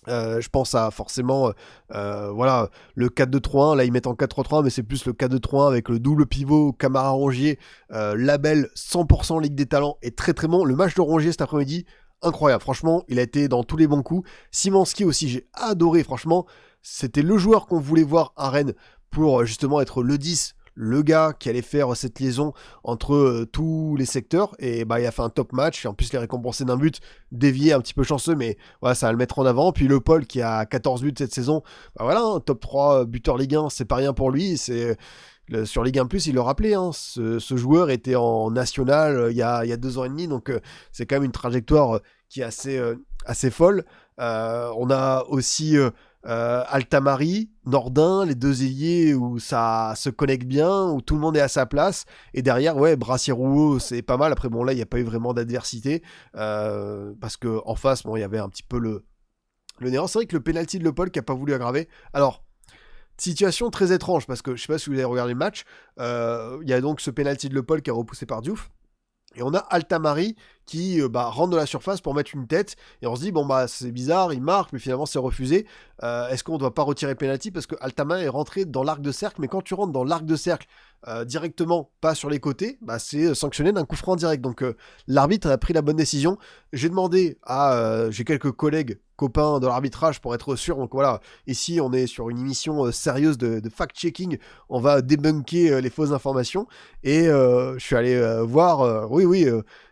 Je pense à forcément voilà, le 4-2-3-1, là ils mettent en 4-3-3, mais c'est plus le 4-2-3-1 avec le double pivot Camara Rongier, label 100% Ligue des Talents et très très bon. Le match de Rongier cet après-midi, incroyable, franchement, il a été dans tous les bons coups. Simanski aussi, j'ai adoré, franchement, c'était le joueur qu'on voulait voir à Rennes pour justement être le 10, le gars qui allait faire cette liaison entre tous les secteurs, et bah il a fait un top match, et en plus il est récompensé d'un but dévié, un petit peu chanceux, mais voilà, ça va le mettre en avant. Puis le Paul qui a 14 buts cette saison, bah voilà, hein, top 3 buteur Ligue 1, c'est pas rien pour lui, sur Ligue 1+, il le rappelait, hein, ce joueur était en national il y a 2 ans et demi, donc c'est quand même une trajectoire qui est assez folle. On a aussi Altamari, Nordin, les deux ailiers où ça se connecte bien, où tout le monde est à sa place, et derrière, ouais, Brassier-Rouault, c'est pas mal. Après, bon, là, il n'y a pas eu vraiment d'adversité, parce que en face, bon, il y avait un petit peu le néant. C'est vrai que le penalty de Le Paul qui a pas voulu aggraver. Alors, Situation très étrange, parce que je sais pas si vous avez regardé le match, il y a donc ce penalty de Le Paul qui est repoussé par Diouf, et on a Altamari qui rentre de la surface pour mettre une tête, et on se dit, bon bah c'est bizarre, il marque, mais finalement c'est refusé. Est-ce qu'on doit pas retirer penalty, parce que Altamari est rentré dans l'arc de cercle, mais quand tu rentres dans l'arc de cercle directement, pas sur les côtés, bah, c'est sanctionné d'un coup franc direct. Donc l'arbitre a pris la bonne décision. J'ai demandé à... j'ai quelques collègues copains de l'arbitrage pour être sûr. Donc voilà, ici on est sur une émission sérieuse de fact-checking. On va débunker les fausses informations. Et je suis allé voir,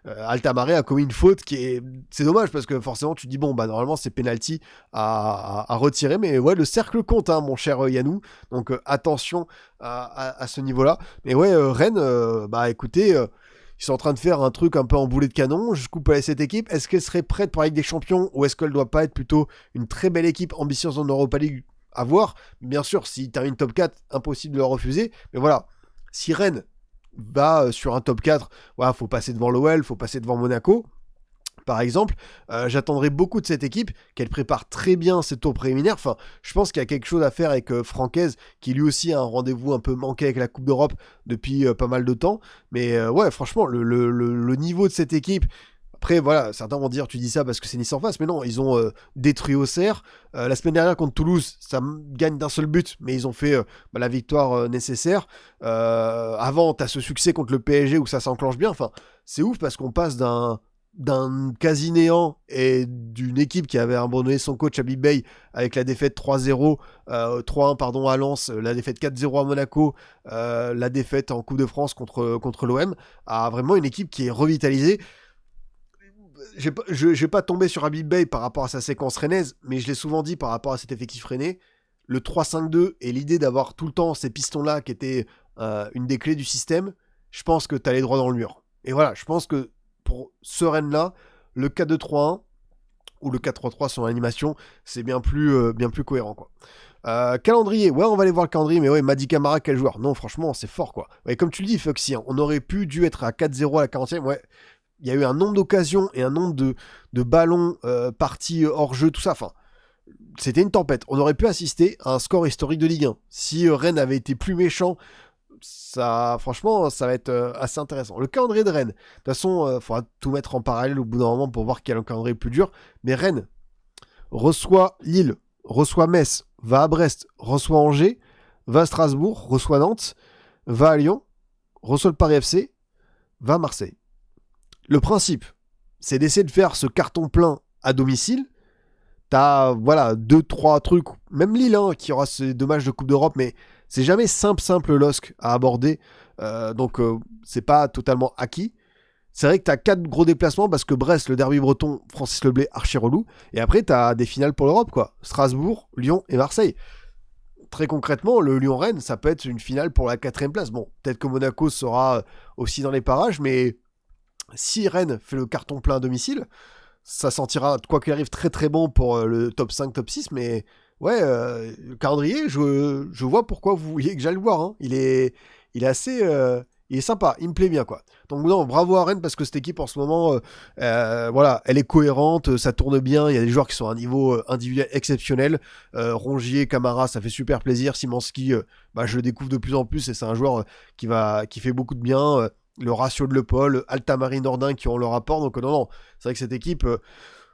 Altamari a commis une faute qui est... C'est dommage parce que forcément tu te dis, bon, bah normalement c'est penalty à retirer. Mais ouais, le cercle compte, hein, mon cher Yannou. Donc attention à ce niveau-là. Mais ouais, Rennes, écoutez... ils sont en train de faire un truc un peu en boulet de canon. Jusqu'où peut aller cette équipe? Est-ce qu'elle serait prête pour la Ligue des Champions, ou est-ce qu'elle doit pas être plutôt une très belle équipe ambitieuse en Europa League? À voir. Bien sûr, si termine top 4, impossible de le refuser. Mais voilà, si Rennes va sur un top 4, voilà, faut passer devant l'OL, faut passer devant Monaco. Par exemple, j'attendrai beaucoup de cette équipe, qu'elle prépare très bien ses tours préliminaires. Enfin, je pense qu'il y a quelque chose à faire avec Francaise, qui lui aussi a un rendez-vous un peu manqué avec la Coupe d'Europe depuis pas mal de temps. Mais ouais, franchement, le niveau de cette équipe... Après, voilà, certains vont dire, tu dis ça parce que c'est Nice en face, mais non, ils ont détruit Auxerre. La semaine dernière, contre Toulouse, ça gagne d'un seul but, mais ils ont fait la victoire nécessaire. Avant, t'as ce succès contre le PSG où ça s'enclenche bien. Enfin, c'est ouf parce qu'on passe d'un quasi-néant et d'une équipe qui avait abandonné son coach Habib Beye avec la défaite 3-0, 3-1 pardon à Lens, la défaite 4-0 à Monaco, la défaite en Coupe de France contre l'OM, à vraiment une équipe qui est revitalisée. Je vais pas tomber sur Habib Beye par rapport à sa séquence rennaise, mais je l'ai souvent dit par rapport à cet effectif rennais, le 3-5-2 et l'idée d'avoir tout le temps ces pistons-là qui étaient une des clés du système, je pense que t'allais droit dans le mur. Et voilà, je pense que pour ce Rennes-là, le 4-2-3-1 ou le 4-3-3 sur l'animation, c'est bien plus cohérent, quoi. Calendrier, ouais, on va aller voir le calendrier, mais ouais, Madi Camara, quel joueur. Non, franchement, c'est fort, quoi. Ouais, comme tu le dis, Foxy, hein, on aurait dû être à 4-0 à la 40e, ouais. Il y a eu un nombre d'occasions et un nombre de ballons partis hors jeu, tout ça. Enfin, c'était une tempête. On aurait pu assister à un score historique de Ligue 1. Si Rennes avait été plus méchant, ça, franchement, ça va être assez intéressant. Le calendrier de Rennes, de toute façon, il faudra tout mettre en parallèle au bout d'un moment pour voir quel est le calendrier plus dur. Mais Rennes reçoit Lille, reçoit Metz, va à Brest, reçoit Angers, va à Strasbourg, reçoit Nantes, va à Lyon, reçoit le Paris FC, va à Marseille. Le principe, c'est d'essayer de faire ce carton plein à domicile. T'as, voilà, 2-3 trucs, même Lille, hein, qui aura ces 2 matchs de Coupe d'Europe, mais c'est jamais simple LOSC à aborder. Donc, c'est pas totalement acquis. C'est vrai que t'as 4 gros déplacements, parce que Brest, le derby breton, Francis Leblay, archi relou. Et après, t'as des finales pour l'Europe, quoi. Strasbourg, Lyon et Marseille. Très concrètement, le Lyon-Rennes, ça peut être une finale pour la 4ème place. Bon, peut-être que Monaco sera aussi dans les parages, mais... si Rennes fait le carton plein à domicile, ça sentira, quoi qu'il arrive, très très bon pour le top 5, top 6, mais ouais, le calendrier, je vois pourquoi vous vouliez que j'aille le voir, hein. Il est assez... il est sympa, il me plaît bien, quoi. Donc non, bravo à Rennes, parce que cette équipe en ce moment, voilà, elle est cohérente, ça tourne bien, il y a des joueurs qui sont à un niveau individuel exceptionnel. Rongier, Camara, ça fait super plaisir. Simanski, je le découvre de plus en plus, et c'est un joueur qui fait beaucoup de bien. Le ratio de Le Paul, Altamari, Nordin qui ont leur rapport. Donc non, c'est vrai que cette équipe,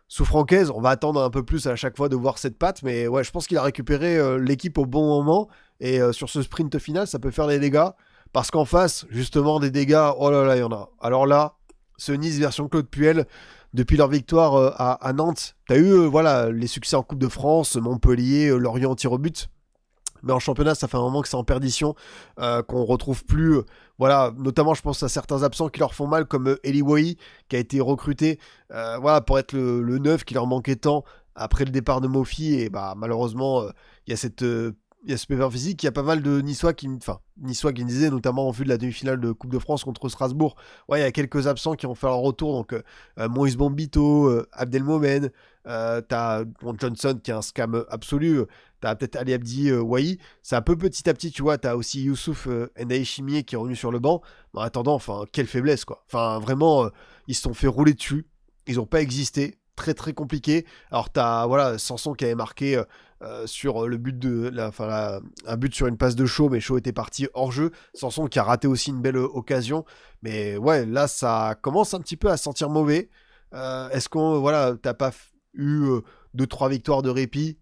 sous Francaise, on va attendre un peu plus à chaque fois de voir cette patte, mais ouais, je pense qu'il a récupéré l'équipe au bon moment, et sur ce sprint final, ça peut faire des dégâts, parce qu'en face, justement, des dégâts, oh là là, il y en a. Alors là, ce Nice version Claude Puel, depuis leur victoire à Nantes, t'as eu voilà, les succès en Coupe de France, Montpellier, Lorient tir au but. Mais en championnat, ça fait un moment que c'est en perdition, qu'on retrouve plus, voilà, notamment je pense à certains absents qui leur font mal, comme Eli Wahi, qui a été recruté, voilà, pour être le neuf qui leur manquait tant après le départ de Mofi, et malheureusement, il y a ce pépin physique. Il y a pas mal de Niçois qui me disaient, notamment en vue de la demi-finale de Coupe de France contre Strasbourg, ouais, il y a quelques absents qui vont faire leur retour, donc Moïse Bombito, Abdelmomen, t'as Johnson qui est un scam absolu, t'as peut-être Ali Abdi Wahi, c'est un peu petit à petit, tu vois, t'as aussi Youssouf Ndaye Chimier qui est revenu sur le banc. En attendant, enfin, quelle faiblesse, quoi. Enfin, vraiment, ils se sont fait rouler dessus, ils ont pas existé. très très compliqué. Alors t'as voilà Sanson qui avait marqué sur le but un but sur une passe de Shaw, mais Shaw était parti hors jeu. Sanson qui a raté aussi une belle occasion. Mais ouais, là ça commence un petit peu à sentir mauvais. Est-ce qu'on voilà, t'as pas eu 2-3 victoires de répit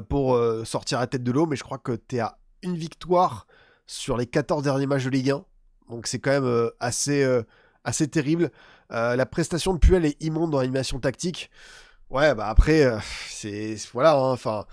pour sortir la tête de l'eau, mais je crois que t'es à une victoire sur les 14 derniers matchs de Ligue 1. Donc c'est quand même assez terrible. La prestation de Puel est immonde dans l'animation tactique. Ouais, bah après, voilà, enfin,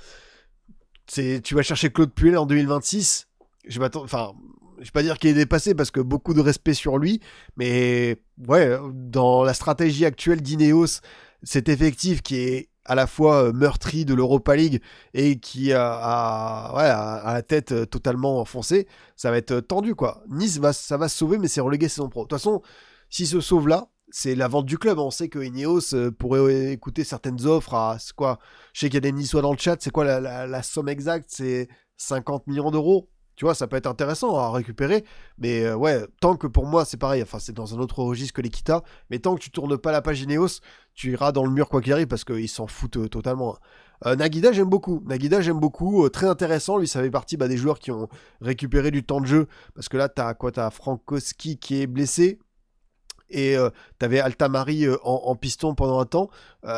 tu vas chercher Claude Puel en 2026. Je vais pas dire qu'il est dépassé parce que beaucoup de respect sur lui, mais ouais, dans la stratégie actuelle d'Ineos, cet effectif qui est à la fois meurtri de l'Europa League et qui a la tête totalement enfoncée, ça va être tendu quoi. Nice ça va se sauver, mais c'est relégué saison pro. De toute façon, s'il se sauve là, c'est la vente du club. On sait que Ineos pourrait écouter certaines offres à c'est quoi. Je sais qu'il y a des Niçois dans le chat. C'est quoi la somme exacte? C'est 50 millions d'euros. Tu vois, ça peut être intéressant à récupérer, mais ouais, tant que pour moi c'est pareil, enfin c'est dans un autre registre que l'Equita, mais tant que tu tournes pas la page Ineos, tu iras dans le mur quoi qu'il arrive parce qu'ils s'en foutent totalement. Nagida j'aime beaucoup, très intéressant, lui ça fait partie des joueurs qui ont récupéré du temps de jeu, parce que là t'as Frankowski qui est blessé, et t'avais Altamari en piston pendant un temps,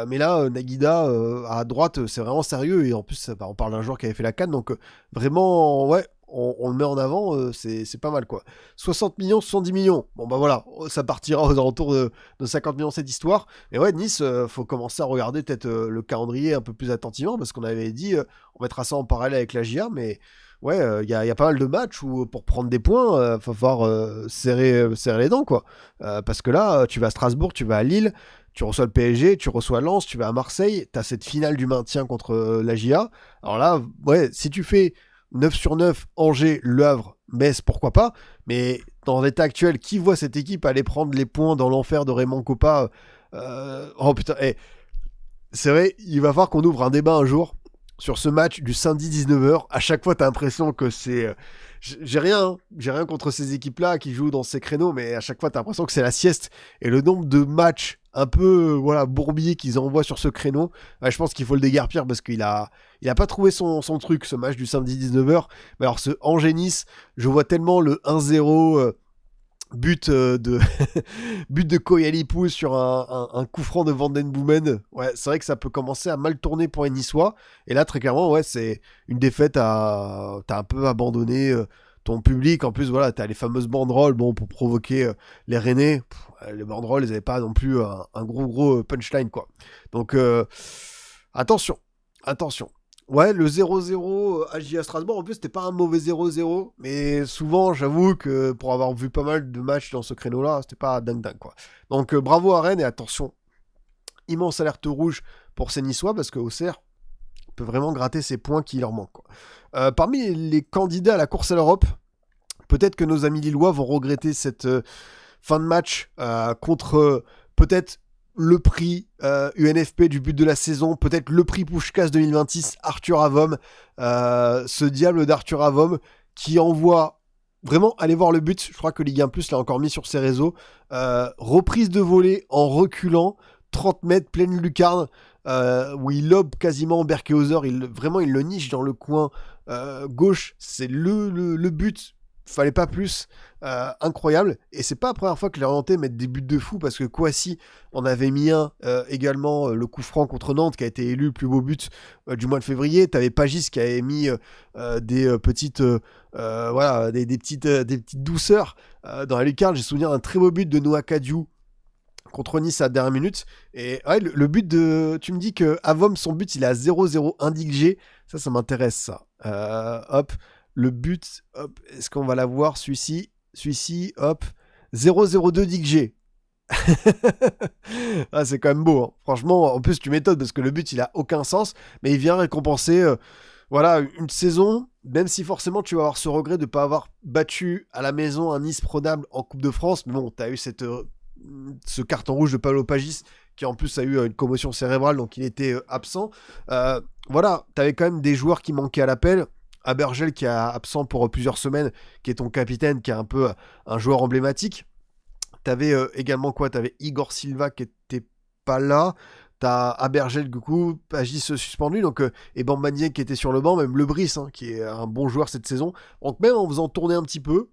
mais là Nagida à droite c'est vraiment sérieux, et en plus on parle d'un joueur qui avait fait la CAN, donc vraiment ouais, on le met en avant, c'est pas mal quoi. 60 millions, 70 millions, bon bah voilà, ça partira aux alentours de 50 millions cette histoire, et ouais Nice, faut commencer à regarder peut-être le calendrier un peu plus attentivement, parce qu'on avait dit on mettra ça en parallèle avec la GIA, mais ouais, il y a pas mal de matchs où pour prendre des points, faut falloir serrer les dents quoi. Parce que là, tu vas à Strasbourg, tu vas à Lille, tu reçois le PSG, tu reçois Lens, tu vas à Marseille, t'as cette finale du maintien contre la GIA. Alors là, ouais, si tu fais 9 sur 9, Angers, Le Havre, Metz, pourquoi pas, mais dans l'état actuel, qui voit cette équipe aller prendre les points dans l'enfer de Raymond Kopa? Oh putain, c'est vrai, il va falloir qu'on ouvre un débat un jour sur ce match du samedi 19h. À chaque fois, t'as l'impression que c'est... J'ai rien contre ces équipes-là qui jouent dans ces créneaux, mais à chaque fois, t'as l'impression que c'est la sieste. Et le nombre de matchs un peu bourbiers qu'ils envoient sur ce créneau, je pense qu'il faut le déguerpir parce qu'il a pas trouvé son truc, ce match du samedi 19h. Mais alors, ce Angers-Nice, je vois tellement le 1-0... but de but de Koyalipou sur un coup franc de Vandenboomen. Ouais, c'est vrai que ça peut commencer à mal tourner pour les Niçois. Et là, très clairement, ouais, c'est une défaite t'as un peu abandonné ton public. En plus, voilà, t'as les fameuses banderoles, bon, pour provoquer les Rennais. Les banderoles, ils avaient pas non plus un gros punchline, quoi. Donc, attention. Ouais, le 0-0 à GIA Strasbourg, en plus, c'était pas un mauvais 0-0, mais souvent, j'avoue que pour avoir vu pas mal de matchs dans ce créneau-là, c'était pas dingue, quoi. Donc, bravo à Rennes, et attention, immense alerte rouge pour ces Niçois, parce que Auxerre peut vraiment gratter ces points qui leur manquent, quoi. Parmi les candidats à la course à l'Europe, peut-être que nos amis lillois vont regretter cette fin de match contre peut-être le prix UNFP du but de la saison, peut-être le prix Puskás 2026, Arthur Avom, ce diable d'Arthur Avom qui envoie vraiment aller voir le but. Je crois que Ligue 1 Plus l'a encore mis sur ses réseaux. Reprise de volée en reculant, 30 mètres, pleine lucarne, où il lobe quasiment Berkehauser, il le niche dans le coin gauche. C'est le but. Fallait pas plus, incroyable, et c'est pas la première fois que les Orientais mettent des buts de fou, parce que Kouassi en avait mis un également, le coup franc contre Nantes qui a été élu plus beau but du mois de février. T'avais Pagis qui avait mis des petites des petites douceurs dans la lucarne. J'ai souvenir d'un très beau but de Noah Kadiou contre Nice à la dernière minute. Et ouais, le but de... Tu me dis que Avom, son but, il est à 0-0 indique G. Ça m'intéresse, ça. Hop. Le but, hop, est-ce qu'on va l'avoir, celui-ci, hop, 0-0-2 Dick G. Ah, c'est quand même beau, hein. Franchement, en plus tu m'étonnes parce que le but il a aucun sens, mais il vient récompenser une saison, même si forcément tu vas avoir ce regret de ne pas avoir battu à la maison un Nice prenable en Coupe de France. Mais bon, tu as eu ce carton rouge de Paulo Pagis qui en plus a eu une commotion cérébrale, donc il était absent. Voilà, tu avais quand même des joueurs qui manquaient à l'appel. Abergel qui est absent pour plusieurs semaines, qui est ton capitaine, qui est un peu un joueur emblématique. T'avais également quoi? T'avais Igor Silva qui était pas là. T'as Abergel, du coup, Pagis suspendu, donc, et Bambagné qui était sur le banc, même Le Brice, hein, qui est un bon joueur cette saison. Donc même en faisant tourner un petit peu,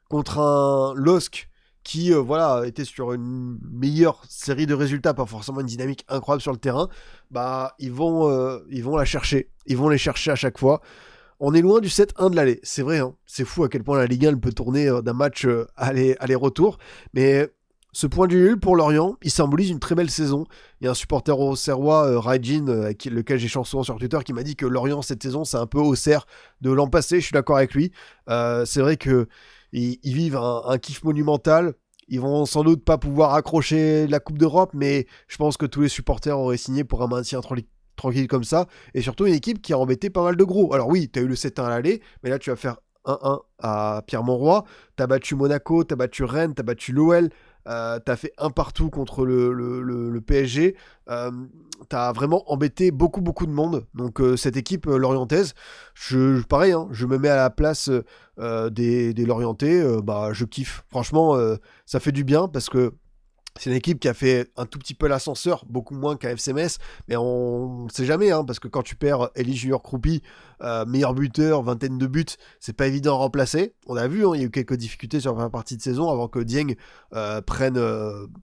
contre un LOSC qui voilà, était sur une meilleure série de résultats, pas forcément une dynamique incroyable sur le terrain, bah ils vont la chercher. Ils vont les chercher à chaque fois. On est loin du 7-1 de l'aller, c'est vrai, hein. C'est fou à quel point la Ligue 1 elle peut tourner d'un match aller-retour, mais ce point du nul pour Lorient, il symbolise une très belle saison. Il y a un supporter auxerrois, Raijin, avec lequel j'échange souvent sur Twitter, qui m'a dit que Lorient cette saison c'est un peu Auxerre de l'an passé, je suis d'accord avec lui. C'est vrai que ils vivent un kiff monumental. Ils vont sans doute pas pouvoir accrocher la Coupe d'Europe, mais je pense que tous les supporters auraient signé pour un maintien tranquille comme ça. Et surtout une équipe qui a embêté pas mal de gros. Alors oui, t'as eu le 7-1 à l'aller, mais là tu vas faire 1-1 à Pierre-Mauroy. T'as battu Monaco, t'as battu Rennes, t'as battu l'OL. T'as fait un partout contre le PSG. T'as vraiment embêté beaucoup de monde. Donc cette équipe lorientaise, pareil, hein, je me mets à la place des Lorientais. Bah je kiffe. Franchement, ça fait du bien parce que c'est une équipe qui a fait un tout petit peu l'ascenseur, beaucoup moins qu'à FC Metz, mais on ne sait jamais, hein, parce que quand tu perds Elie Junior Kroupi, meilleur buteur, vingtaine de buts, c'est pas évident à remplacer. On a vu, hein, il y a eu quelques difficultés sur la partie de saison avant que Dieng prenne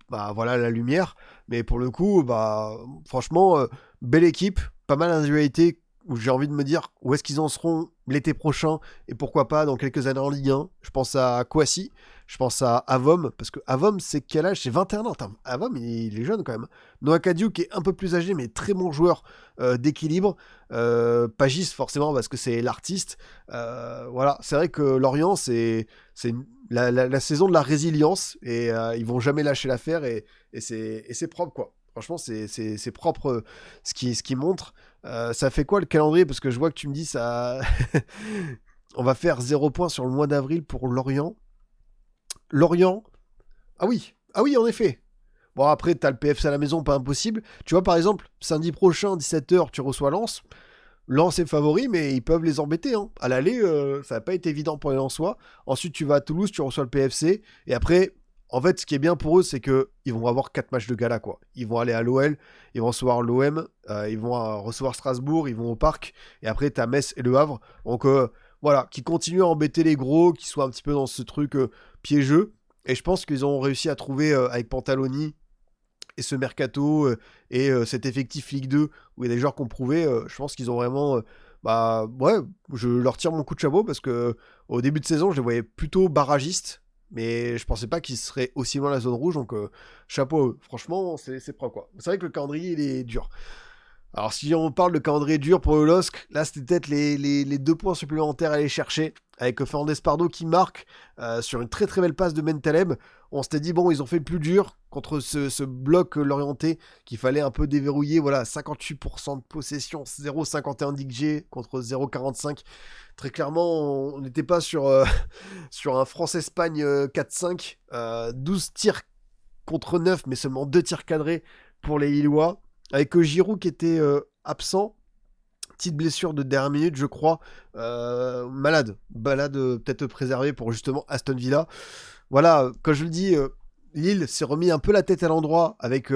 bah, voilà, la lumière, mais pour le coup, bah, franchement, belle équipe, pas mal d'individualités, où j'ai envie de me dire où est-ce qu'ils en seront l'été prochain et pourquoi pas dans quelques années en Ligue 1. Je pense à Kouassi, je pense à Avom, parce que Avom, c'est quel âge? C'est 21 ans. Avom, il est jeune quand même. Noah Kadiou, qui est un peu plus âgé, mais très bon joueur d'équilibre. Pagis, forcément, parce que c'est l'artiste. Voilà, c'est vrai que Lorient, c'est la saison de la résilience, et ils vont jamais lâcher l'affaire, et c'est propre, quoi. Franchement, c'est propre ce qui montre. Ça fait quoi le calendrier? Parce que je vois que tu me dis ça. On va faire 0 points sur le mois d'avril pour Lorient. Lorient. Ah oui, en effet. Bon, après, t'as le PFC à la maison, pas impossible. Tu vois, par exemple, samedi prochain, 17h, tu reçois Lens. Lens est favori, mais ils peuvent les embêter, hein. À l'aller, ça va pas être évident pour les Lensois. Ensuite, tu vas à Toulouse, tu reçois le PFC. Et après, en fait, ce qui est bien pour eux, c'est que ils vont avoir 4 matchs de gala, quoi. Ils vont aller à l'OL, ils vont recevoir l'OM, ils vont recevoir Strasbourg, ils vont au Parc. Et après, t'as Metz et Le Havre. Donc, voilà, qui continuent à embêter les gros, qui soient un petit peu dans ce truc piégeux. Et je pense qu'ils ont réussi à trouver, avec Pantaloni, et ce mercato et cet effectif Ligue 2 où il y a des joueurs qu'on prouvait, je pense qu'ils ont vraiment bah ouais, je leur tire mon coup de chapeau parce que au début de saison je les voyais plutôt barragistes, mais je pensais pas qu'ils seraient aussi loin de la zone rouge, donc chapeau à eux. Franchement c'est propre, quoi. C'est vrai que le calendrier il est dur. Alors si on parle de calendrier dur pour le LOSC, là c'était peut-être les 2 points supplémentaires à aller chercher, avec Fernandez Pardo qui marque sur une très très belle passe de Mentaleb. On s'était dit bon, ils ont fait le plus dur contre ce bloc l'orienté qu'il fallait un peu déverrouiller. Voilà, 58% de possession, 0,51 d'XG contre 0,45. Très clairement, on n'était pas sur, sur un France-Espagne 4-5. 12 tirs contre 9, mais seulement 2 tirs cadrés pour les Lillois. Avec Giroud qui était absent, petite blessure de dernière minute, je crois, malade, peut-être préservé pour justement Aston Villa. Voilà, comme je le dis, Lille s'est remis un peu la tête à l'endroit avec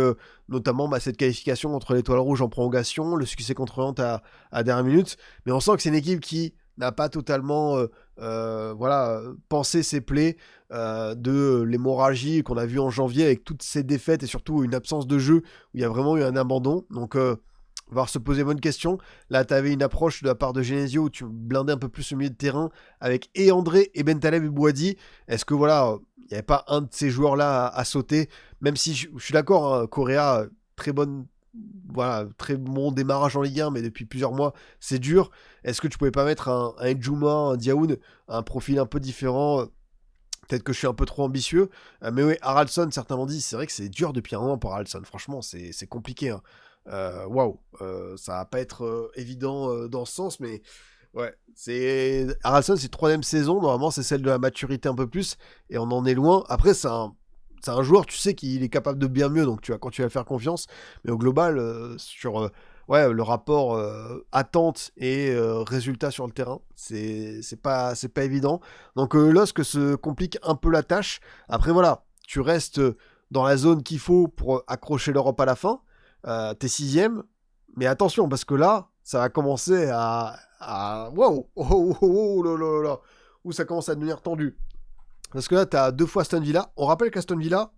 notamment cette qualification contre l'Étoile Rouge en prolongation, le succès contre Nantes à dernière minute, mais on sent que c'est une équipe qui n'a pas totalement voilà, pensé ses plaies de l'hémorragie qu'on a vu en janvier avec toutes ces défaites et surtout une absence de jeu où il y a vraiment eu un abandon. Donc on va se poser bonne question. Là, tu avais une approche de la part de Genesio où tu blindais un peu plus le milieu de terrain avec et André et Bentaleb et Boadi. Est-ce que voilà, il n'y avait pas un de ces joueurs-là à sauter? Même si je suis d'accord, hein, Correa, très bonne. Voilà, très bon démarrage en Ligue 1, mais depuis plusieurs mois, c'est dur. Est-ce que tu pouvais pas mettre un Djouma, un Diaoun, un profil un peu différent? Peut-être que je suis un peu trop ambitieux. Mais oui, Haraldsson, certains m'ont dit, c'est vrai que c'est dur depuis un moment pour Haraldsson. Franchement, c'est compliqué, hein. Waouh, ça va pas être évident dans ce sens, mais ouais, Haraldsson, c'est 3ème saison. Normalement, c'est celle de la maturité un peu plus, et on en est loin. Après, c'est un joueur, tu sais qu'il est capable de bien mieux, donc tu vas continuer à faire confiance. Mais au global, sur ouais, le rapport attente et résultat sur le terrain, c'est pas évident. Donc LOSC se complique un peu la tâche. Après voilà, tu restes dans la zone qu'il faut pour accrocher l'Europe à la fin. t'es sixième, mais attention, parce que là, ça va commencer Waouh! Là. Où ça commence à devenir tendu. Parce que là, t'as 2 fois Aston Villa. On rappelle qu'Aston Villa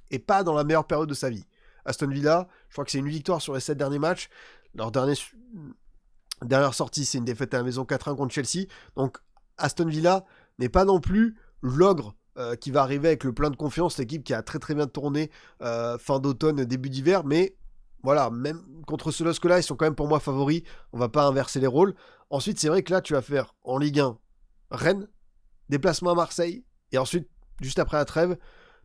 est pas dans la meilleure période de sa vie. Aston Villa, je crois que c'est une victoire sur les 7 derniers matchs. Leur dernière sortie, c'est une défaite à la maison 4-1 contre Chelsea. Donc, Aston Villa n'est pas non plus l'ogre qui va arriver avec le plein de confiance, l'équipe qui a très très bien tourné fin d'automne, début d'hiver, mais voilà, même contre ce LOSC là, ils sont quand même pour moi favoris, on va pas inverser les rôles. Ensuite, c'est vrai que là, tu vas faire en Ligue 1 Rennes, déplacement à Marseille, et ensuite, juste après la trêve,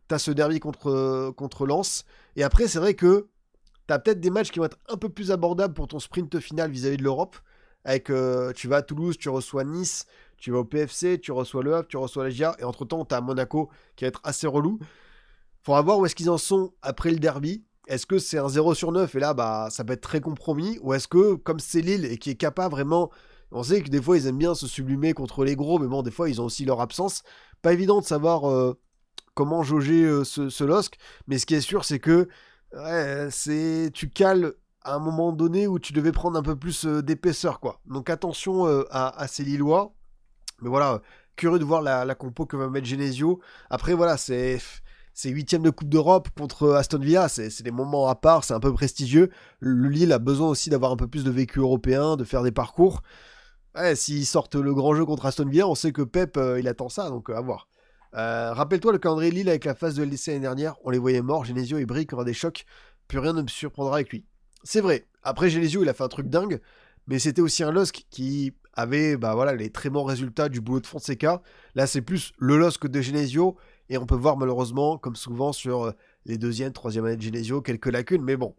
t'as ce derby contre Lens, et après, c'est vrai que t'as peut-être des matchs qui vont être un peu plus abordables pour ton sprint final vis-à-vis de l'Europe, avec tu vas à Toulouse, tu reçois Nice, tu vas au PFC, tu reçois Le Havre, tu reçois la GIA, et entre-temps, t'as Monaco qui va être assez relou. Faudra voir où est-ce qu'ils en sont après le derby. Est-ce que c'est un 0/9 et là, bah, ça peut être très compromis, ou est-ce que, comme c'est Lille et qui est capable vraiment, on sait que des fois, ils aiment bien se sublimer contre les gros, mais bon, des fois, ils ont aussi leur absence. Pas évident de savoir comment jauger ce LOSC, mais ce qui est sûr, c'est que ouais, tu cales à un moment donné où tu devais prendre un peu plus d'épaisseur, quoi. Donc attention à ces Lillois. Mais voilà, curieux de voir la compo que va mettre Genesio. Après, voilà, c'est huitième de Coupe d'Europe contre Aston Villa, c'est des moments à part, c'est un peu prestigieux. Le Lille a besoin aussi d'avoir un peu plus de vécu européen, de faire des parcours. Ouais, s'ils sortent le grand jeu contre Aston Villa, on sait que Pep, il attend ça, donc à voir. Rappelle-toi le calendrier Lille avec la phase de LDC l'année dernière, on les voyait morts, Genesio et Brick aura des chocs, plus rien ne me surprendra avec lui. C'est vrai, après Genesio il a fait un truc dingue, mais c'était aussi un LOSC qui avait bah, voilà, les très bons résultats du boulot de Fonseca. Là c'est plus le LOSC de Genesio, et on peut voir malheureusement, comme souvent sur les deuxième, troisième années de Genesio, quelques lacunes, mais bon,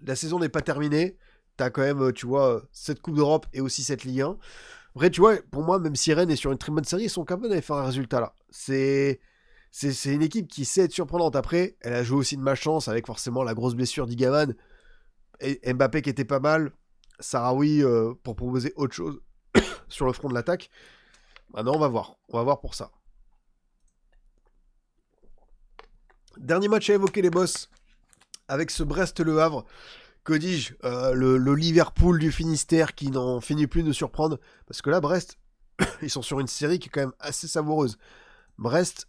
la saison n'est pas terminée, t'as quand même, tu vois, cette Coupe d'Europe et aussi cette Ligue 1. Après, tu vois, pour moi, même si Rennes est sur une très bonne série, ils sont capables d'aller faire un résultat là. C'est une équipe qui sait être surprenante. Après, elle a joué aussi de malchance avec forcément la grosse blessure d'Igaman. Et Mbappé qui était pas mal. Sarawi pour proposer autre chose sur le front de l'attaque. Maintenant, on va voir. On va voir pour ça. Dernier match à évoquer, les boss. Avec ce Brest-Le Havre. Que dis-je, le Liverpool du Finistère qui n'en finit plus de surprendre. Parce que là, Brest, ils sont sur une série qui est quand même assez savoureuse. Brest,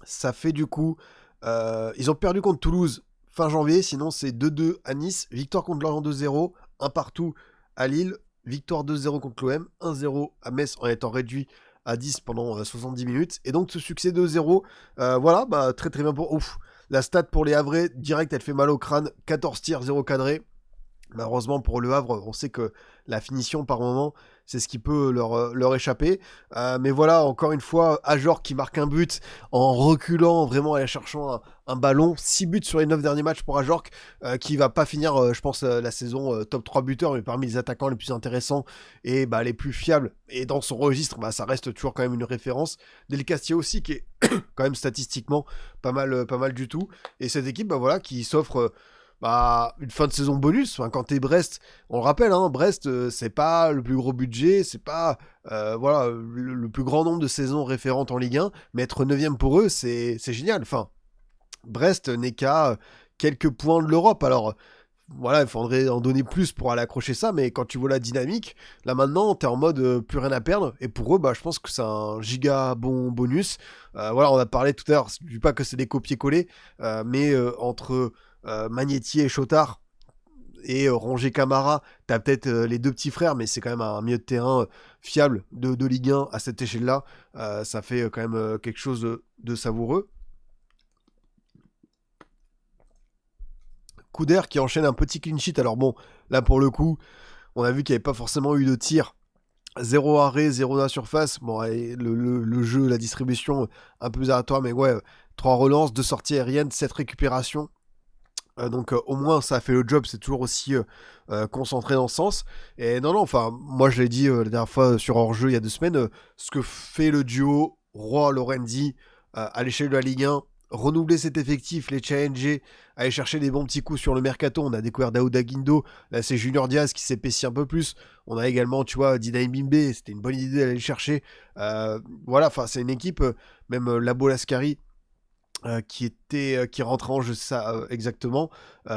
ça fait du coup... ils ont perdu contre Toulouse fin janvier, sinon c'est 2-2 à Nice, victoire contre Lorient 2-0, un partout à Lille, victoire 2-0 contre l'OM, 1-0 à Metz en étant réduit à 10 pendant 70 minutes. Et donc ce succès 2-0, voilà, bah, très très bien pour... Ouf, la stat pour les Havrais, direct, elle fait mal au crâne, 14 tirs, 0 cadré. Malheureusement pour Le Havre, on sait que la finition par moment, c'est ce qui peut leur échapper. Mais voilà, encore une fois, Ajor qui marque un but en reculant, vraiment en cherchant un ballon. 6 buts sur les 9 derniers matchs pour Ajorc, qui va pas finir, je pense, la saison top 3 buteurs, mais parmi les attaquants les plus intéressants et bah, les plus fiables. Et dans son registre, bah, ça reste toujours quand même une référence. Del Castillo aussi, qui est quand même statistiquement pas mal du tout. Et cette équipe, bah, voilà, qui s'offre... bah, une fin de saison bonus. Enfin, quand t'es Brest, on le rappelle, hein, Brest, c'est pas le plus gros budget, c'est pas voilà, le plus grand nombre de saisons référentes en Ligue 1, mais être 9ème pour eux, c'est génial. Enfin, Brest n'est qu'à quelques points de l'Europe. Alors, voilà, il faudrait en donner plus pour aller accrocher ça, mais quand tu vois la dynamique, là maintenant, t'es en mode plus rien à perdre, et pour eux, bah, je pense que c'est un giga bon bonus. Voilà, on a parlé tout à l'heure, je dis pas que c'est des copier-coller, mais entre Magnétier et Chotard et Rongier Camara, t'as peut-être les deux petits frères, mais c'est quand même un milieu de terrain fiable de Ligue 1 à cette échelle-là. Ça fait quand même quelque chose de savoureux. Couder qui enchaîne un petit clean sheet. Alors bon, là pour le coup, on a vu qu'il n'y avait pas forcément eu de tir. 0 arrêt, 0 dans la surface. Bon, le jeu, la distribution, un peu aléatoire, mais ouais, 3 relances, 2 sorties aériennes, 7 récupérations. Donc au moins ça a fait le job, c'est toujours aussi concentré dans ce sens. Et non, enfin, moi je l'ai dit la dernière fois sur hors-jeu il y a 2 semaines, ce que fait le duo Roy-Lorenzi à l'échelle de la Ligue 1, renouveler cet effectif, les challenger, aller chercher des bons petits coups sur le mercato. On a découvert Daouda Guindo, là c'est Junior Diaz qui s'épaissit un peu plus. On a également, tu vois, Dina Mbimbe, c'était une bonne idée d'aller le chercher. Voilà, enfin c'est une équipe, même Labo Lascari, qui rentre en jeu, ça exactement.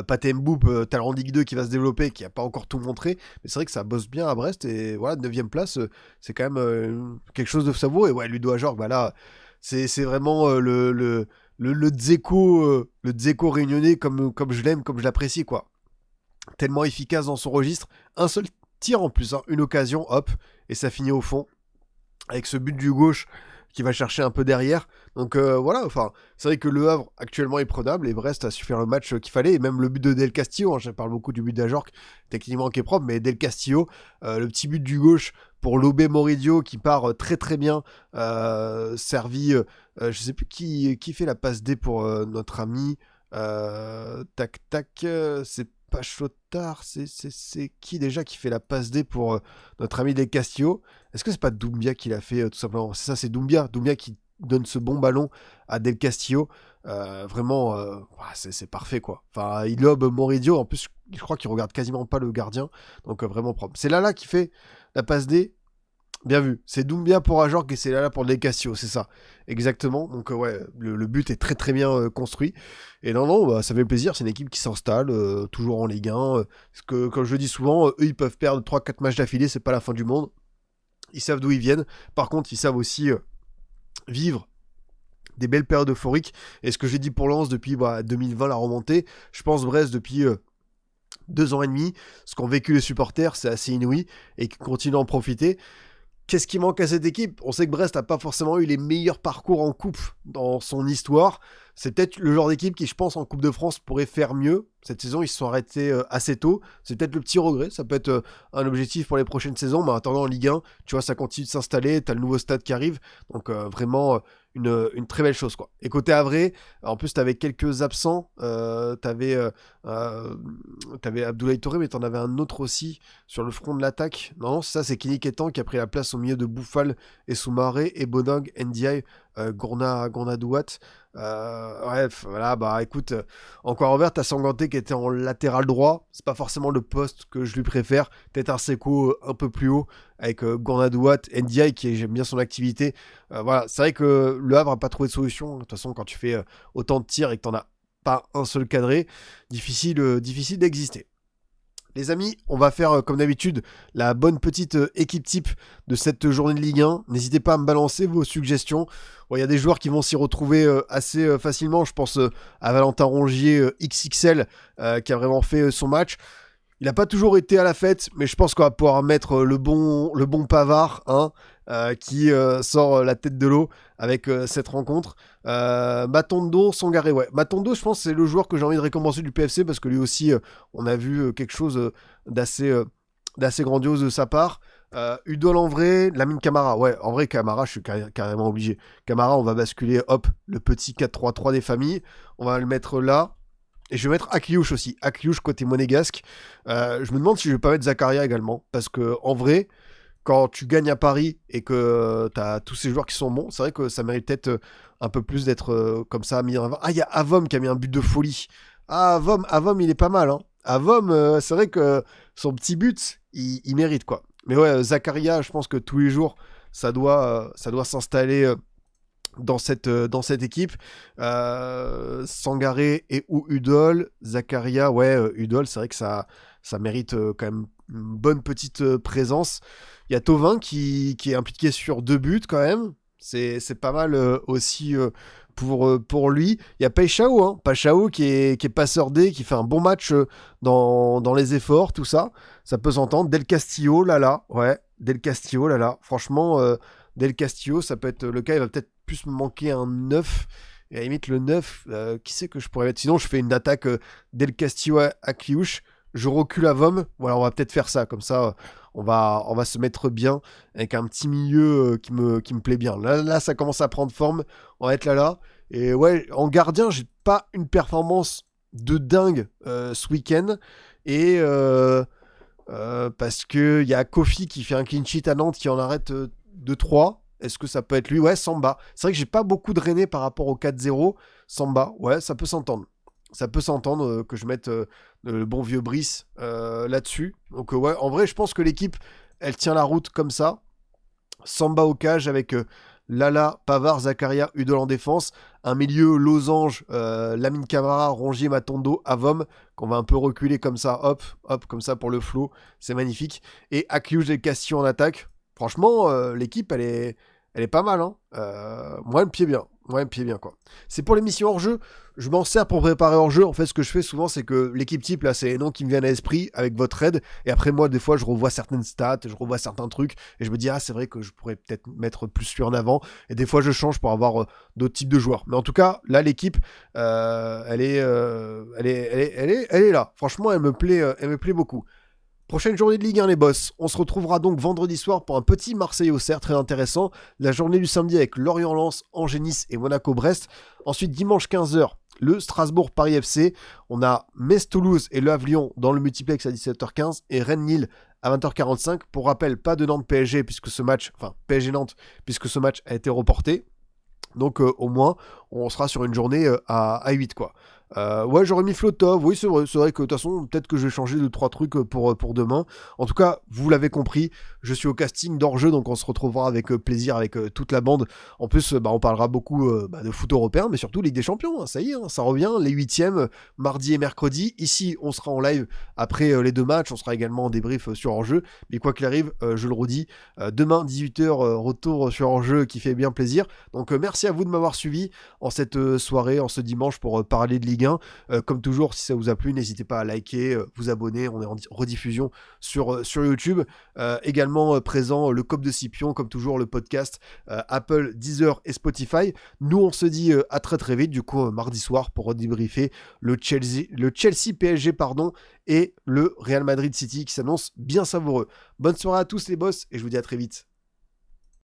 Pathé Mboup, talent Ligue 2 qui va se développer, qui a pas encore tout montré, mais c'est vrai que ça bosse bien à Brest, et voilà, 9ème place, c'est quand même quelque chose de savoureux. Et ouais, Ludo Ajorg, bah là, c'est vraiment le Dzeko réunionnais comme je l'aime, comme je l'apprécie, quoi. Tellement efficace dans son registre. Un seul tir en plus, hein, une occasion, hop, et ça finit au fond avec ce but du gauche qui va chercher un peu derrière. Donc voilà, enfin, c'est vrai que Le Havre actuellement est prenable et Brest a su faire le match qu'il fallait. Et même le but de Del Castillo, hein, je parle beaucoup du but d'Ajorc, techniquement qui est propre, mais Del Castillo, le petit but du gauche pour Lobé Moridio qui part très très bien, servi, je sais plus qui fait la passe D pour notre ami. Tac tac, c'est pas Chotard, c'est qui déjà qui fait la passe D pour notre ami Del Castillo? Est-ce que c'est pas Doumbia qui l'a fait tout simplement? C'est ça, c'est Doumbia qui donne ce bon ballon à Del Castillo. Vraiment, c'est parfait quoi. Enfin, il lobe Moridio, en plus je crois qu'il regarde quasiment pas le gardien, donc vraiment propre. C'est Lala qui fait la passe D. Bien vu, c'est Doumbia pour Ajorc et c'est Lala pour Del Castillo, c'est ça, exactement. Donc ouais, le but est très très bien construit. Et non, bah, ça fait plaisir, c'est une équipe qui s'installe, toujours en Ligue 1. Parce que, comme je le dis souvent, eux ils peuvent perdre 3-4 matchs d'affilée, c'est pas la fin du monde. Ils savent d'où ils viennent. Par contre, ils savent aussi vivre des belles périodes euphoriques. Et ce que j'ai dit pour Lens depuis 2020, la remontée, je pense Brest depuis 2 ans et demi, ce qu'ont vécu les supporters, c'est assez inouï et qu'ils continuent à en profiter. Qu'est-ce qui manque à cette équipe? On sait que Brest n'a pas forcément eu les meilleurs parcours en coupe dans son histoire. C'est peut-être le genre d'équipe qui, je pense, en Coupe de France pourrait faire mieux. Cette saison, ils se sont arrêtés assez tôt. C'est peut-être le petit regret. Ça peut être un objectif pour les prochaines saisons. Mais en attendant, en Ligue 1, tu vois, ça continue de s'installer. Tu as le nouveau stade qui arrive. Donc, vraiment, une très belle chose, quoi. Et côté Havre, en plus, tu avais quelques absents. Tu avais Abdoulaye Touré, mais tu en avais un autre aussi sur le front de l'attaque. Non, ça, c'est Kenny Ketan qui a pris la place au milieu de Bouffal et Soumaré et Bonang, Ndiaye, Gourna Douat. Bref, voilà, bah écoute, encore envers, t'as Sanganté qui était en latéral droit, c'est pas forcément le poste que je lui préfère, peut-être un Seko un peu plus haut, avec Gourna Douat, Ndiaye qui j'aime bien son activité. Voilà, c'est vrai que Le Havre a pas trouvé de solution, de toute façon quand tu fais autant de tirs et que t'en as pas un seul cadré, difficile d'exister. Les amis, on va faire comme d'habitude la bonne petite équipe type de cette journée de Ligue 1. N'hésitez pas à me balancer vos suggestions. Il y a des joueurs qui vont s'y retrouver assez facilement. Je pense à Valentin Rongier XXL qui a vraiment fait son match. Il n'a pas toujours été à la fête, mais je pense qu'on va pouvoir mettre le bon Pavard, hein, qui sort la tête de l'eau avec cette rencontre. Matondo, Sangaré, ouais. Matondo, je pense que c'est le joueur que j'ai envie de récompenser du PFC parce que lui aussi, on a vu quelque chose d'assez grandiose de sa part. Udol en vrai, Lamine Camara, ouais, en vrai Camara, je suis carrément obligé. Camara, on va basculer, hop, le petit 4-3-3 des familles, on va le mettre là. Et je vais mettre Akliouche aussi. Akliouche côté monégasque. Je me demande si je vais pas mettre Zakaria également. Parce que en vrai, quand tu gagnes à Paris et que tu as tous ces joueurs qui sont bons, c'est vrai que ça mérite peut-être un peu plus d'être comme ça mis en avant. Ah, il y a Avom qui a mis un but de folie. Ah, Avom il est pas mal. Hein. Avom, c'est vrai que son petit but, il mérite quoi. Mais ouais, Zakaria, je pense que tous les jours, ça doit s'installer dans cette équipe. Sangaré et ou Udol, Zakaria, ouais, Udol, c'est vrai que ça mérite quand même une bonne petite présence. Il y a Thauvin qui est impliqué sur 2 buts quand même. C'est pas mal aussi pour lui. Il y a Peixao, hein, Peixao qui est passeur D, qui fait un bon match dans les efforts, tout ça. Ça peut s'entendre. Del Castillo, ouais. Del Castillo, franchement, Del Castillo, ça peut être le cas. Il va peut-être plus me manquer un 9. Et à la limite, le 9, qui c'est que je pourrais mettre? Sinon, je fais une attaque Del Castillo à Kliouche. Je recule à Vom. Voilà, on va peut-être faire ça. Comme ça, on va se mettre bien avec un petit milieu qui me plaît bien. Là, ça commence à prendre forme. On va être là. Et ouais, en gardien, j'ai pas une performance de dingue ce week-end. Et parce qu'il y a Kofi qui fait un clean sheet à Nantes qui en arrête 2-3. Est-ce que ça peut être lui? Ouais, Samba. C'est vrai que j'ai pas beaucoup drainé par rapport au 4-0. Samba, ouais, ça peut s'entendre. Ça peut s'entendre que je mette le bon vieux Brice là-dessus. Donc ouais, en vrai, je pense que l'équipe, elle tient la route comme ça. Samba au cage avec Lala, Pavard, Zakaria, Udol en défense. un milieu losange, Lamine Camara, Rongier, Matondo, Avom, qu'on va un peu reculer comme ça, hop, hop, comme ça pour le flow, c'est magnifique. Et Akliouche et Castillo en attaque. Franchement, l'équipe, elle est pas mal, hein. Moi, elle me pied bien. Moi, elle me pied bien, quoi. C'est pour l'émission hors-jeu. Je m'en sers pour préparer hors-jeu. En fait, ce que je fais souvent, c'est que l'équipe type, là, c'est les noms qui me viennent à l'esprit avec votre aide. Et après, moi, des fois, je revois certaines stats, je revois certains trucs. Et je me dis, ah, c'est vrai que je pourrais peut-être mettre plus celui en avant. Et des fois, je change pour avoir d'autres types de joueurs. Mais en tout cas, là, l'équipe, elle est là. Franchement, elle me plaît beaucoup. Prochaine journée de Ligue 1 les boss, on se retrouvera donc vendredi soir pour un petit Marseille-Auxerre très intéressant, la journée du samedi avec Lorient-Lens, Angers-Nice et Monaco-Brest, ensuite dimanche 15h le Strasbourg-Paris FC, on a Metz-Toulouse et Le Havre-Lyon dans le multiplex à 17h15 et Rennes-Lille à 20h45, pour rappel pas de Nantes-PSG puisque ce match, enfin PSG-Nantes puisque ce match a été reporté, donc au moins on sera sur une journée à 8 quoi. Ouais, j'aurais mis Flotov, oui c'est vrai que de toute façon peut-être que je vais changer 2-3 trucs pour demain. En tout cas, vous l'avez compris, je suis au casting d'hors-jeu, donc on se retrouvera avec plaisir avec toute la bande. En plus, on parlera beaucoup de foot européen, mais surtout Ligue des Champions, hein, ça y est, hein, ça revient, les 8e, mardi et mercredi. Ici, on sera en live après les 2 matchs, on sera également en débrief sur hors-jeu, mais quoi qu'il arrive, je le redis, demain 18h, retour sur hors-jeu qui fait bien plaisir. Donc merci à vous de m'avoir suivi en cette soirée, en ce dimanche pour parler de Ligue 1. Comme toujours, si ça vous a plu, n'hésitez pas à liker, vous abonner, on est en rediffusion sur YouTube. Également présent le COP de Scipion, comme toujours le podcast Apple, Deezer et Spotify. Nous on se dit à très très vite, du coup mardi soir pour redébriefer le Chelsea PSG et le Real Madrid City qui s'annonce bien savoureux. Bonne soirée à tous les boss et je vous dis à très vite.